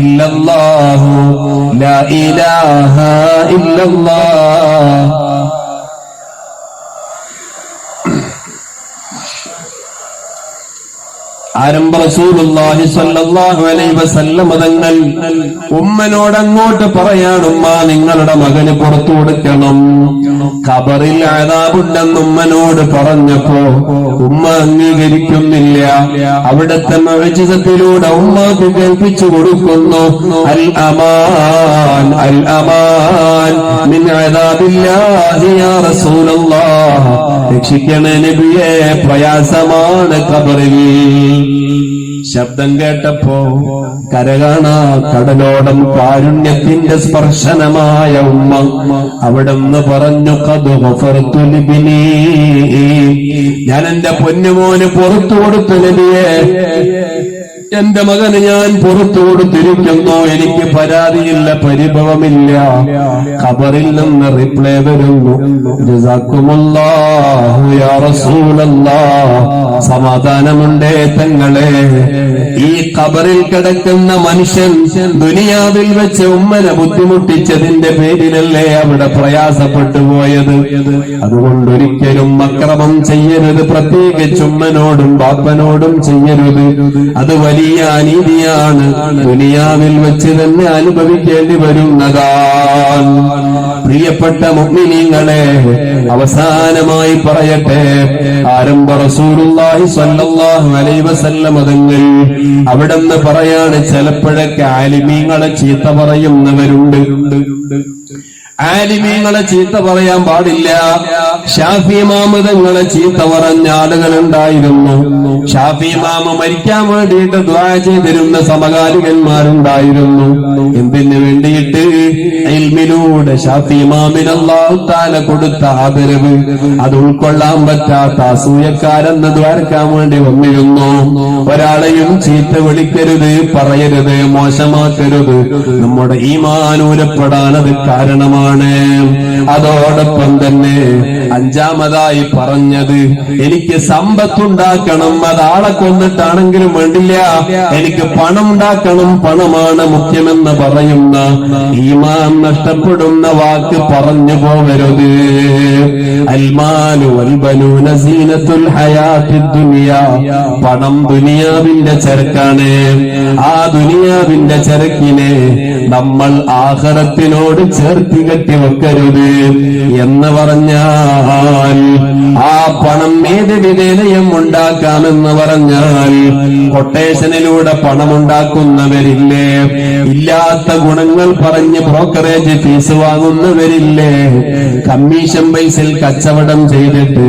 ഇല്ലല്ലാഹു ലാ ഇലാഹ ഇല്ലല്ലാഹ്. ആരംഭ റസൂലുള്ളാഹി സ്വല്ലല്ലാഹു അലൈഹി വസല്ലം തങ്ങൾ ഉമ്മനോട് അങ്ങോട്ട് പറയാണ്, ഉമ്മ നിങ്ങളുടെ മകന് പുറത്തു കൊടുക്കണം. ഖബറിൽ അദാബുണ്ടെന്ന് ഉമ്മനോട് പറഞ്ഞപ്പോ ഉമ്മ അംഗീകരിക്കുന്നില്ല. അവിടുത്തെ മുഅ്ജിസത്തിലൂടെ ഉമ്മക്ക് കേൾപ്പിച്ചു കൊടുക്കുന്നു, അൽ അമാൻ അൽ അമാൻ മിൻ അദാബില്ലാഹി യാ റസൂലല്ലാഹ്. രക്ഷിക്കണേ നബിയെ, പ്രയാസമാണ് ഖബറിൽ. ശബ്ദം കേട്ടപ്പോ കരകാണാ കടലോടം കാരുണ്യത്തിന്റെ സ്പർശനമായ ഉമ്മ അവിടെന്ന് പറഞ്ഞു, ഖദ് ഗഫർതു ലിബ്നി, ഞാൻ എന്റെ പൊന്നുമോന് പുറത്തു കൊടുത്തു നബിയെ. എന്റെ മകന് ഞാൻ പുറത്തു കൊടുത്തിരിക്കുന്നു, എനിക്ക് പരാതിയില്ല, പരിഭവമില്ല. ഖബറിൽ നിന്ന് റിപ്ലൈ വരുന്നു, ജസാക്കുമുല്ലാഹു യാ റസൂലല്ലാഹ്, സമാധാനമുണ്ടേ തങ്ങളെ. ഈ ഖബറിൽ കിടക്കുന്ന മനുഷ്യൻ ദുനിയാവിൽ വെച്ച് ഉമ്മനെ ബുദ്ധിമുട്ടിച്ചതിന്റെ പേരിലല്ലേ അവിടെ പ്രയാസപ്പെട്ടു പോയത്. അതുകൊണ്ടൊരിക്കലും അക്രമം ചെയ്യരുത്, പ്രത്യേകിച്ച് ഉമ്മനോടും ബാപ്പനോടും ചെയ്യരുത്. അത് വലിയ അനീതിയാണ്, ദുനിയാവിൽ വെച്ച് തന്നെ അനുഭവിക്കേണ്ടി വരുന്നതാണ്. പ്രിയപ്പെട്ട മുഅ്മിനീങ്ങളെ, അവസാനമായി പറയട്ടെ, ആരംഭ റസൂലുള്ളാഹി സ്വല്ലല്ലാഹു അലൈഹി വസല്ലം തങ്ങൾ അവിടെന്ന് പറയാണ്, ചിലപ്പോഴൊക്കെ ആലിമീങ്ങളെ ചീത്ത പറയുന്നവരുണ്ട്. ആലിമീങ്ങളെ ചീത്ത പറയാൻ പാടില്ല. ഷാഫി ഇമാം തങ്ങളെ ചീത്ത പറഞ്ഞ ആളുകളുണ്ടായിരുന്നു. ഷാഫി ഇമാം മരിക്കാൻ വേണ്ടിയിട്ട് ദുആ ചെയ്തിരുന്ന സമകാലികന്മാരുണ്ടായിരുന്നു. എന്തിനു വേണ്ടിയിട്ട്? ഇൽമിലൂടെ ഷാഫി ഇമാമിന് അല്ലാഹു തആല കൊടുത്ത ആദരവ് അത് ഉൾക്കൊള്ളാൻ പറ്റാത്ത അസൂയക്കാരെന്ന് ദ്വാരക്കാൻ വേണ്ടി വന്നിരുന്നു. ഒരാളെയും ചീത്ത വിളിക്കരുത്, പറയരുത്, മോശമാക്കരുത്. നമ്മുടെ ഈമാനൂരപ്പെടാൻ അത് കാരണമാണ്. അതോടൊപ്പം തന്നെ അഞ്ചാമതായി പറഞ്ഞത്, എനിക്ക് സമ്പത്തുണ്ടാക്കണം, അതാളെ കൊന്നിട്ടാണെങ്കിലും വേണ്ടില്ല, എനിക്ക് പണം ഉണ്ടാക്കണം, പണമാണ് മുഖ്യമെന്ന് പറയുന്ന ഈമാൻ നഷ്ടപ്പെടുന്ന വാക്ക് പറഞ്ഞു പോവരുത്. അൽമാലു വൽ ബനൂന സീനത്തുൽ ഹയാത്തിദ് ദുനിയാ, പണം ദുനിയാവിന്റെ ചരക്കാണ്. ആ ദുനിയാവിന്റെ ചരക്കിനെ നമ്മൾ ആഖിറത്തിനോട് ചേർത്തി കെട്ടി വെക്കരുത് എന്ന് പറഞ്ഞാൽ, ആ പണം ഏത് വിധേനയും ഉണ്ടാക്കാമെന്ന് പറഞ്ഞാൽ, കൊട്ടേഷനിലൂടെ പണമുണ്ടാക്കുന്നവരില്ലേ, ഇല്ലാത്ത ഗുണങ്ങൾ പറഞ്ഞ് ബ്രോക്കറേജ് ഫീസ് വാങ്ങുന്നവരില്ലേ, കമ്മീഷൻ പൈസയിൽ കച്ചവടം ചെയ്തിട്ട്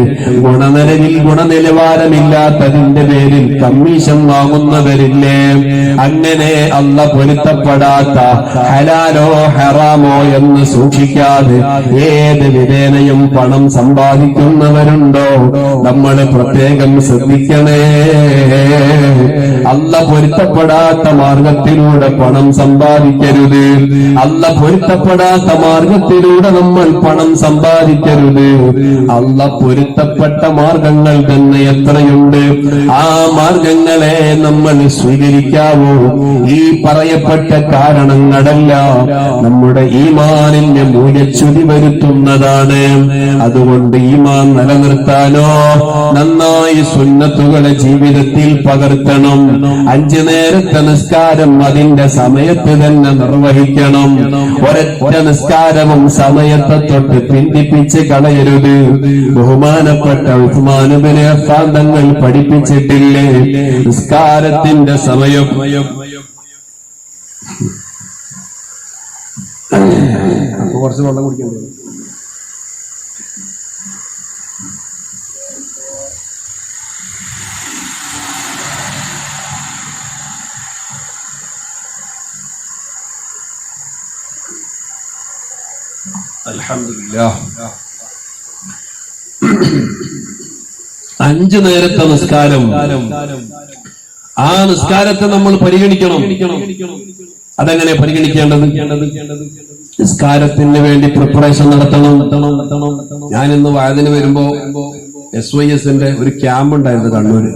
ഗുണനിലവാരമില്ലാത്തതിന്റെ പേരിൽ കമ്മീഷൻ വാങ്ങുന്നവരില്ലേ, അങ്ങനെ അല്ലാഹ് പൊരുത്തപ്പെടാത്ത ഹലാലോ ഹറാമോ എന്ന് സൂക്ഷിക്കാതെ ഏത് വിധേനയും പണം സമ്പാദിക്കുന്നവരുണ്ടോ, നമ്മൾ പ്രത്യേകം ശ്രദ്ധിക്കണേ. അല്ലാഹ് പൊരുത്തപ്പെടാത്ത മാർഗത്തിലൂടെ പണം സമ്പാദിക്കരുത്. അല്ലാഹ് പൊരുത്തപ്പെടാത്ത മാർഗത്തിലൂടെ നമ്മൾ പണം സമ്പാദിക്കരുത്. അല്ലാഹ് പൊരുത്തപ്പെട്ട മാർഗങ്ങൾ തന്നെ എത്രയുണ്ട്. ആ മാർഗങ്ങളെ നമ്മൾ സ്വീകരിക്കാവൂ. ഈ പറയപ്പെട്ട കാരണങ്ങളല്ല നമ്മുടെ ഈമാനിന്റെ മൂല്യച്യുതി വരുത്തുന്നതാണ്. അതുകൊണ്ട് ഈമാൻ നിലനിർത്താനോ നന്നായി സുന്നത്തുകളെ ജീവിതത്തിൽ പകർത്തണം. 5 നേരത്തെ നിസ്കാരം അതിന്റെ സമയത്ത് തന്നെ നിർവഹിക്കണം. ഒരൊറ്റ നിസ്കാരവും സമയത്തെ തൊട്ട് പിന്തിപ്പിച്ച് കളയരുത്. ബഹുമാനപ്പെട്ട ഉസ്മാൻ ഇബ്നു അഫ്ഫാൻ തങ്ങൾ പഠിപ്പിച്ചിട്ടില്ലേ, നിസ്കാരത്തിന്റെ സമയം കുറച്ച് വെള്ളം കുടിക്കേണ്ടി വരും. അൽഹംദുലില്ലാഹ്. 5 നേരത്തെ നിസ്കാരം, ആ നിസ്കാരത്തെ നമ്മൾ പരിഗണിക്കണം. അതെങ്ങനെ പരിഗണിക്കേണ്ടത്? നിസ്കാരത്തിന് വേണ്ടി പ്രിപ്പറേഷൻ നടത്തണം. ഞാൻ ഇന്ന് വയതിന് വരുമ്പോ SYSന്റെ ഒരു ക്യാമ്പ് ഉണ്ടായിരുന്നു കണ്ണൂര്.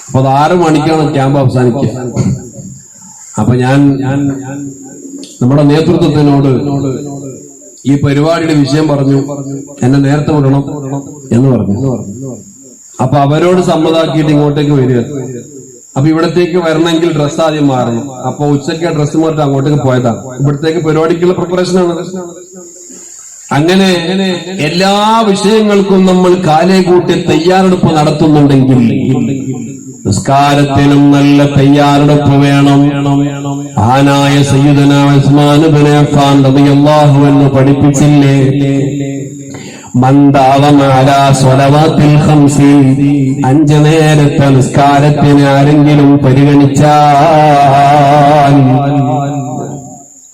അപ്പൊ അത് 6 മണിക്കാണ് ക്യാമ്പ് അവസാനിക്കുക. അപ്പൊ ഞാൻ നമ്മുടെ നേതൃത്വത്തിനോട് ഈ പരിപാടിയുടെ വിഷയം പറഞ്ഞു, എന്നെ നേരത്തെ വിടണം എന്ന് പറഞ്ഞു. അപ്പൊ അവരോട് സമ്മതാക്കിയിട്ട് ഇങ്ങോട്ടേക്ക് വരിക. അപ്പൊ ഇവിടത്തേക്ക് വരണമെങ്കിൽ ഡ്രസ്സ് ആദ്യം മാറണം. അപ്പൊ ഉച്ചയ്ക്ക് ഡ്രസ്സ് മാറ്റി അങ്ങോട്ടേക്ക് പോയതാണ്. ഇവിടത്തേക്ക് പരിപാടിക്കുള്ള പ്രിപ്പറേഷനാണ്. അങ്ങനെ എല്ലാ വിഷയങ്ങൾക്കും നമ്മൾ കാലേ കൂട്ടി തയ്യാറെടുപ്പ് നടത്തുന്നുണ്ടെങ്കിൽ നിസ്കാരത്തിനും നല്ല തയ്യാറെടുപ്പ് വേണം. ആനായ സയ്യിദുനാ ഉസ്മാൻ ഇബ്നു അഫ്ഫാൻ റളിയല്ലാഹു അൻഹു പഠിപ്പിച്ചില്ലേ, മന്ദാവമ അലാ സ്വലവാത്തിൽ ഖംസി, 5 നേരത്തെ നിസ്കാരത്തിന് ആരെങ്കിലും പരിഗണിച്ചാൽ,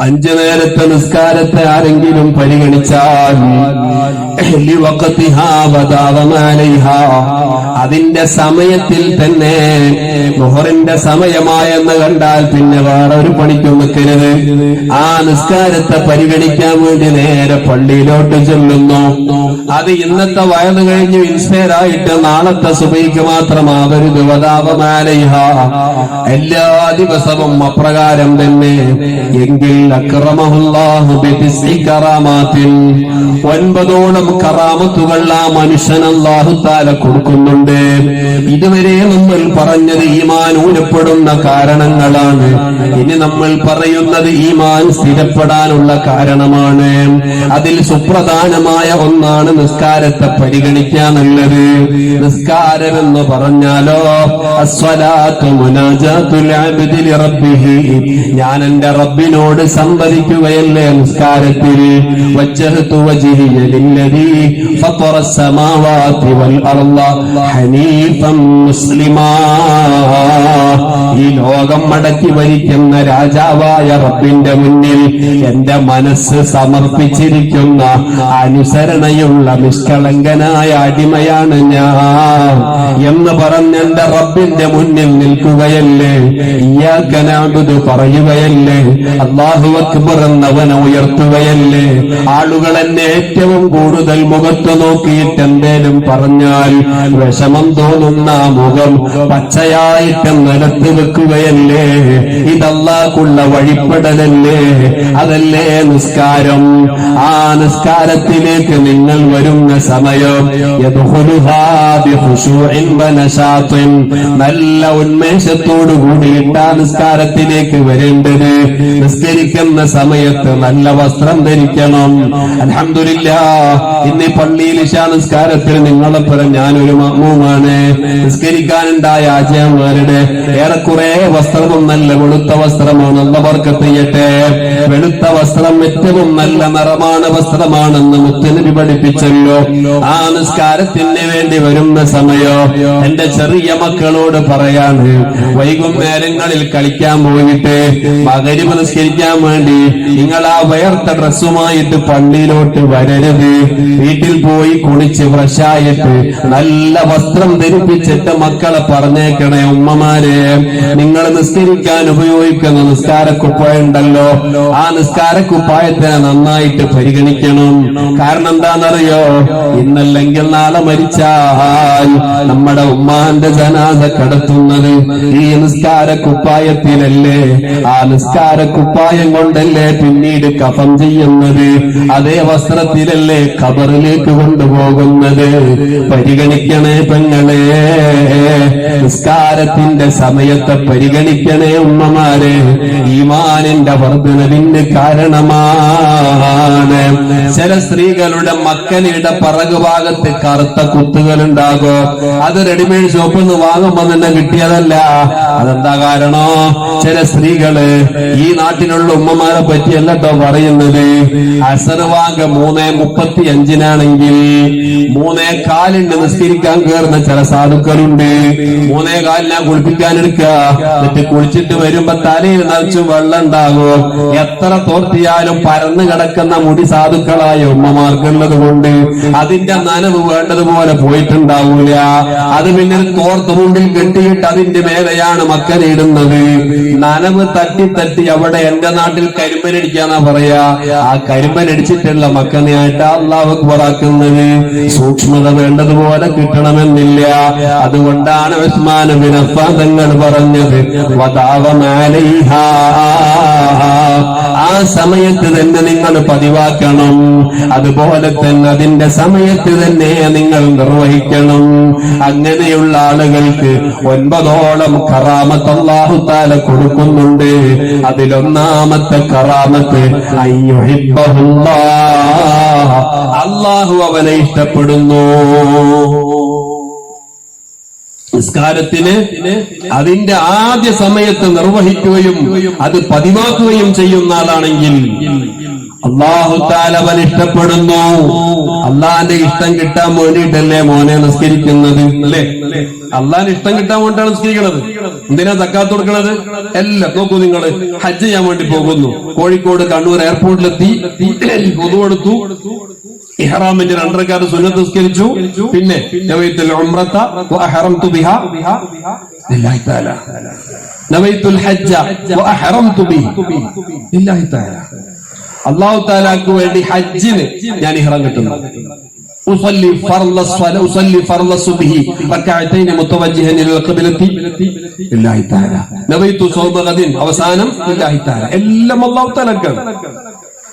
5 നേരത്തെ നിസ്കാരത്തെ ആരെങ്കിലും പരിഗണിച്ചാൽ അതിന്റെ സമയത്തിൽ തന്നെ മുഹറിന്റെ സമയമായെന്ന് കണ്ടാൽ പിന്നെ വേറെ ഒരു പണിക്കും നിൽക്കരുത്. ആ നിസ്കാരത്തെ പരിഗണിക്കാൻ വേണ്ടി നേരെ പള്ളിയിലോട്ട് ചെല്ലുന്നു. അത് ഇന്നത്തെ വയത് കഴിഞ്ഞ് ഇൻസ്പയർ ആയിട്ട് നാളത്തെ സുബഹിക്ക് മാത്രമാവരുത്. വദാവമാലൈഹ, എല്ലാ ദിവസവും അപ്രകാരം തന്നെ. എങ്കിൽ അക്രമഹുല്ലാഹു ബിതിസ്ഇ കറാമാത്തിൻ, 9 കറാമത്തുകൾ ആ മനുഷ്യൻ അല്ലാഹു തആല കൊടുക്കുന്നുണ്ട്. ഇതുവരെ നമ്മൾ പറഞ്ഞത് ഈമാൻ ഊനപ്പെടുന്ന കാരണങ്ങളാണ്. ഇനി നമ്മൾ പറയുന്നത് ഈമാൻ സ്ഥിരപ്പെടാനുള്ള കാരണമാണ്. അതിൽ സുപ്രധാനമായ ഒന്നാണ് നിസ്കാരത്തെ പരിഗണിക്കാനുള്ളത്. നിസ്കാരം എന്ന് പറഞ്ഞാലോ അസ്സലാത്തു മുനാജാത്തുൽ അബ്ദി ലിറബ്ബിഹി, ഞാൻ എന്റെ റബ്ബിനോട് സംവദിക്കുകയല്ലേ നിസ്കാരത്തിൽ. വജ്ജഹതു വജ്ഹിയ ലില്ലദീ ഫത്തറ السماوات والأرض حنيفا مسلما, ഈ ലോകം മടക്കി ഭരിക്കുന്ന രാജാവായ റബ്ബിന്റെ മുന്നിൽ എന്റെ മനസ്സ് സമർപ്പിച്ചിരിക്കുന്ന അനുസരണയുള്ള നിഷ്കളങ്കനായ അടിമയാണ് ഞാൻ എന്ന് പറഞ്ഞ് എന്റെ റബ്ബിന്റെ മുന്നിൽ നിൽക്കുകയല്ലേ. ഇയ്യാക നഅ്ബുദു പറയുകയല്ലേ. അല്ലാഹു അക്ബർ എന്നവനെ ഉയർത്തുകയല്ലേ. ആളുകൾ എന്നെ ഏറ്റവും കൂടുതൽ മുഖത്ത് നോക്കിയിട്ട് എന്തേലും പറഞ്ഞാൽ വിഷമം തോന്നുന്ന മുഖം പച്ചയായിട്ട് നിലത്ത് വെക്കുകയല്ലേ. ഇതല്ലാഹുള്ള വഴിപ്പെടലല്ലേ. അതല്ലേ നിസ്കാരം. ആ നിസ്കാരത്തിലേക്ക് നിങ്ങൾ വരുന്ന സമയം നല്ല ഉന്മേഷത്തോടു കൂടിയിട്ടാ നിസ്കാരത്തിലേക്ക് വരേണ്ടത്. നിസ്കരിക്കുന്ന സമയത്ത് നല്ല വസ്ത്രം ധരിക്കണം. അൽഹംദുലില്ലാഹ്, ഇന്ന് പള്ളിയിൽ ഇശാ നിസ്കാരത്തിൽ നിങ്ങളെപ്പുറം ഞാനൊരു മഅ്മൂമാണ്. നിസ്കരിക്കാനുണ്ടായ ആചാര്യന്മാരുടെ ഏറെക്കുറെ വസ്ത്രവും നല്ല വെളുത്ത വസ്ത്രമാണ്. അല്ലാഹു ബർക്കത്ത് ചെയ്യട്ടെ. വെളുത്ത വസ്ത്രം ഏറ്റവും നല്ല നിറമാണ്, വസ്ത്രമാണെന്ന് മുത്തുനബി പഠിപ്പിച്ചല്ലോ. ആ നിസ്കാരത്തിന് വേണ്ടി വരുന്ന സമയം എന്റെ ചെറിയ മക്കളോട് പറയാണ്, വൈകുന്നേരങ്ങളിൽ കളിക്കാൻ പോയിട്ട് മഗ്‌രിബ് നിസ്കരിക്കാൻ വേണ്ടി നിങ്ങൾ ആ വയർത്ത ഡ്രസ്സുമായിട്ട് പള്ളിയിലോട്ട് വരരുത്. വീട്ടിൽ പോയി കുളിച്ച് ഫ്രഷായിട്ട് നല്ല വസ്ത്രം ധരിപ്പിച്ചിട്ട് മക്കളെ പറഞ്ഞേക്കണേ. ഉമ്മമാരെ, നിങ്ങൾ നിസ്കരിക്കാൻ ഉപയോഗിക്കുന്ന നിസ്കാരക്കുപ്പായുണ്ടല്ലോ, ആ നിസ്കാരക്കുപ്പായത്തിനെ നന്നായിട്ട് പരിഗണിക്കണം. കാരണം എന്താണെന്നറിയോ, ഇന്നല്ലെങ്കിൽ നാളെ മരിച്ചാൽ നമ്മുടെ ഉമ്മാന്റെ ജനാസ കടത്തുന്നത് ഈ നിസ്കാരക്കുപ്പായത്തിലല്ലേ. ആ നിസ്കാരക്കുപ്പായം കൊണ്ടല്ലേ പിന്നീട് കഫൻ ചെയ്യുന്നത്. അതേ വസ്ത്രത്തിലല്ലേ ഖബറിലേക്ക് കൊണ്ടുപോകുന്നത്. പരിഗണിക്കണേ പെങ്ങളെ. നിസ്കാരത്തിന്റെ സമയത്തെ പരിഗണിക്കണേ ഉമ്മമാരെ. ഈമാനിന്റെ വർദ്ധനവിന് കാരണമാണ്. ചില സ്ത്രീകളുടെ മക്കനിയുടെ പിറകുഭാഗത്ത് കറുത്ത കുത്തുകളുണ്ടാകോ. അത് റെഡിമെയ്ഡ് ഷോപ്പിൽ നിന്ന് വാങ്ങുമ്പോ തന്നെ കിട്ടിയതല്ല. അതെന്താ കാരണോ? ചില സ്ത്രീകള്, ഈ നാട്ടിലുള്ള ഉമ്മമാരെ പറ്റിയല്ല കേട്ടോ പറയുന്നത്. അസർ വാങ്ക 3:35 3:15 നിസ്കരിക്കാൻ കയറുന്ന ചില സാധുക്കളുണ്ട്. 3:15 കുളിപ്പിക്കാനെടുക്കുക. എന്നിട്ട് കുളിച്ചിട്ട് വരുമ്പോ തലയിൽ നിറച്ച് വെള്ളം ഉണ്ടാകും. എത്ര തോർത്തിയാലും പരന്നു കിടക്കുന്ന മുടി സാധുക്കളായ ഉമ്മമാർക്കുള്ളത് കൊണ്ട് അതിന്റെ നനവ് വേണ്ടതുപോലെ പോയിട്ടുണ്ടാവൂല. അത് പിന്നെ തോർത്ത് മുണ്ടിൽ കെട്ടിയിട്ട് അതിന്റെ മേലെയാണ് മക്കനിടുന്നത്. നനവ് തട്ടി തട്ടി അവിടെ എന്റെ നാട്ടിൽ കരിമ്പനടിക്കാന്നാ പറയാ. ആ കരിമ്പനടിച്ചിട്ടുള്ള മക്കനെയായിട്ട് അല്ലാഹു അക്ബറാക്കുന്നത്. സൂക്ഷ്മത വേണ്ടതുപോലെ കിട്ടണമെന്നില്ല. അതുകൊണ്ടാണ് ഉസ്മാൻ ബിൻ അഫ്ഫാൻ തങ്ങൾ പറഞ്ഞത്, വദാവമാലൈഹാ, ആ സമയത്ത് തന്നെ നിങ്ങൾ പതിവാക്കണം. അതുപോലെ തന്നെ അതിന്റെ സമയത്ത് തന്നെ നിങ്ങൾ നിർവഹിക്കണം. അങ്ങനെയുള്ള ആളുകൾക്ക് 9 കറാമത്ത് അല്ലാഹു തആല കൊടുക്കുന്നുണ്ട്. അതിലൊന്നാമത്തെ കറാമത്ത് അയ്യുഹിബ്ബഹുല്ലാഹ്, അല്ലാഹു അവനെ ഇഷ്ടപ്പെടുന്നു. നിസ്കാരത്തിന് അതിന്റെ ആദ്യ സമയത്ത് നിർവഹിക്കുകയും അത് പതിവാക്കുകയും ചെയ്യുന്ന ആളാണെങ്കിൽ അല്ലാഹു തആല അവൻ ഇഷ്ടപ്പെടുന്നു. അള്ളാന്റെ ഇഷ്ടം കിട്ടാൻ വേണ്ടിയിട്ടല്ലേ മോനെ നിസ്കരിക്കുന്നത്, അല്ലേ? അള്ളാന്റെ ഇഷ്ടം കിട്ടാൻ വേണ്ടിയിട്ടാണ് നിസ്കരിക്കുന്നത്. എന്തിനാ സക്കാത്ത് കൊടുക്കുന്നത്? എല്ലാം നോക്കൂ. നിങ്ങൾ ഹജ്ജ് ചെയ്യാൻ വേണ്ടി പോകുന്നു. കോഴിക്കോട് കണ്ണൂർ എയർപോർട്ടിലെത്തി, പൊതു കൊടുത്തു. ഇഹ്റാമിന്റെ 2 റക്അത്ത് സുന്നത്ത് നിസ്കരിച്ചു. പിന്നെ നവൈത്തുൽ ഉംറത വഅഹറംതു ബിഹാ ലില്ലാഹി തആല, നവൈത്തുൽ ഹജ്ജ വഅഹറംതു ബിഹി ലില്ലാഹി തആല, അല്ലാഹു തആലക്ക് വേണ്ടി ഹജ്ജിന് ഞാൻ ഇഹ്റാം കെട്ടുന്നു. ഉസല്ലി ഫർള സുബ്ഹി റക്അതൈൻ മുതവജ്ജിഹൻ ഇലൽ ഖിബ്ലത്തി ലില്ലാഹി തആല, നവൈതു സൗമ ഗദിൻ അവസാനം ലില്ലാഹി തആല. എല്ലാം അല്ലാഹു തആലക്കാണ്.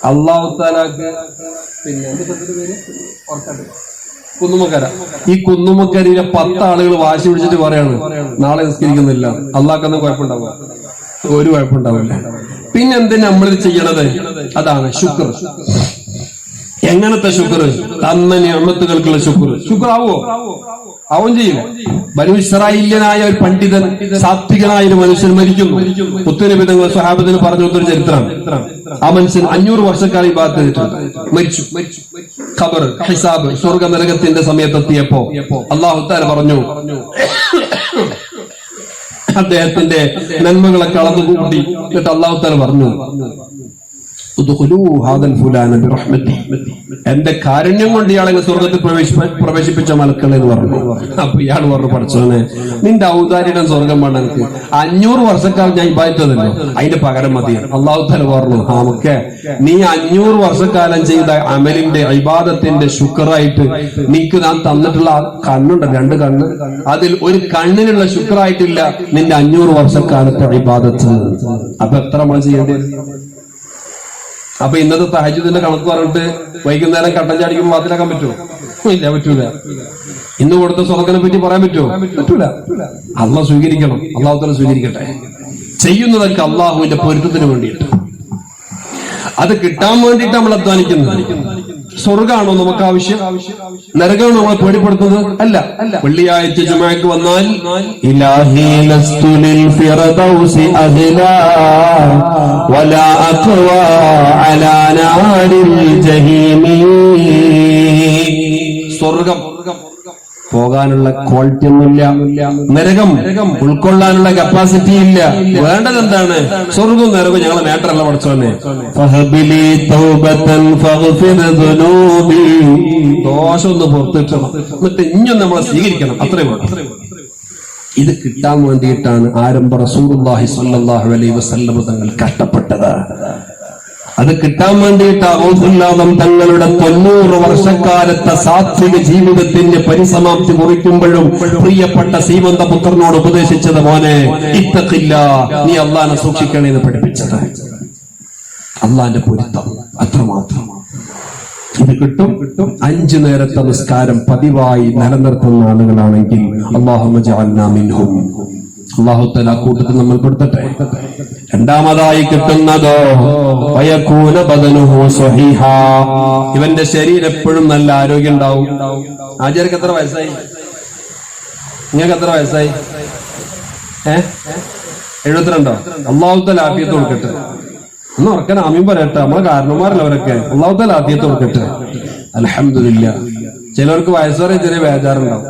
അല്ലാഹു തആലക്ക് പിന്നെ കുന്നുമക്കര, ഈ കുന്നുമക്കരിയിലെ 10 ആളുകൾ വാശി പിടിച്ചിട്ട് പറയാണ് നാളെ നിസ്കരിക്കുന്നില്ല. അള്ളാഹ്ക്കൊന്നും കുഴപ്പമുണ്ടാവുക? ഒരു കുഴപ്പമുണ്ടാവില്ല. പിന്നെന്തിനാ നമ്മൾ ചെയ്യണത്? അതാണ് ശുക്ർ. എങ്ങനത്തെ ശുക്ർ? തന്ന നിഅമത്തുകൾക്കുള്ള ശുക്ർ. ശുക്ർ ആവോ? ആവും ചെയ്യില്ല. ബനൂ ഇസ്രായേലിയനായ ഒരു പണ്ഡിതൻ, സാത്വികനായ ഒരു മനുഷ്യൻ മരിക്കുന്നു. മുത്തുനബി തങ്ങൾ സ്വഹാബത്തിന് പറഞ്ഞു കൊടുത്തൊരു ചരിത്രം. ആ മനുഷ്യൻ 500 വർഷക്കാലം ഇബാദത്ത് ചെയ്തിട്ടുണ്ട്. മരിച്ചു. ഖബർ, ഹിസാബ്, സ്വർഗ നരകത്തിന്റെ സമയത്തെത്തിയപ്പോ അല്ലാഹു തആല പറഞ്ഞു, അദ്ദേഹത്തിന്റെ നന്മകളെ അളന്നുകൂട്ടി. എന്നിട്ട് അല്ലാഹു തആല പറഞ്ഞു, എന്റെ കാരുണ്യം കൊണ്ട് ഇയാളെ സ്വർഗത്തിൽ പ്രവേശിപ്പിച്ച മലക്കൾ എന്ന് പറഞ്ഞു. അപ്പൊ ഇയാൾ പറഞ്ഞു, പഠിച്ചോനെ നിന്റെ ഔദാര്യം സ്വർഗം വേണ്ട, എനിക്ക് 500 വർഷക്കാലം ഞാൻ ഇബാദത്തല്ലോ, അതിന്റെ പകരം മതി. അല്ലാഹു തആല പറഞ്ഞു, നമുക്ക് നീ 500 വർഷക്കാലം ചെയ്ത അമലിന്റെ ഇബാദത്തിന്റെ ശുക്റായിട്ട് നീക്ക് ഞാൻ തന്നിട്ടുള്ള കണ്ണുണ്ട്, 2 കണ്ണ്, അതിൽ ഒരു കണ്ണിനുള്ള ശുക്റായിട്ടില്ല നിന്റെ 500 വർഷക്കാലത്തെ ഇബാദത്ത്. അപ്പൊ എത്ര നമ്മൾ ചെയ്യേണ്ടത്? അപ്പൊ ഇന്നത്തെ തഹജ്ജുദിന്റെ കണക്ക് പറഞ്ഞിട്ട് വൈകുന്നേരം കട്ടൻ ചാടിക്കുമ്പോൾ വാതിലാക്കാൻ പറ്റുമോ? ഇല്ല, പറ്റൂല. ഇന്ന് കൊടുത്ത സ്വർഗ്ഗത്തിനെ പറ്റി പറയാൻ പറ്റുമോ? പറ്റൂല. അള്ളാഹ് സ്വീകരിക്കണം. അള്ളാഹു തആല സ്വീകരിക്കട്ടെ. ചെയ്യുന്നതൊക്കെ അള്ളാഹുവിന്റെ പൊരുത്തത്തിന് വേണ്ടിയിട്ട്, അത് കിട്ടാൻ വേണ്ടിയിട്ട് നമ്മൾ അധ്വാനിക്കുന്നത്. സ്വർഗാണോ നമുക്ക് ആവശ്യം? നരകമാണോ നമ്മളെ പേടിപ്പെടുത്തുന്നത്? അല്ല. വെള്ളിയാഴ്ച ജുമുഅക്ക് വന്നാൽ ഇലാഹി ലസ്തു ലിൽ ഫിർദൗസി അഹ്ലാ വലാ അഖ്വാ അലാ നാരിൽ ജഹീമി. സ്വർഗം പോകാനുള്ള ക്വാളിറ്റി ഒന്നുമില്ല, നരകം ഉൾക്കൊള്ളാനുള്ള കപ്പാസിറ്റി ഇല്ല. വേണ്ടത് എന്താണ്? സ്വർഗവും നരകവും ഞങ്ങളെ മാറ്ററല്ല പഠിച്ചോന്നെ. ദോഷം ഒന്ന് പുറത്തിട്ടണം, എന്നിട്ട് ഇഞ്ഞൊന്ന് നമ്മളെ സ്വീകരിക്കണം. അത്രയും വേണം. ഇത് കിട്ടാൻ വേണ്ടിയിട്ടാണ് ആരംഭ റസൂലുള്ളാഹി സ്വല്ലല്ലാഹു അലൈഹി വസല്ലം തങ്ങൾ കഷ്ടപ്പെട്ടത്. അത് കിട്ടാൻ വേണ്ടിയിട്ട് ഔദുല്ലാദം തങ്ങളുടെ 90 വർഷക്കാലത്തെ സാത്വിക ജീവിതത്തിന്റെ പരിസമാപ്തി കുറിക്കുമ്പോഴും പ്രിയപ്പെട്ട സീമന്ത പുത്രനോട് ഉപദേശിച്ചത്, മോനെ ഇത്തഖില്ലാ, നീ അള്ളാഹനെ സൂക്ഷിക്കണേന്ന് പഠിപ്പിച്ചത്. അള്ളാന്റെ പൊരുത്തം അത്രമാത്രം. ഇത് കിട്ടും. 5 നേരത്തെ നിസ്കാരം പതിവായി നിലനിർത്തുന്ന ആളുകളാണെങ്കിൽ അല്ലാഹുമ്മ ജഅൽനാ മിൻഹും. അല്ലാഹു തആല കൂട്ടത്തിൽ നമ്മൾ പെടുത്തട്ടെ. രണ്ടാമതായി കിട്ടുന്നതോ വയകൂന ബദനുഹു സ്വഹീഹാ, ഇവന്റെ ശരീരം എപ്പോഴും നല്ല ആരോഗ്യം ഉണ്ടാവും. ആചാര്യക്ക് എത്ര വയസ്സായി? നിങ്ങൾക്ക് എത്ര വയസ്സായി? 72. അല്ലാഹു തആല ആഫിയത്ത് കൊടുക്കട്ടെ. ഒന്ന് ഉറക്കാൻ ആമീൻ പറയട്ടെ. നമ്മളെ കാരണന്മാരല്ല അവരൊക്കെ. അല്ലാഹു തആല ആഫിയത്ത് കൊടുക്കട്ടെ. അൽഹംദുലില്ലാ. ചിലർക്ക് വയസ്സേറെ ചെറിയ ബേജാറുണ്ടാവും.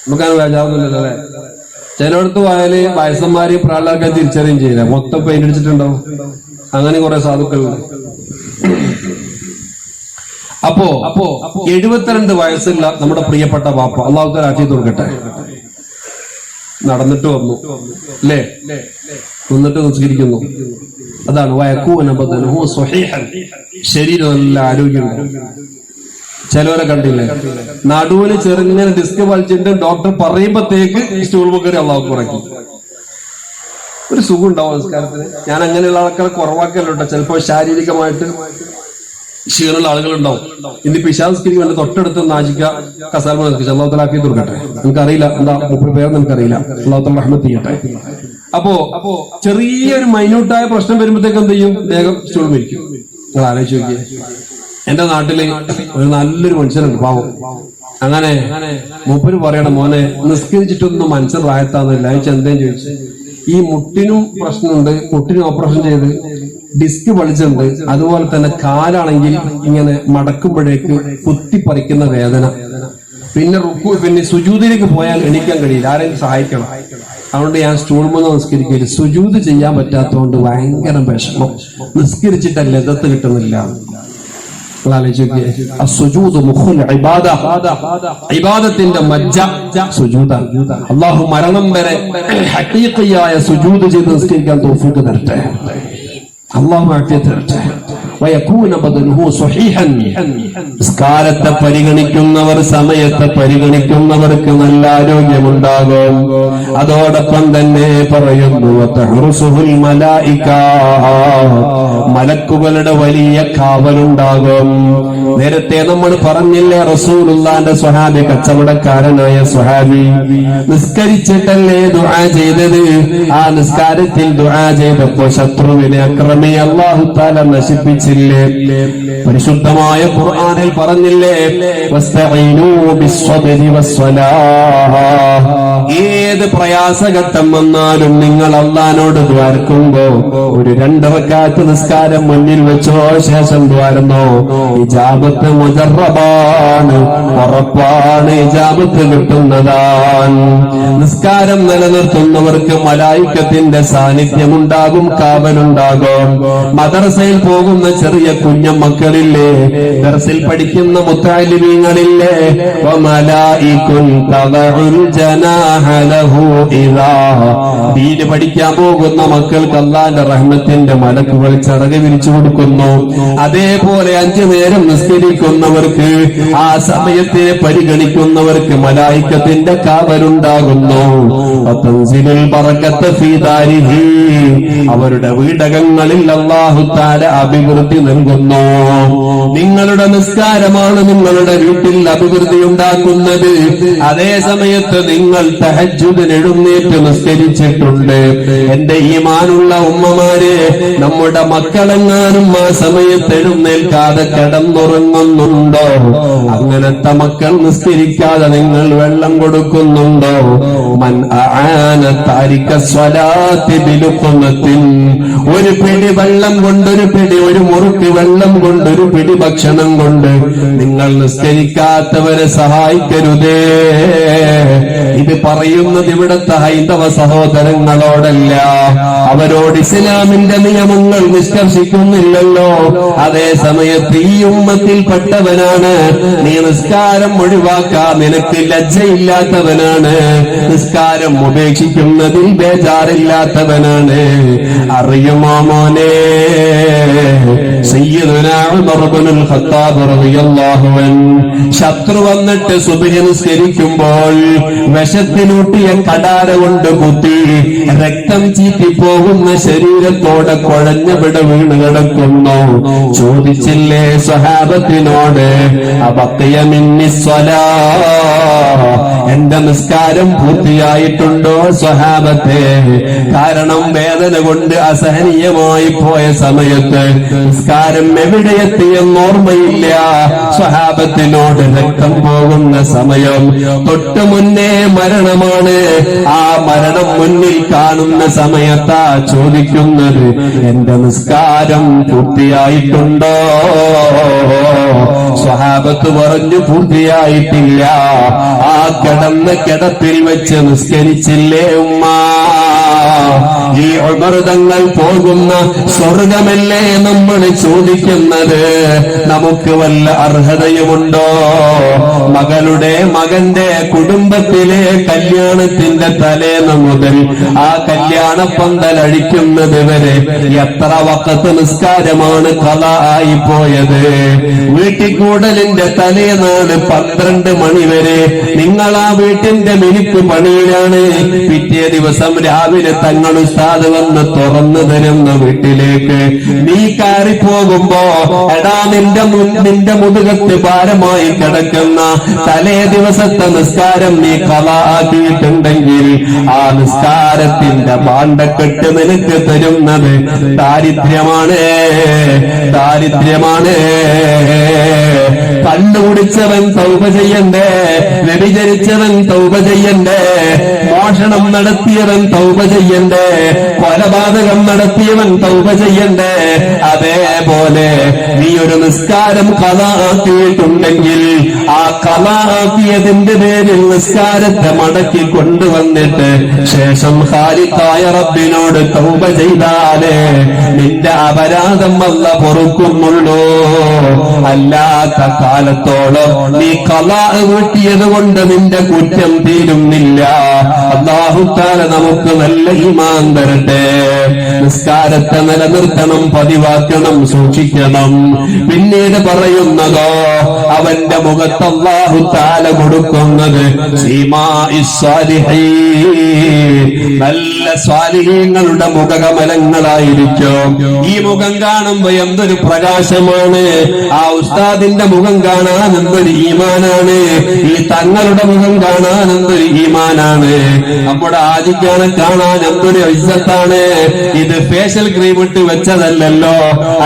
നമുക്കങ്ങനെ ബേജാറൊന്നുമില്ലല്ലോ അല്ലെ? ചിലയിടത്ത് പോയാല് വയസ്സന്മാര് പ്രാളൊക്കെ തിരിച്ചറിയും ചെയ്യില്ല, മൊത്തം പെയിന്റ് അടിച്ചിട്ടുണ്ടാവും. അങ്ങനെ കുറെ സാധുക്കളുണ്ട്. അപ്പോ 72 വയസ്സുള്ള നമ്മുടെ പ്രിയപ്പെട്ട വാപ്പ, അല്ലാഹു തആല ആഫിയത്ത് കൊടുക്കട്ടെ, നടന്നിട്ട് വന്നു അല്ലേ? വന്നിട്ട് നിസ്കരിക്കുന്നു. അതാണ് വയകൂന ബദനുഹു സ്വഹീഹൻ, ശരീരം നല്ല ആരോഗ്യമുണ്ട്. ചിലവരെ കണ്ടില്ലേ, നടുവിന് ചെറുങ്ങനെ ഡിസ്ക് വലിച്ചിട്ട് ഡോക്ടർ പറയുമ്പോഴത്തേക്ക് സ്റ്റൂൾ കയറി അള്ളാഹു കുറയ്ക്കും. ഒരു സുഖം ഉണ്ടാവും നമസ്കാരത്തിന്. ഞാൻ അങ്ങനെയുള്ള ആൾക്കാരെ കുറവാക്കല്ലോ കേട്ടോ. ചിലപ്പോൾ ശാരീരികമായിട്ട് ക്ഷീണമുള്ള ആളുകളുണ്ടാവും. ഇന്നിപ്പോ ഇശാസ്കരിക്ക് വേണ്ടി തൊട്ടടുത്ത് നാജിക്ക കസാൽമ നിൽക്കുക. അള്ളാഹു തആല ആഫിയത്ത് കൊടുക്കട്ടെ. നമുക്കറിയില്ല എന്താ മുപ്പത് പേര്, നമുക്കറിയില്ല. അള്ളാഹു തആല റഹ്മത്ത് ചെയ്യട്ടെ. അപ്പോ ചെറിയൊരു മൈന്യൂട്ടായ പ്രശ്നം വരുമ്പോഴത്തേക്ക് എന്ത് ചെയ്യും? വേഗം സ്റ്റൂൾ മരിക്കും. നിങ്ങൾ ആലോചിച്ച് നോക്കിയേ. എന്റെ നാട്ടില് ഒരു നല്ലൊരു മനുഷ്യനുണ്ട്, പാവം. അങ്ങനെ മൂപ്പര് പറയണം, മോനെ നിസ്കരിച്ചിട്ടൊന്നും മനുഷ്യൻ റായത്താന്നില്ല. അയച്ച് എന്തേലും ചോദിച്ചു. ഈ മുട്ടിനും പ്രശ്നമുണ്ട്, മുട്ടിനും ഓപ്പറേഷൻ ചെയ്ത് ഡിസ്ക് വലിച്ചുണ്ട്. അതുപോലെ തന്നെ കാലാണെങ്കിൽ ഇങ്ങനെ മടക്കുമ്പോഴേക്ക് കുത്തിപ്പറിക്കുന്ന വേദന. പിന്നെ സുജൂദിലേക്ക് പോയാൽ എണീക്കാൻ കഴിയില്ല, ആരെങ്കിലും സഹായിക്കണം. അതുകൊണ്ട് ഞാൻ സ്റ്റൂൾമന്ന് നിസ്കരിക്കരുത്. സുജൂദ് ചെയ്യാൻ പറ്റാത്തതുകൊണ്ട് ഭയങ്കര വിഷമം. നിസ്കരിച്ചിട്ട് ലദ്ദത്ത് കിട്ടുന്നില്ല. ഇബാദത്തിന്റെ മജ്ജ സുജൂദാണ്. അല്ലാഹു മരണം വരെ ഹഖീഖിയായ സുജൂദ് ചെയ്ത് നിസ്കരിക്കാൻ തൗഫീഖ് തരട്ടെ. അല്ലാഹു ആഫിയത്ത് തരട്ടെ. വയകൂന ബദനുഹു സ്വഹീഹൻ. നിസ്കാരത്തെ പരിഗണിക്കുന്നവർ, സമയത്തെ പരിഗണിക്കുന്നവർക്ക് നല്ല ആരോഗ്യമുണ്ടാകും. അതോടൊപ്പം തന്നെ പറയുന്നു വതഹറുസുൽ മലായിക, മലക്കുകളുടെ വലിയ കാവലുണ്ടാകും. നേരത്തെ നമ്മൾ പറഞ്ഞില്ലേ, റസൂലുള്ളാന്റെ സ്വഹാബി, കച്ചവടക്കാരനായ സ്വഹാബി നിസ്കരിച്ചിട്ടല്ലേ ദുആ ചെയ്തത്. ആ നിസ്കാരത്തിൽ ദുആ ചെയ്തപ്പോ ശത്രുവിനെ അക്രമി അല്ലാഹു തആല നശിപ്പിച്ചില്ലേ? പരിശുദ്ധമായ ഖുർആനിൽ പറഞ്ഞില്ലേ, വസ്തഈനൂ ബിസ്സബ്രി വസ്സലാഹ്. ഏത് പ്രയാസഘട്ടം വന്നാലും നിങ്ങൾ അല്ലാഹുവോട് ദ്വാരക്കുമ്പോ ഒരു 2 റക്അത്ത് നിസ്കാരം മുന്നിൽ വെച്ചോ, ശേഷം ദ്വാരുന്നോ, ഇജാബത്ത് മുജറബാണ്, ഉറപ്പാണ്, ഇജാബത്ത് കിട്ടുന്നതാണ്. നിസ്കാരം നിലനിർത്തുന്നവർക്ക് മലായിക്കത്തിന്റെ സാന്നിധ്യമുണ്ടാകും, കാവലുണ്ടാകും. മദ്രസയിൽ പോകുന്ന ചെറിയ കുഞ്ഞമക്കളില്ലേ, ദർസിൽ പഠിക്കുന്ന മുത്തഅല്ലിമീങ്ങളില്ലേ, വമലായികുൻ തദഉൽ ജനാഹ ലഹു ഇദാ, ദീൻ പഠിക്കാൻ പോകുന്ന മക്കൾക്ക് അല്ലാഹുവിന്റെ റഹ്മത്തിന്റെ മലക്കുകൾ ചിറക് വിരിച്ചു കൊടുക്കുന്നു. അതേപോലെ 5 നേരം നിസ്കരിക്കുന്നവർക്ക്, ആ സമയത്തെ പരിഗണിക്കുന്നവർക്ക് മലായിക്കത്തിന്റെ കാവലുണ്ടാകുന്നു. വതൻസിലുൽ ബറകത്ത് ഫീ ദാരിഹി, അവരുടെ വീടകങ്ങളിൽ അല്ലാഹു തആല അഭിവൃദ്ധി നൽകുന്നു. നിങ്ങളുടെ നിസ്കാരമാണ് നിങ്ങളുടെ വീട്ടിൽ അഭിവൃദ്ധി ഉണ്ടാക്കുന്നത്. അതേ സമയത്ത് നിങ്ങൾ തഹജ്ജുദിന് എഴുന്നേറ്റ് നിസ്കരിച്ചിട്ടുണ്ട്. എന്റെ ഈമാനുള്ള ഉമ്മമാരെ, നമ്മുടെ മക്കളെങ്ങാനും ആ സമയത്ത് എഴുന്നേൽക്കാതെ കിടന്നുറങ്ങുന്നുണ്ടോ? അങ്ങനത്തെ മക്കൾ നിസ്കരിക്കാതെ നിങ്ങൾ വെള്ളം കൊടുക്കുന്നുണ്ടോ? മൻ അആന താരിക സ്വലാത്തി ബിലുഖ്മത്തിൻ, ഒരു പിടി വെള്ളം കൊണ്ട്, ഒരു മുറുക്ക് വെള്ളം കൊണ്ട്, ഒരു പിടി ഭക്ഷണം കൊണ്ട് നിങ്ങൾ നിസ്കരിക്കാത്തവരെ സഹായിക്കരുതേ. ഇത് പറയുന്നത് ഇവിടുത്തെ ഹൈന്ദവ സഹോദരങ്ങളോടല്ല, അവരോട് ഇസ്ലാമിന്റെ നിയമങ്ങൾ നിഷ്കർഷിക്കുന്നില്ലല്ലോ. അതേ സമയത്ത് ഈ ഉമ്മത്തിൽപ്പെട്ടവനാണ് നീ, നിസ്കാരം ഒഴിവാക്കാൻ നിനക്ക് ലജ്ജയില്ലാത്തവനാണ്, നിസ്കാരം ഉപേക്ഷിക്കുന്നതിൽ ബേജാറില്ലാത്തവനാണ്. അറിയുമോ മോനെ, സയ്യിദുനാ ഉമർ ഇബ്നുൽ ഖത്താബ് റളിയല്ലാഹു അൻഹു ശത്രു വന്നിട്ട് സുബ്ഹി നിസ്കരിക്കുമ്പോൾ വിഷത്തിലൂട്ടിയ കടാര കൊണ്ട് കുത്തി രക്തം ചീറ്റിപ്പോകുന്ന ശരീരത്തോടെ കുഴഞ്ഞവിടെ വീണ് കിടക്കുന്നു. ചോദിച്ചില്ലേ സ്വഹാബത്തിനോട്, അബഖിയ മിന്നി സ്വലാഹ്, എന്റെ നിസ്കാരം പൂർത്തിയായിട്ടുണ്ടോ സ്വഹാബത്തെ? കാരണം വേദന കൊണ്ട് അസഹനീയമായി പോയ സമയത്ത് നിസ്കാരം എവിടെ എത്തിയെന്ന് ഓർമ്മയില്ല. സ്വഹാബത്തിനോട് രക്തം പോകുന്ന സമയം, തൊട്ട് മുന്നേ മരണമാണ്. ആ മരണം മുന്നിൽ കാണുന്ന സമയത്താ ചോദിക്കുന്നത്, എന്റെ നിസ്കാരം പൂർത്തിയായിട്ടുണ്ടോ? സ്വഹാബത്ത് പറഞ്ഞു, പൂർത്തിയായിട്ടില്ല. ആ കിടന്ന കിടപ്പിൽ വെച്ച് നിസ്കരിച്ചില്ലേ ഉമ്മ? ഈ ഉമർ തങ്ങൾ പോകുന്ന സ്വർഗമല്ലേ നമ്മൾ ചോദിക്കുന്നത്? നമുക്ക് വല്ല അർഹതയുമുണ്ടോ? മകന്റെ കുടുംബത്തിലെ കല്യാണത്തിന്റെ തലേന്ന് മുതൽ ആ കല്യാണ പന്തൽ അഴിക്കുന്നത് വരെ എത്ര വഖത്ത് നിസ്കാരമാണ് ഖളാ ആയി പോയത്? വീട്ടിക്കൂടലിന്റെ തലേന്നാണ് 12 മണി വരെ നിങ്ങൾ ആ വീട്ടിന്റെ മിനുക്ക് പണിയിലാണ്. പിറ്റേ ദിവസം രാവിലെ തങ്ങൾ ഉസ്താദ് വന്ന് തുറന്നു തരുന്ന വീട്ടിലേക്ക് നീ കയറിപ്പോകുമ്പോ, എടാ നിന്റെ മുതുകത്ത് ഭാരമായി കിടക്കുന്ന തലേ ദിവസത്തെ നിസ്കാരം നീ ഖളാ ആക്കിയിട്ടുണ്ടെങ്കിൽ ആ നിസ്കാരത്തിന്റെ ഭാണ്ഡക്കെട്ട് നിനക്ക് തരുന്നത് ദാരിദ്ര്യമാണ്, ദാരിദ്ര്യമാണ്. കണ്ണുകുടിച്ചവൻ തൗബ ചെയ്യണ്ടേ? വ്യഭിചരിച്ചവൻ തൗബ ചെയ്യണ്ടേ? മോഷണം നടത്തിയവൻ തൗബ ചെയ്യണ്ടേ? കൊലപാതകം നടത്തിയവൻ തൗബ ചെയ്യണ്ടേ? അതേപോലെ നീ ഒരു നിസ്കാരം ഖളാഅാക്കിയിട്ടുണ്ടെങ്കിൽ ആ ഖളാഅാക്കിയതിന്റെ പേരിൽ നിസ്കാരത്തെ മടക്കി കൊണ്ടുവന്നിട്ട് ശേഷം ഖാലിഖായ റബ്ബിനോട് തൗബ ചെയ്താലേ നിന്റെ അപരാധം അല്ലാഹ് പൊറുക്കുന്നുള്ളൂ. അല്ലാത്ത കാലത്തോളം നീ ഖളാഅ് വീട്ടിയത് കൊണ്ട് നിന്റെ കുറ്റം തീരുന്നില്ല. അല്ലാഹു തആല നമുക്ക് നല്ല ഈമാൻ തരട്ടെ. നിസ്കാരത്തെ നിലനിർത്തണം, പതിവാക്കണം, സൂക്ഷിക്കണം. പിന്നീട് പറയുന്നതോ അവന്റെ മുഖത്ത് അല്ലാഹു തആല കൊടുക്കുന്നത് നല്ല സ്വാലിഹീങ്ങളുടെ മുഖകമലങ്ങളായിരിക്കും. ഈ മുഖം കാണുമ്പോ എന്തൊരു പ്രകാശമാണ്. ആ ഉസ്താദിന്റെ മുഖം കാണാൻ എന്തൊരു ഈമാനാണ്. ഈ തങ്ങളുടെ മുഖം കാണാൻ എന്തൊരു ഈമാനാണ്. നമ്മുടെ ആജിക്കാനെ കാണാൻ എന്തൊരു ഇസ്സത്താണ്. ഇത് ഫേഷ്യൽ ക്രീം ഇട്ട് വെച്ചതല്ലല്ലോ.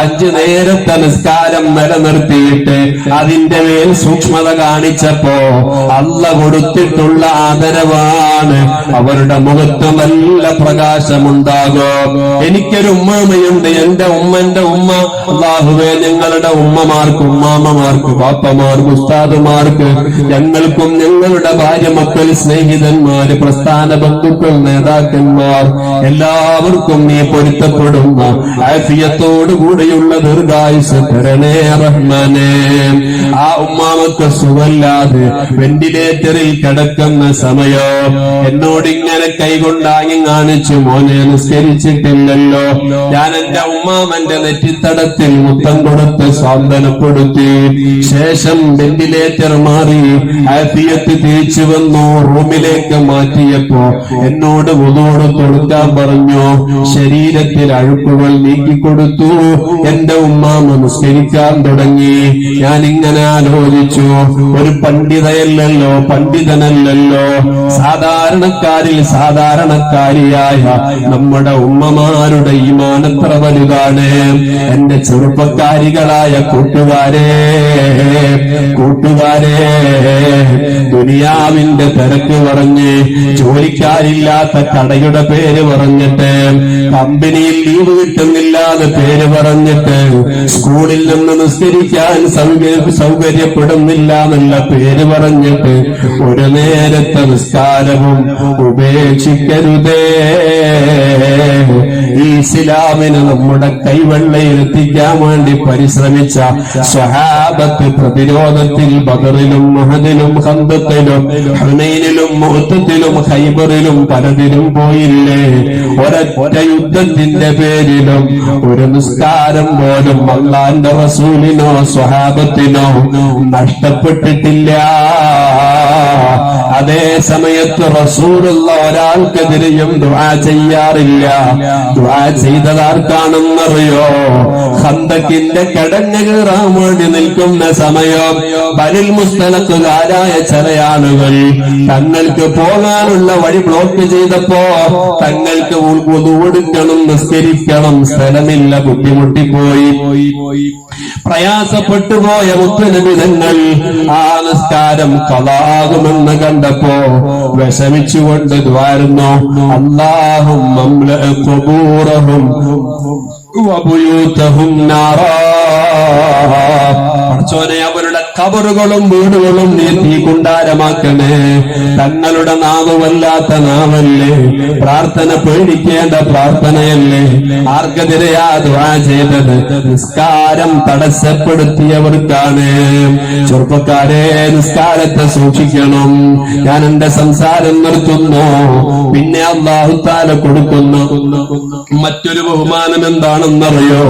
5 നേരത്തെ നിസ്കാരം നിലനിർത്തിയിട്ട് അതിന്റെ മേൽ സൂക്ഷ്മത കാണിച്ചപ്പോ അല്ലാഹ് കൊടുത്തിട്ടുള്ള ആദരവാണ്. അവരുടെ മുഖത്ത് നല്ല പ്രകാശമുണ്ടാകും. എനിക്കൊരു ഉമ്മാമയുണ്ട്, എന്റെ ഉമ്മന്റെ ഉമ്മ. അല്ലാഹുവേ, ഞങ്ങളുടെ ഉമ്മമാർക്ക്, ഉമ്മാമ്മമാർക്ക്, പാപ്പമാർക്ക്, ഉസ്താദുമാർക്ക്, ഞങ്ങൾക്കും ഞങ്ങളുടെ ഭാര്യ, മക്കൾ, സ്നേഹിതന്മാര്, പ്രസ്ഥാന ബന്ധുക്കൾ, നേതാക്കന്മാർ എല്ലാവർക്കും നീ പൊരുത്തപ്പെടുന്ന ആഫിയത്തോടുകൂടിയുള്ള ദീർഘായുസ് തരണേ റഹ്മാനേ. ആ ഉമ്മാമക്ക് സുഖമില്ലാതെ വെന്റിലേറ്ററിൽ കിടക്കുന്ന സമയം എന്നോടിങ്ങനെ കൈകൊണ്ടാങ്ങി കാണിച്ചു, മോനെ നിസ്കരിച്ചിട്ടില്ലല്ലോ. ഞാൻ എന്റെ ഉമ്മാമന്റെ നെറ്റിത്തടത്തിൽ മുത്തം കൊടുത്ത് സാന്ത്വനപ്പെടുത്തി. ശേഷം വെന്റിലേറ്റർ മാറി ആഫിയത്ത് തിരിച്ചു വന്നു. റൂമിലേക്ക് മാറ്റിയപ്പോ എന്നോട് വുദൂഅ് കൊടുക്കാൻ പറഞ്ഞു. ശരീരത്തിൽ അഴുക്കുകൾ നീക്കിക്കൊടുത്തു. എന്റെ ഉമ്മാമ നിസ്കരിക്കാൻ തുടങ്ങി. ഞാൻ ഇങ്ങനെ ആലോചിച്ചു, ഒരു പണ്ഡിതയല്ലല്ലോ, പണ്ഡിതനല്ലല്ലോ, സാധാരണക്കാരിൽ സാധാരണക്കാരിയായ നമ്മുടെ ഉമ്മമാരുടെ ഈമാൻ എത്ര വലുതാണ്. എന്റെ ചെറുപ്പക്കാരികളായ കൂട്ടുകാരെ, ദുനിയാവിന്റെ തിരക്ക് പറഞ്ഞ്, ജോലിക്കാരില്ലാത്ത കടയുടെ പേര് പറഞ്ഞിട്ട്, കമ്പനിയിൽ ലീവ് കിട്ടുന്നില്ലാതെ പേര് പറഞ്ഞിട്ട്, സ്കൂളിൽ നിന്ന് നിസ്കരിക്കാൻ സൗകര്യപ്പെടുന്നില്ല എന്നുള്ള പേര് പറഞ്ഞിട്ട് ഒരു നേരത്തെ നിസ്കാരവും ഉപേക്ഷിക്കരുതേ. ഈ ഇസ്ലാമിന് നമ്മുടെ കൈവെള്ളയിൽ എത്തിക്കാൻ വേണ്ടി പരിശ്രമിച്ച സ്വഹാബത്ത് പ്രതിരോധത്തിൽ ബദറിലും ഉഹദിലും ഖന്തഖിലും ഹുനൈനിലും മുഅ്തത്തിലും ഖൈബറിലും പലതിലും പോയില്ലേ? ഒരൊറ്റ യുദ്ധത്തിന്റെ പേരിലും ഒരു നിസ്കാരം പോലും അല്ലാഹുവിന്റെ റസൂലിനോ സ്വഹാബത്തിനോ നഷ്ടപ്പെട്ടിട്ടില്ല. അതേ സമയത്ത് റസൂലുള്ള ഒരാൾക്കെതിരെയും ദുആ ചെയ്യാറില്ല. ദുആ ചെയ്തതാർക്കാണെന്നറിയോ? ഖന്തഖിന്റെ കിടങ്ങ് കീറാൻ വേണ്ടി നിൽക്കുന്ന സമയം ബനിൽ മുസ്തലഖുകാരായ ചില ആളുകൾ തങ്ങൾക്ക് പോകാനുള്ള വഴി ബ്ലോക്ക് ചെയ്തപ്പോ തങ്ങൾക്ക് വുദൂഅെടുക്കണം, നിസ്കരിക്കണം, സ്ഥലമില്ല, ബുദ്ധിമുട്ടിപ്പോയി, പ്രയാസപ്പെട്ടു പോയ മുത്തുനബിതങ്ങൾ ആ നിസ്കാരം ഖളാകുമെന്ന് കണ്ടപ്പോ വിഷമിച്ചുകൊണ്ട് ദ്വാരുന്നു, അല്ലാഹുമ്മ അംലഅ ഖുബൂറഹും വബുയൂതഹും നാറാ. പടച്ചോനെ, അവരുടെ ഖബറുകളും വീടുകളും നീ തീകുണ്ടാരമാക്കണേ. തങ്ങളുടെ നാവ് വല്ലാത്ത നാവല്ലേ, പ്രാർത്ഥന പേടിക്കേണ്ട പ്രാർത്ഥനയല്ലേ. ആർക്കെതിരെയാ ദുആ ചെയ്തത്? നിസ്കാരം തടസ്സപ്പെടുത്തിയവർക്കാണ്. ചെറുപ്പക്കാരെ, നിസ്കാരത്തെ സൂക്ഷിക്കണം. ഞാൻ എന്റെ സംസാരം നിർത്തുന്നു. പിന്നെ അല്ലാഹു തആല കൊടുക്കുന്നു മറ്റൊരു ബഹുമാനം എന്താണെന്നറിയോ?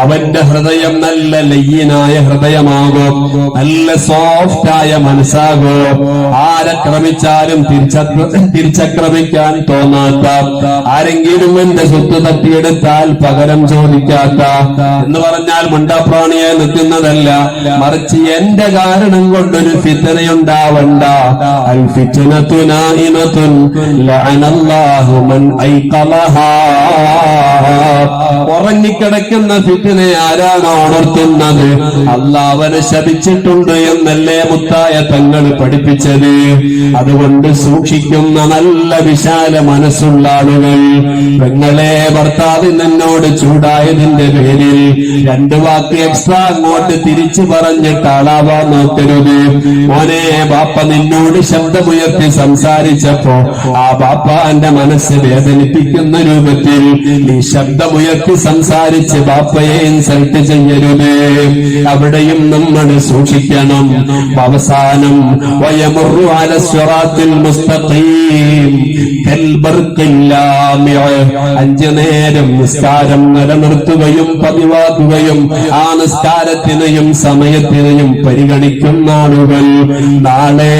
അവന്റെ ഹൃദയം നല്ല ലയ്യനായ ഹൃദയമാകും, നല്ല സോഫ്റ്റായ മനസ്സാകും. ആരക്രമിച്ചാലും തിരിച്ചക്രമിക്കാൻ തോന്നാത്ത, ആരെങ്കിലും എന്റെ സ്വത്ത് തട്ടിയെടുത്താൽ പകരം ചോദിക്കാത്ത, എന്ന് പറഞ്ഞാൽ മുണ്ടാപ്രാണിയെ നിൽക്കുന്നതല്ല, മറിച്ച് എന്റെ കാരണം കൊണ്ടൊരു ഫിത്നയുണ്ടാവണ്ട. അൽ ഫിത്നതു നാഇമതുൻ ലഅനല്ലാഹു മൻ ഐഖലഹാ. ഉറങ്ങിക്കിടക്കുന്ന ഫിത്നയെ ആരാണോ ഉണർത്തുന്നത്, അല്ലാഹ് അവനെ ശപിച്ചിട്ടുണ്ട്. വെച്ചിട്ടുണ്ട് എന്നല്ലേ മുത്തായ തങ്ങൾ പഠിപ്പിച്ചത്. അതുകൊണ്ട് സൂക്ഷിക്കുന്ന നല്ല വിശാല മനസ്സുള്ള ആളുകൾ, പെങ്ങളെ ഭർത്താവ് നിന്നോട് ചൂടായതിന്റെ പേരിൽ 2 വാക്ക് എക്സ്ട്രാ അങ്ങോട്ട് തിരിച്ചു പറഞ്ഞിട്ട് ആളാവാൻ നോക്കരുത്. മോനെ, ബാപ്പ നിന്നോട് ശബ്ദമുയർത്തി സംസാരിച്ചപ്പോ ആ ബാപ്പാന്റെ മനസ്സ് വേദനിപ്പിക്കുന്ന രൂപത്തിൽ നീ ശബ്ദമുയർത്തി സംസാരിച്ച് ബാപ്പയെ ഇൻസൾട്ട് ചെയ്യരുത്. അവിടെയും നമ്മൾ സൂക്ഷിക്കണം. അവസാനം വയമുറു അല സിറാത്തിൽ മുസ്തഖീം കൽബർഖില്ലാമി, 5 നേരം നിസ്കാരം നിലനിർത്തുകയും പതിവാക്കുകയും ആ നിസ്കാരത്തിനെയും സമയത്തിനെയും പരിഗണിക്കുന്ന ആളുകൾ നാളെ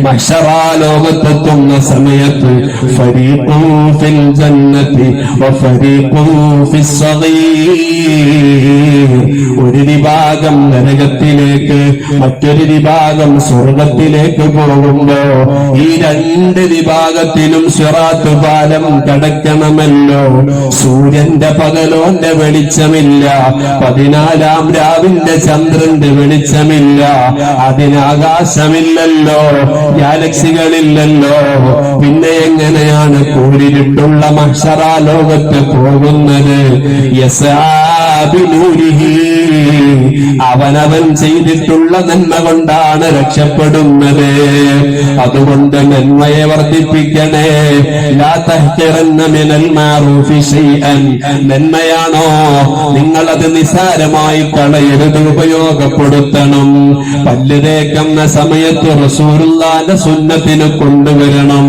മഹ്ശറാലോകത്തെത്തുന്ന സമയത്ത് ഫരീഖുൻ ഫിൽ ജന്നതി വഫരീഖുൻ ഫിസ് സഗീർ, ഒരു വിഭാഗം നരകത്തിലേക്ക് മറ്റൊരു വിഭാഗം സ്വർഗത്തിലേക്ക് പോകുമ്പോ ഈ 2 വിഭാഗത്തിലും സിറാത്ത് പാലം കടക്കണമല്ലോ. സൂര്യന്റെ പകലോന്റെ വെളിച്ചമില്ല, 14-ാം രാവിന്റെ ചന്ദ്രന്റെ വെളിച്ചമില്ല, അതിനാകാശമില്ലല്ലോ, ഗാലക്സികളില്ലല്ലോ. പിന്നെ എങ്ങനെയാണ് കൂരിരുട്ടുള്ള മഹ്ശറാ ലോകത്ത് പോകുന്നത്? അവനവൻ ചെയ്തിട്ടുള്ള നന്മ കൊണ്ടാണ് രക്ഷപ്പെടുന്നത്. അതുകൊണ്ട് നന്മയെ വർദ്ധിപ്പിക്കണേ. ലാ തഹ്ഖിറന്ന മിനൽ മഅറൂഫി ശൈഅൻ, നന്മയാണോ നിങ്ങളത് നിസാരമായി കളയരുത്, ഉപയോഗപ്പെടുത്തണം. പല്ല് തേക്കുന്ന സമയത്ത് റസൂലുള്ളാഹിന്റെ സുന്നത്തിനെ കൊണ്ടുവരണം.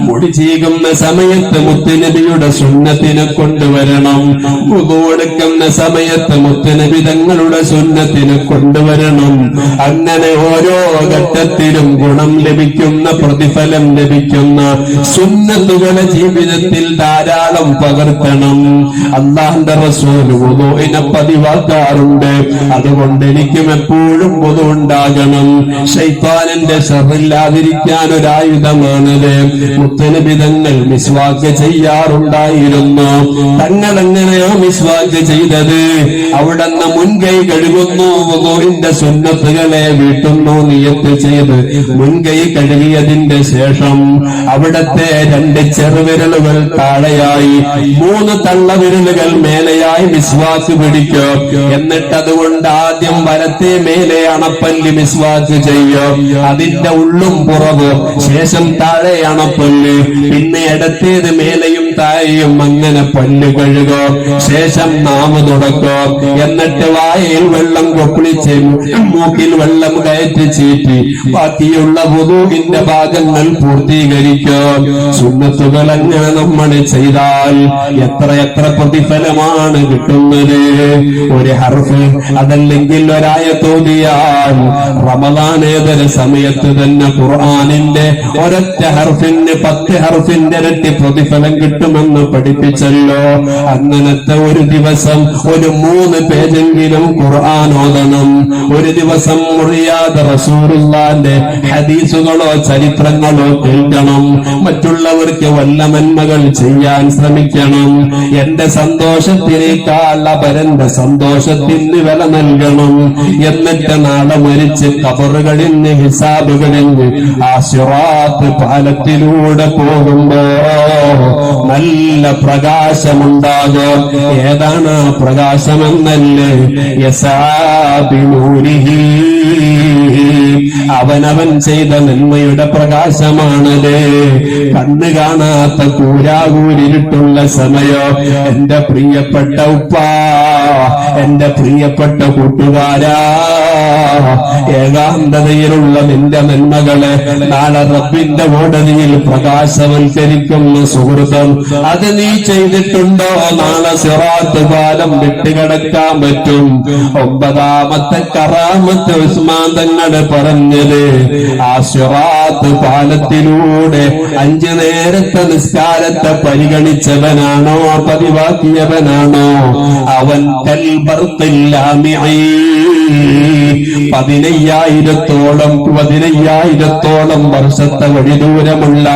മുടി ചീകുന്ന സമയത്ത് മുത്തുനബിയുടെ സുന്നത്തിനെ കൊണ്ടുവരണം. വുദൂ എടുക്കുന്ന സമയത്ത് മുത്തുനബി തങ്ങളുടെ സുന്നത്തിനെ കൊണ്ടുവരണം. അങ്ങനെ ഓരോ ഘട്ടത്തിലും ഗുണം ലഭിക്കുന്ന, പ്രതിഫലം ലഭിക്കുന്ന സുന്നത്തുകളെ ജീവിതത്തിൽ ധാരാളം പകർത്തണം. അല്ലാഹുവിന്റെ റസൂൽ വുദൂഇനെ പതിവാക്കാറുണ്ട്. അതുകൊണ്ട് എനിക്കും എപ്പോഴും വുദൂ ഉണ്ടാകണം. ശൈത്താനിന്റെ ശർറില്ലാതിരിക്കാൻ ഒരായുധമാണത്. മുത്തുനബി തങ്ങൾ മിസ്വാക്ക് ചെയ്യാറുണ്ടായിരുന്നു. തങ്ങൾ എങ്ങനെയോ മിസ്വാക്ക് ചെയ്തത്? അവിടുന്ന് മുൻകൈ കഴുകുന്നു, വുദൂഇന്റെ സുന്നത്തുകളെ വീട്ടുന്നു നിയത്ത് ചെയ്ത് മുൻകൈ കഴുകിയതിന്റെ ശേഷം അവിടത്തെ 2 ചെറുവിരലുകൾ താഴെയായി 3 തള്ളവിരലുകൾ മേലെയായി മിസ്വാക്ക് പിടിക്കും. എന്നിട്ട് അതുകൊണ്ട് ആദ്യം വലത്തെ മേലെ അണപ്പല്ല് മിസ്വാക്ക് ചെയ്യും, അതിന്റെ ഉള്ളും പുറവും, ശേഷം താഴെ അണപ്പല്ല്, പിന്നെ ഇടത്തേത് മേലെയും താഴെയും, അങ്ങനെ പല്ല് കഴുകും. ശേഷം നാവ് തുടക്കും. എന്നിട്ട് വായിൽ വെള്ളം കൊപ്പിളിച്ച് മൂക്കിൽ വെള്ളം കയറ്റി ചീറ്റി ബാക്കിയുള്ള വുദൂഇന്റെ ഭാഗങ്ങൾ പൂർത്തീകരിക്കും. സുന്നത്തുകൾ അങ്ങനെ നമ്മൾ ചെയ്താൽ എത്ര പ്രതിഫലമാണ് കിട്ടുന്നത്. ഒരു ഹർഫ് അതല്ലെങ്കിൽ ഒരായത്തോതിയാൽ റമദാനേതര സമയത്ത് തന്നെ ഖുർആനിന്റെ ഒരൊറ്റ ഹർഫിന് 10 ഹർഫിന്റെ ഇരട്ടി പ്രതിഫലം കിട്ടുമെന്ന് പഠിപ്പിച്ചല്ലോ. അങ്ങനത്തെ ഒരു ദിവസം ഒരു 3 പേജെങ്കിലും ഖുർആൻ ഓതണം. ഒരു ദിവസം മുറിയാതെ റസൂലുള്ളാഹിന്റെ ഹദീസുകളോ ചരിത്രങ്ങളോ കേൾക്കണം. മറ്റുള്ളവർക്ക് വല്ല നന്മകൾ ചെയ്യാൻ ശ്രമിക്കണം. എന്റെ സന്തോഷത്തിനേക്കാൾ അപരന്റെ സന്തോഷത്തിന് വില നൽകണം. എന്നിട്ട് നാളെ മരിച്ച് ഖബറുകളിന് ഹിസാബുകളിന് ആ സിറാത്ത് പാലത്തിലൂടെ പോകുമ്പോ നല്ല പ്രകാശമുണ്ടാകും. ഏതാണ് ആ പ്രകാശമെന്നല്ലേ? യസാബിനൂരിഹി, അവനവൻ ചെയ്ത നന്മയുടെ പ്രകാശമാണത്. കണ്ണ് കാണാത്ത കൂരാകൂരിട്ടുള്ള സമയം എന്റെ പ്രിയപ്പെട്ട ഉപ്പ, എന്റെ പ്രിയപ്പെട്ട കൂട്ടുകാരാ, ഏകാന്തതയിലുള്ള നിന്റെ നന്മകളെ നാളെ റബ്ബിന്റെ കോടതിയിൽ പ്രകാശവൽക്കരിക്കുന്ന സുഹൃത്തം, അത് നീ ചെയ്തിട്ടുണ്ടോ? നാളെ സിറാത്ത് പാലം വിട്ടുകിടക്കാൻ പറ്റും. 9ാമത്തെ കറാമത്ത് ഉസ്മാൻ തങ്ങൾ പറഞ്ഞത്, ആ സിറാത്ത് പാലത്തിലൂടെ 5 നേരത്തെ നിസ്കാരത്തെ പരിഗണിച്ചവനാണോ, പതിവാക്കിയവനാണോ, അവൻ കൽബർഖില്ലാമിഈ 15,000 വർഷത്തെ വഴി ദൂരമുള്ള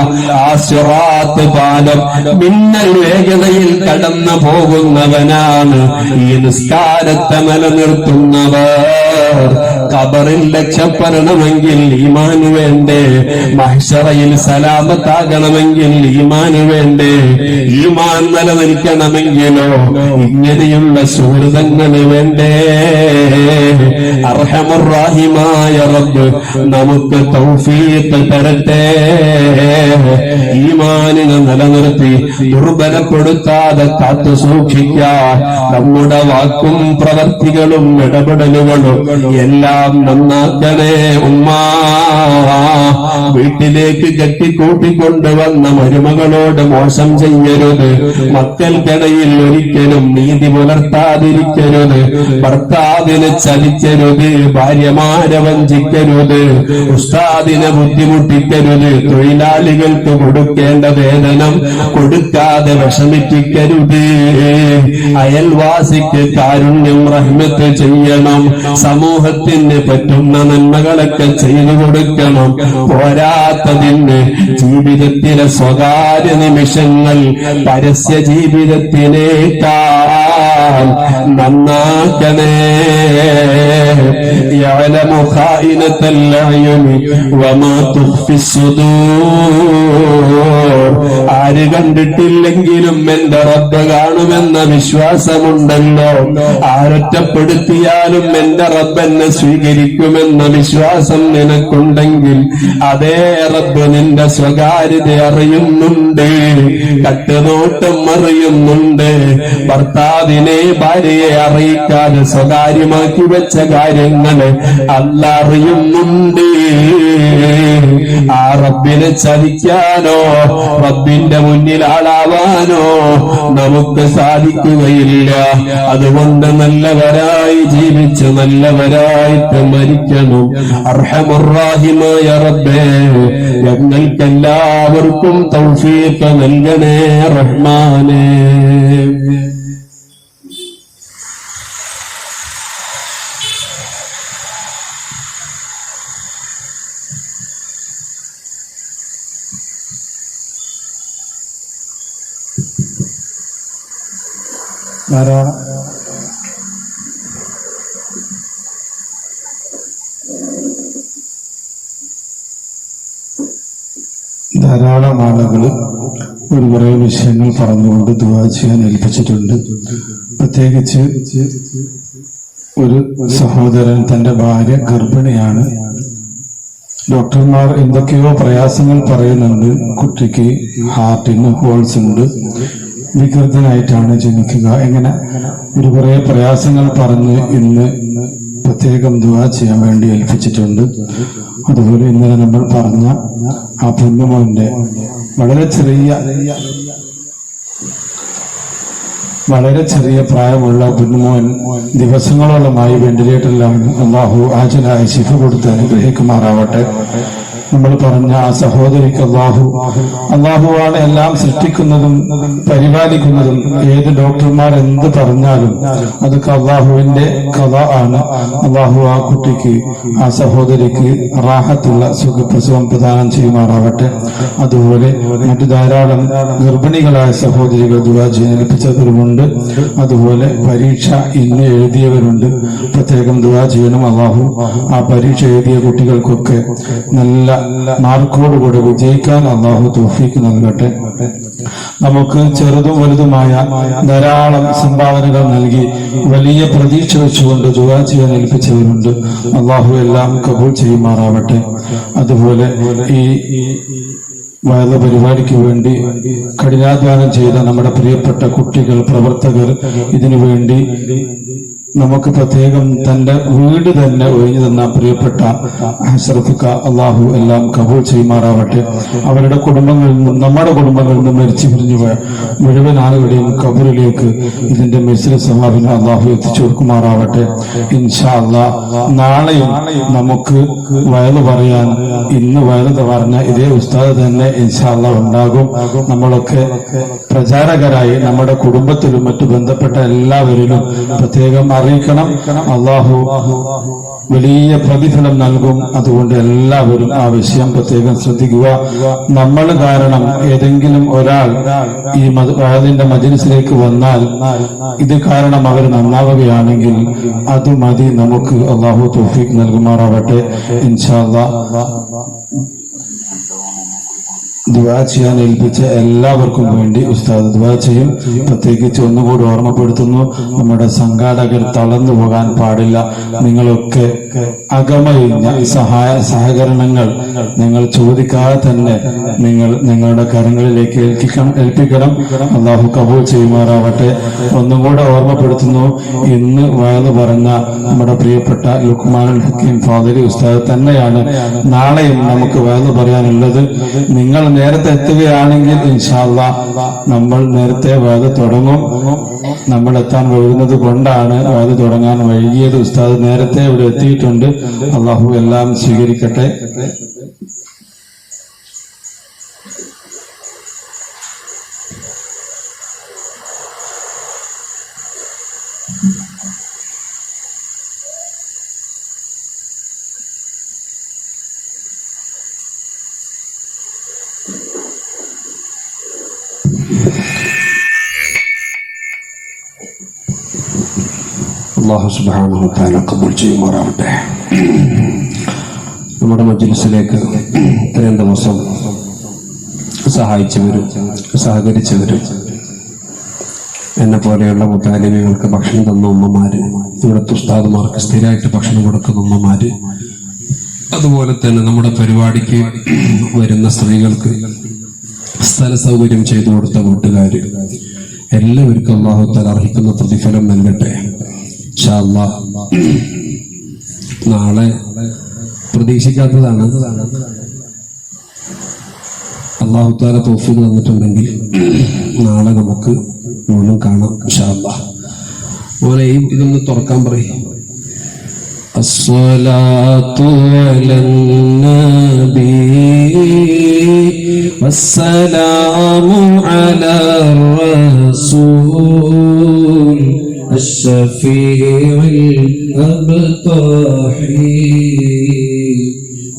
ആ സിറാത്ത് പാലം മിന്നൽ വേഗതയിൽ കടന്നു പോകുന്നവനാണ് ഈ നിസ്കാരത്തെ നിലനിർത്തുന്നവർ. ഖബറിൽ രക്ഷപ്പെടണമെങ്കിൽ ഈമാൻ വേണ്ടേ, മഹ്ശറയിൽ സലാമത്താകണമെങ്കിൽ ഈമാൻ വേണ്ടേ, ഈമാൻ നിലനിൽക്കണമെങ്കിലോ ഇങ്ങനെയുള്ള സുഹൃതങ്ങൾ വേണ്ടേ. അർഹമുർ റഹീമായ റബ്ബ് നമുക്ക് തൗഫീഖ് തരട്ടെ. ഈമാനിനെ നിലനിർത്തി ദുർബലപ്പെടുത്താതെ കാത്തു സൂക്ഷിക്കാൻ നമ്മുടെ വാക്കും പ്രവർത്തികളും ഇടപെടലുകളും എല്ലാം നന്നാക്കണേ ഉമ്മ. വീട്ടിലേക്ക് കെട്ടിക്കൂട്ടിക്കൊണ്ടുവന്ന മരുമകളോട് മോശം ചെയ്യരുത്. മക്കൾക്കിടയിൽ ഒരിക്കലും നീതി പുലർത്താതിരിക്കരുത്. ഭർത്താവിനെ ചലിക്കരുത്. ഭാര്യമാരെ വഞ്ചിക്കരുത്. ഉസ്താദിനെ ബുദ്ധിമുട്ടിക്കരുത്. തൊഴിലാളികൾക്ക് കൊടുക്കേണ്ട വേതനം കൊടുക്കാതെ വിഷമിപ്പിക്കരുത്. അയൽവാസിക്ക് കാരുണ്യം റഹ്മത്ത് ചെയ്യണം. സമൂഹത്തിന് പറ്റുന്ന നന്മകളൊക്കെ ചെയ്തു കൊടുക്കണം. പോരാത്തതിന് ജീവിതത്തിലെ സ്വകാര്യ നിമിഷങ്ങൾ പരസ്യ ജീവിതത്തിനേക്കാൾ നന്നാക്കണേ. യഅലമു ഖായിനത്തൽ അയുനി വമാ തുഖ്ഫി സുദൂർ. ആര് കണ്ടിട്ടില്ലെങ്കിലും എന്റെ റബ്ബ് കാണുമെന്ന വിശ്വാസമുണ്ടല്ലോ. ആരൊറ്റപ്പെടുത്തിയാലും എന്റെ റബ്ബ് എന്നെ സ്വീകരിക്കുമെന്ന വിശ്വാസം നിനക്കുണ്ടെങ്കിൽ അതേ റബ്ബ് നിന്റെ സ്വകാര്യത അറിയുന്നുണ്ട്, കട്ടുനോട്ടം അറിയുന്നുണ്ട്. ഭർത്താവിനെ ഭാര്യയെ അറിയിക്കാതെ സ്വകാര്യമാക്കി വെച്ച കാര്യങ്ങള് അല്ല അറിയുന്നുണ്ട്. ആ റബ്ബിനെ ചതിക്കാനോ റബ്ബിന്റെ മുന്നിൽ ആളാവാനോ നമുക്ക് സാധിക്കുകയില്ല. അതുകൊണ്ട് നല്ലവരായി ജീവിച്ച് നല്ലവരായിട്ട് മരിക്കണം. അർഹമുർ റഹീമായ റബ്ബേ, ഞങ്ങൾക്കെല്ലാവർക്കും തൗഫീഖ് നൽകണേ റഹ്മാനേ. ധാരാളം ആളുകൾ ഒരു കുറേ വിഷയങ്ങൾ പറഞ്ഞുകൊണ്ട് ദുആ ചെയ്യാൻ ഏൽപ്പിച്ചിട്ടുണ്ട്. പ്രത്യേകിച്ച് ഒരു സഹോദരൻ തന്റെ ഭാര്യ ഗർഭിണിയാണ്. ഡോക്ടർമാർ എന്തൊക്കെയോ പ്രയാസങ്ങൾ പറയുന്നുണ്ട്. കുട്ടിക്ക് ഹാർട്ടിന് ഹോൾസ് ഉണ്ട്, വികൃതനായിട്ടാണ് ജനിക്കുക. എങ്ങനെ ഒരു കുറേ പ്രയാസങ്ങൾ പറഞ്ഞ് ഇന്ന് പ്രത്യേകം ദുആ ചെയ്യാൻ വേണ്ടി ഏൽപ്പിച്ചിട്ടുണ്ട്. അതുപോലെ ഇന്നലെ നമ്മൾ പറഞ്ഞ ആ പൊന്നുമോന്റെ വളരെ ചെറിയ പ്രായമുള്ള പൊന്നുമോൻ ദിവസങ്ങളോളമായി വെന്റിലേറ്ററിലാണ്. അല്ലാഹു ആജലായ ശിഫ കൊടുത്ത് അനുഗ്രഹിക്കുമാറാവട്ടെ. നമ്മൾ പറഞ്ഞ ആ സഹോദരിക്ക് അള്ളാഹുവാണ് എല്ലാം സൃഷ്ടിക്കുന്നതും പരിപാലിക്കുന്നതും. ഏത് ഡോക്ടർമാർ എന്ത് പറഞ്ഞാലും അതൊക്കെ അള്ളാഹുവിന്റെ കഥ ആണ്. അള്ളാഹു ആ കുട്ടിക്ക്, ആ സഹോദരിക്ക് റാഹത്തുള്ള സുഖപ്രസവം പ്രദാനം ചെയ്യുമാറാവട്ടെ. അതുപോലെ മറ്റു ധാരാളം ഗർഭിണികളായ സഹോദരികൾ ദുആ ചെയ്യാൻ ഏൽപ്പിച്ചവരുമുണ്ട്. അതുപോലെ പരീക്ഷ ഇന്ന് എഴുതിയവരുണ്ട്. പ്രത്യേകം ദുആ ചെയ്യണം. അള്ളാഹു ആ പരീക്ഷ എഴുതിയ കുട്ടികൾക്കൊക്കെ നല്ല മാർക്കോടുകൂടെ വിജയിക്കാൻ അള്ളാഹു തൗഫീഖ് നൽകട്ടെ. നമുക്ക് ചെറുതും വലുതുമായ ധാരാളം സംഭാവനകൾ നൽകി വലിയ പ്രതീക്ഷ വെച്ചുകൊണ്ട് ദുആ ചെയ്യാൻ ഏൽപ്പിച്ചവരുണ്ട്. അള്ളാഹു എല്ലാം കബൂൽ ചെയ്യുമാറാവട്ടെ. അതുപോലെ ഈ വയല പരിപാടിക്ക് വേണ്ടി കഠിനാധ്വാനം ചെയ്ത നമ്മുടെ പ്രിയപ്പെട്ട കുട്ടികൾ, പ്രവർത്തകർ, ഇതിനു വേണ്ടി നമുക്ക് പ്രത്യേകം തന്റെ വീട് തന്നെ ഒഴിഞ്ഞു തന്ന പ്രിയപ്പെട്ട അഷ്റഫിക്ക, അള്ളാഹു എല്ലാം കബൂൽ ചെയ്യുമാറാവട്ടെ. അവരുടെ കുടുംബങ്ങളിൽ നിന്നും നമ്മുടെ കുടുംബങ്ങളിൽ നിന്നും മരിച്ചു പിരിഞ്ഞു പോയ മുഴുവൻ ആളുകളുടെയും കബറിലേക്ക് ഇതിന്റെ മെസ്സിൽ സവാബിന് അള്ളാഹു എത്തിച്ചു കൊടുക്കുമാറാവട്ടെ. ഇൻഷാ അല്ലാഹ് നാളെയും നമുക്ക് വയല് പറയാൻ, ഇന്ന് വയല് പറഞ്ഞ ഇതേ ഉസ്താദ് തന്നെ ഇൻഷാ അല്ലാഹ് ഉണ്ടാകും. നമ്മളൊക്കെ പ്രചാരകരായി നമ്മുടെ കുടുംബത്തിലും മറ്റു ബന്ധപ്പെട്ട എല്ലാവരിലും പ്രത്യേകം അറിയിക്കണം. അള്ളാഹു വലിയ പ്രതിഫലം നൽകും. അതുകൊണ്ട് എല്ലാവരും ആ വിഷയം പ്രത്യേകം ശ്രദ്ധിക്കുക. നമ്മൾ കാരണം ഏതെങ്കിലും ഒരാൾ ഈ വഅദിന്റെ മജ്‌ലിസിലേക്ക് വന്നാൽ ഇത് കാരണം അവർ നന്നാവുകയാണെങ്കിൽ അത് മതി നമുക്ക്. അല്ലാഹു തൗഫീഖ് നൽകുമാറാവട്ടെ. ഇൻഷാ അല്ലാഹ് ദുആ ചെയ്യാൻ ഏൽപ്പിച്ച എല്ലാവർക്കും വേണ്ടി ഉസ്താദ് ദുആ ചെയ്യും. പ്രത്യേകിച്ച് ഒന്നുകൂടി ഓർമ്മപ്പെടുത്തുന്നു, നമ്മുടെ സംഘാടകർ തളർന്നു പോകാൻ പാടില്ല. നിങ്ങളൊക്കെ അകമഴിഞ്ഞ സഹകരണങ്ങൾ നിങ്ങൾ ചോദിക്കാതെ തന്നെ നിങ്ങളുടെ കരങ്ങളിലേക്ക് ഏൽപ്പിക്കണം. അല്ലാഹു കബൂൽ ചെയ്യുമാറാവട്ടെ. ഒന്നുകൂടെ ഓർമ്മപ്പെടുത്തുന്നു, ഇന്ന് വഅദ് പറഞ്ഞ നമ്മുടെ പ്രിയപ്പെട്ട ലുക്മാനുൽ ഹക്കീം ഫാദിലി ഉസ്താദ് തന്നെയാണ് നാളെയും നമുക്ക് വഅദ് പറയാനുള്ളത്. നിങ്ങൾ നേരത്തെ എത്തുകയാണെങ്കിൽ ഇൻഷാ അല്ലാഹ് നമ്മൾ നേരത്തെ വഅദ് തുടങ്ങും. നമ്മൾ എത്താൻ വൈകുന്നത് കൊണ്ടാണ് വഅദ് തുടങ്ങാൻ വൈകിയത്. ഉസ്താദ് നേരത്തെ ഇവിടെ എത്തിയിട്ടുണ്ട്. അല്ലാഹു എല്ലാം സ്വീകരിക്കട്ടെ. അല്ലാഹു സുബ്ഹാനഹു വ തആല കബൂൽ ചെയ്യുമാറാവട്ടെ. നമ്മുടെ മജ്‌ലിസിലേക്ക് ഇത്രയും ദിവസം സഹായിച്ചവരും സഹകരിച്ചവരും എന്നെ പോലെയുള്ള മുത്താലിമികൾക്ക് ഭക്ഷണം തന്ന ഉമ്മമാര്, ഇവിടുത്തെ ഉസ്താദുമാർക്ക് സ്ഥിരമായിട്ട് ഭക്ഷണം കൊടുക്കുന്ന ഉമ്മമാര്, അതുപോലെ തന്നെ നമ്മുടെ പരിപാടിക്ക് വരുന്ന സ്ത്രീകൾക്ക് സ്ഥല സൗകര്യം ചെയ്തു കൊടുത്ത വീട്ടുകാര്, എല്ലാവർക്കും അല്ലാഹു തആല അർഹിക്കുന്ന പ്രതിഫലം നൽകട്ടെ. ഇൻഷാ അല്ലാഹ് നാളെ പ്രതീക്ഷിക്കാത്തതാണ്. അല്ലാഹു തആല തൗഫീഖ് തന്നിട്ടുണ്ടെങ്കിൽ നാളെ നമുക്ക് വീണ്ടും കാണാം ഇൻഷാ അല്ലാഹ്. മോനെ ഇതൊന്ന് തുറക്കാൻ പറയും. അസ്സലാത്തു അലന്നബി വസ്സലാമു അലാ റസൂൽ الشفيع الأبطحي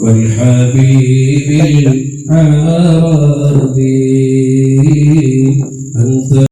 والحبيب العربي أنت